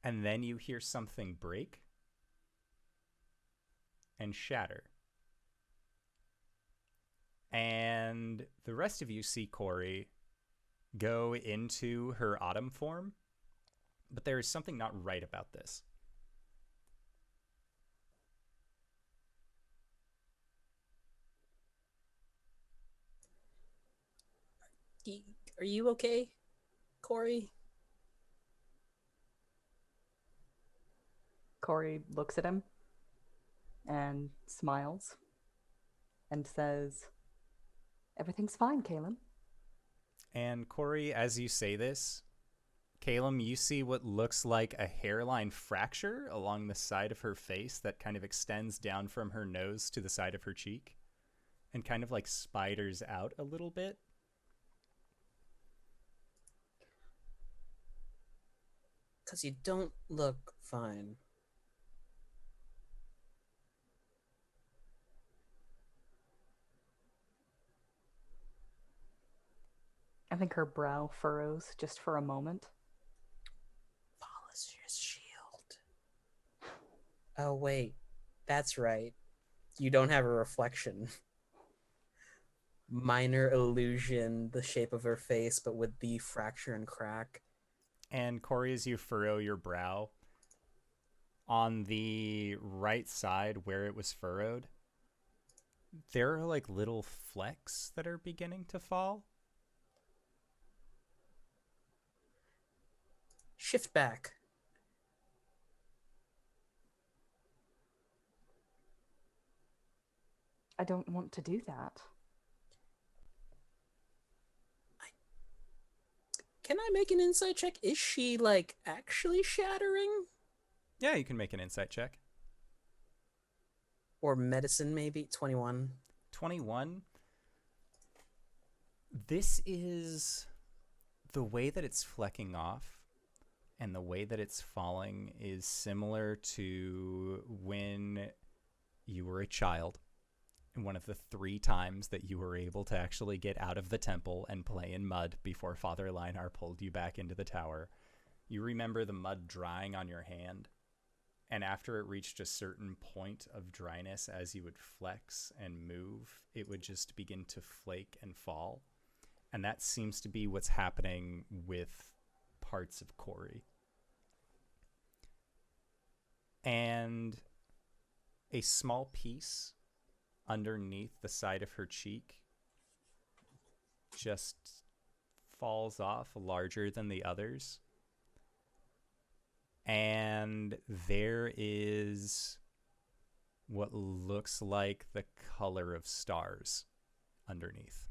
And then you hear something break and shatter. And the rest of you see Cori go into her autumn form, but there is something not right about this. Are you okay, Cori? Cori looks at him and smiles and says, "Everything's fine, Caelum." And Cori, as you say this, Caelum, you see what looks like a hairline fracture along the side of her face that kind of extends down from her nose to the side of her cheek and kind of like spiders out a little bit. Because you don't look fine. I think her brow furrows just for a moment. Polish your shield. Oh, wait. That's right. You don't have a reflection. Minor illusion, the shape of her face, but with the fracture and crack. And Cori, as you furrow your brow, on the right side where it was furrowed, there are like little flecks that are beginning to fall. Shift back. I don't want to do that. Can I make an insight check? Is she, like, actually shattering? Yeah, you can make an insight check. Or medicine, maybe? 21. 21. This is the way that it's flecking off and the way that it's falling is similar to when you were a child. And one of the 3 times that you were able to actually get out of the temple and play in mud before Father Linar pulled you back into the tower. You remember the mud drying on your hand, and after it reached a certain point of dryness, as you would flex and move, it would just begin to flake and fall. And that seems to be what's happening with parts of Cori. And a small piece underneath the side of her cheek just falls off, larger than the others. And there is what looks like the color of stars underneath.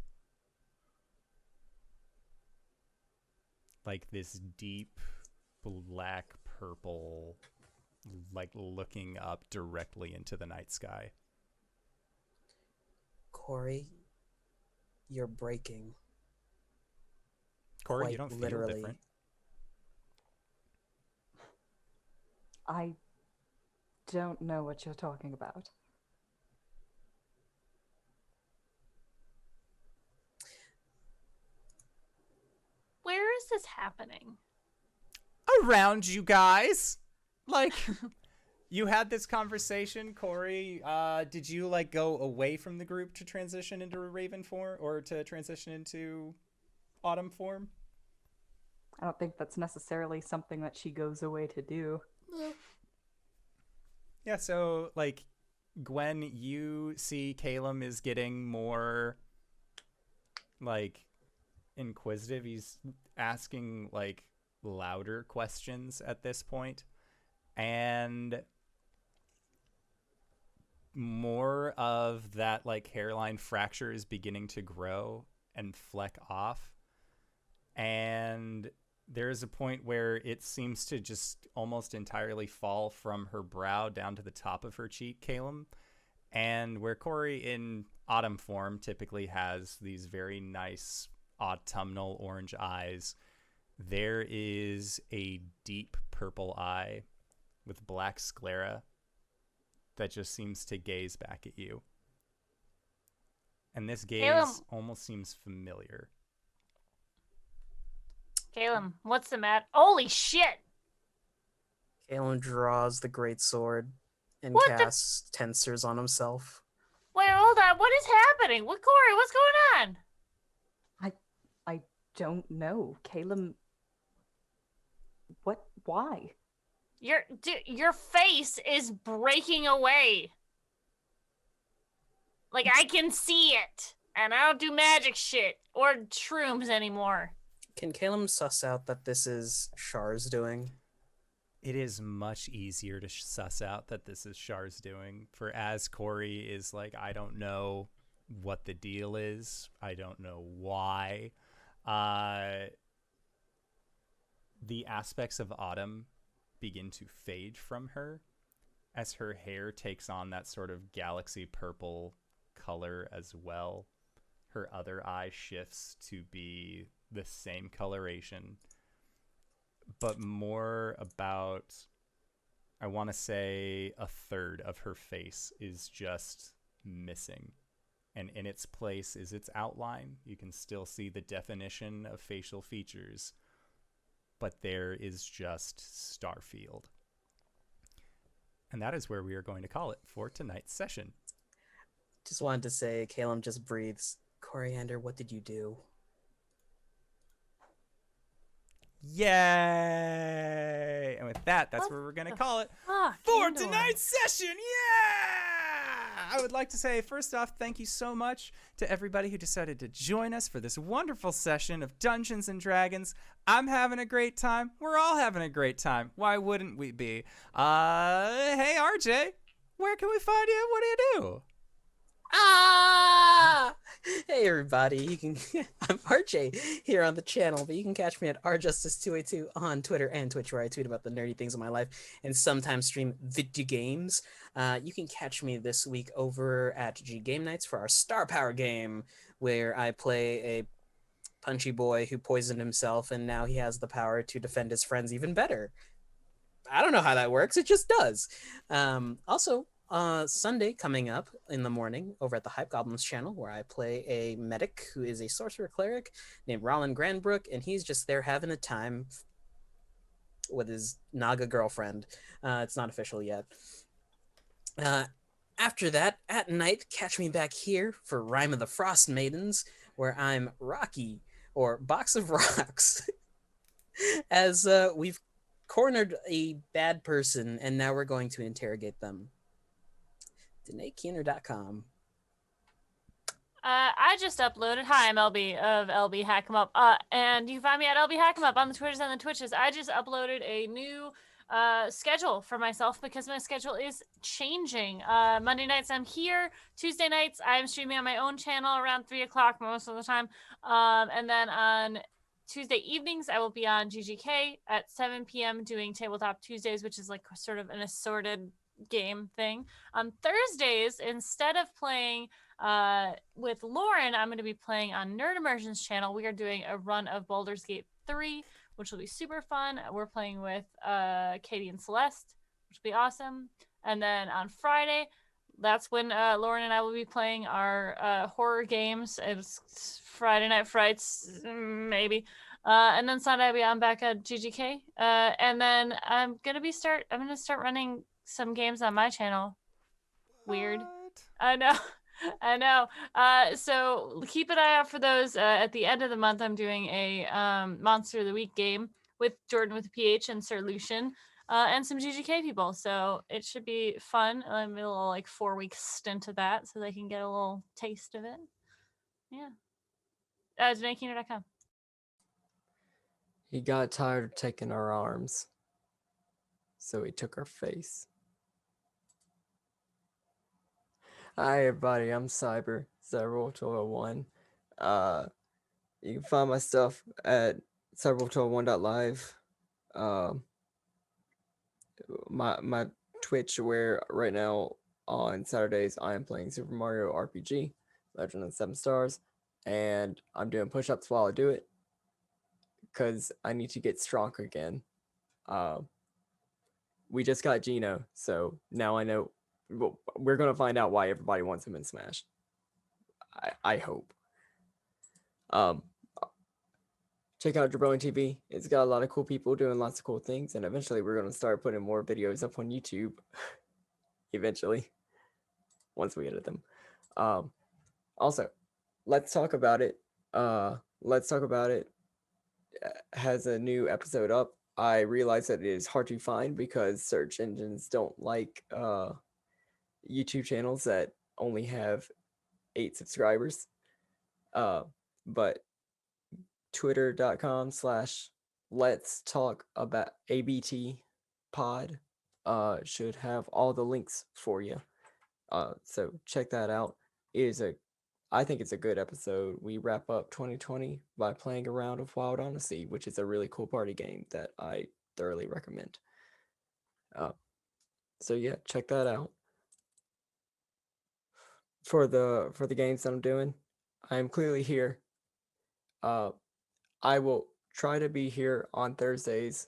Like this deep black purple, like looking up directly into the night sky. Cori, you're breaking. Cori, Quite you don't feel literally. different. I don't know what you're talking about. Where is this happening? Around you guys. Like, you had this conversation, Cori. Did you, like, go away from the group to transition into Raven form or to transition into Autumn form? I don't think that's necessarily something that she goes away to do. Yeah, so, like, Gwen, you see Caelum is getting more, like, inquisitive. He's asking, like, louder questions at this point. And more of that, like, hairline fracture is beginning to grow and fleck off. And there's a point where it seems to just almost entirely fall from her brow down to the top of her cheek, Caelum. And where Cori in Autumn form typically has these very nice autumnal orange eyes, there is a deep purple eye with black sclera that just seems to gaze back at you. And this gaze Caelum. almost seems familiar. Caelum, what's the matter? Holy shit! Caelum draws the great sword and What the- casts tensors on himself. Wait, hold on. What is happening? What, Cori? What's going on? I don't know. Caelum. What? Why? Your face is breaking away. Like, I can see it. And I don't do magic shit or shrooms anymore. Can Caelum suss out that this is Char's doing? It is much easier to suss out that this is Char's doing. For as Cori is like, I don't know what the deal is. I don't know why. The aspects of Autumn begin to fade from her as her hair takes on that sort of galaxy purple color as well. Her other eye shifts to be the same coloration, but more about, I want to say, a third of her face is just missing. And in its place is its outline. You can still see the definition of facial features, but there is just Starfield. And that is where we are going to call it for tonight's session. Just wanted to say, Caelum just breathes. Coriander, what did you do? Yay! And with that, that's where we're going to call it for Andor. tonight's session. Yeah! I would like to say, first off, thank you so much to everybody who decided to join us for this wonderful session of Dungeons and Dragons. I'm having a great time. We're all having a great time. Why wouldn't we be? Hey, RJ, where can we find you? What do you do? Hey everybody, you can I'm RJ here on the channel, but you can catch me at RJustice282 on Twitter and Twitch, where I tweet about the nerdy things in my life and sometimes stream video games. You can catch me this week over at G Game Nights for our Star Power game, where I play a punchy boy who poisoned himself and now he has the power to defend his friends even better. I don't know how that works, it just does. Also, Sunday coming up in the morning over at the Hype Goblins channel, where I play a medic who is a sorcerer cleric named Roland Grandbrook, and he's just there having a time with his Naga girlfriend. It's not official yet. After that, at night, catch me back here for Rime of the Frost Maidens, where I'm Rocky, or Box of Rocks, as we've cornered a bad person, and now we're going to interrogate them. DanaeKeener.com. I just uploaded. Hi, I'm LB of LBHackEmUp. And you can find me at LBHackEmUp on the Twitters and the Twitches. I just uploaded a new schedule for myself because my schedule is changing. Monday nights I'm here. Tuesday nights I'm streaming on my own channel around 3 o'clock most of the time. And then on Tuesday evenings I will be on GGK at 7 p.m. doing Tabletop Tuesdays, which is like sort of an assorted game thing. On Thursdays, instead of playing with Lauren, I'm going to be playing on Nerd Immersion's channel. We are doing a run of Baldur's Gate 3, which will be super fun. We're playing with Katie and Celeste, which will be awesome. And then on Friday, that's when Lauren and I will be playing our horror games. It's Friday Night Frights, maybe. And then Sunday I'm back at GGK. And then I'm gonna start running some games on my channel. Weird. What? I know. So keep an eye out for those. At the end of the month, I'm doing a Monster of the Week game with Jordan with a PH and Sir Lucian, and some GGK people. So it should be fun. I'm a little 4-week stint of that, so they can get a little taste of it. Yeah. DanaeKeener.com. He got tired of taking our arms, so he took our face. Hi everybody, I'm Cyber01. You can find my stuff at cyber121.live. My Twitch, where right now on Saturdays I am playing Super Mario RPG, Legend of the 7 Stars, and I'm doing push-ups while I do it because I need to get strong again. We just got Gino, so now I know. We're gonna find out why everybody wants him in Smash. I hope. Check out Jabroni TV. It's got a lot of cool people doing lots of cool things, and eventually we're gonna start putting more videos up on YouTube. Eventually, once we edit them. Also, Let's Talk About It. Let's Talk About It has a new episode up. I realize that it is hard to find because search engines don't like YouTube channels that only have 8 subscribers. But twitter.com/let's talk about ABT pod should have all the links for you. So check that out. I think it's a good episode. We wrap up 2020 by playing a round of Wild Honesty, which is a really cool party game that I thoroughly recommend. So yeah, check that out. For the games that I'm doing, I am clearly here. I will try to be here on Thursdays,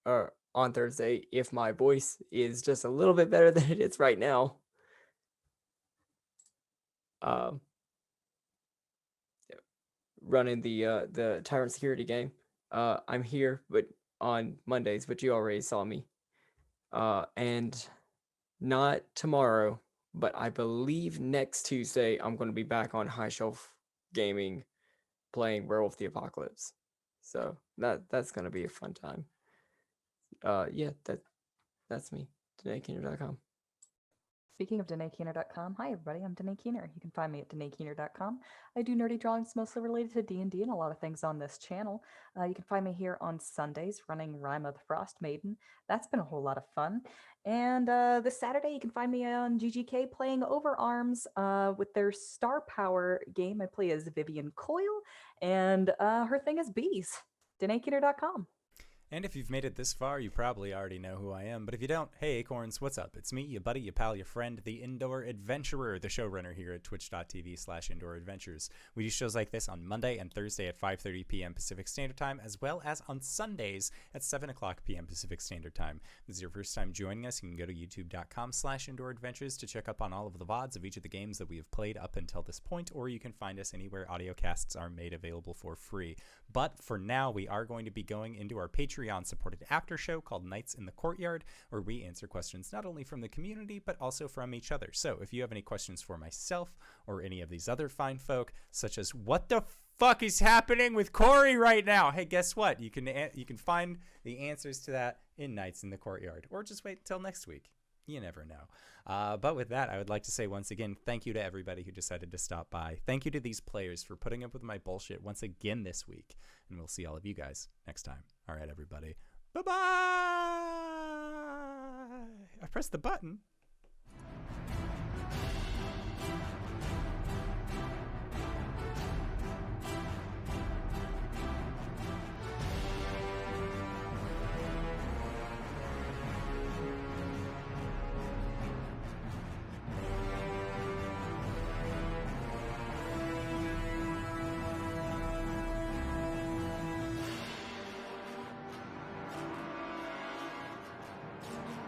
or on Thursday if my voice is just a little bit better than it is right now. Running the Tyrant Security game. I'm here, but on Mondays, but you already saw me. And not tomorrow, but I believe next Tuesday I'm going to be back on High Shelf Gaming playing Werewolf the Apocalypse. So that's gonna be a fun time. Yeah, that's me. DanaeKeener.com. Speaking of DanaeKeener.com, hi everybody, I'm Danae Keener. You can find me at DanaeKeener.com. I do nerdy drawings mostly related to D&D and a lot of things on this channel. You can find me here on Sundays running Rime of the Frost Maiden. That's been a whole lot of fun. And this Saturday you can find me on GGK playing Overarms with their Star Power game. I play as Vivian Coyle, and her thing is bees. DanaeKeener.com. And if you've made it this far, you probably already know who I am. But if you don't, hey Acorns, what's up? It's me, your buddy, your pal, your friend, the Indoor Adventurer, the showrunner here at twitch.tv/Indoor Adventures. We do shows like this on Monday and Thursday at 5:30 p.m. Pacific Standard Time, as well as on Sundays at 7 o'clock p.m. Pacific Standard Time. If this is your first time joining us, you can go to youtube.com/Indoor Adventures to check up on all of the VODs of each of the games that we have played up until this point, or you can find us anywhere audiocasts are made available for free. But for now, we are going to be going into our Patreon-supported after show called Nights in the Courtyard, where we answer questions not only from the community, but also from each other. So if you have any questions for myself or any of these other fine folk, such as what the fuck is happening with Cori right now? Hey, guess what? You can find the answers to that in Nights in the Courtyard, or just wait until next week. You never know. But with that, I would like to say once again, thank you to everybody who decided to stop by. Thank you to these players for putting up with my bullshit once again this week. And we'll see all of you guys next time. All right, everybody. Bye-bye. I pressed the button.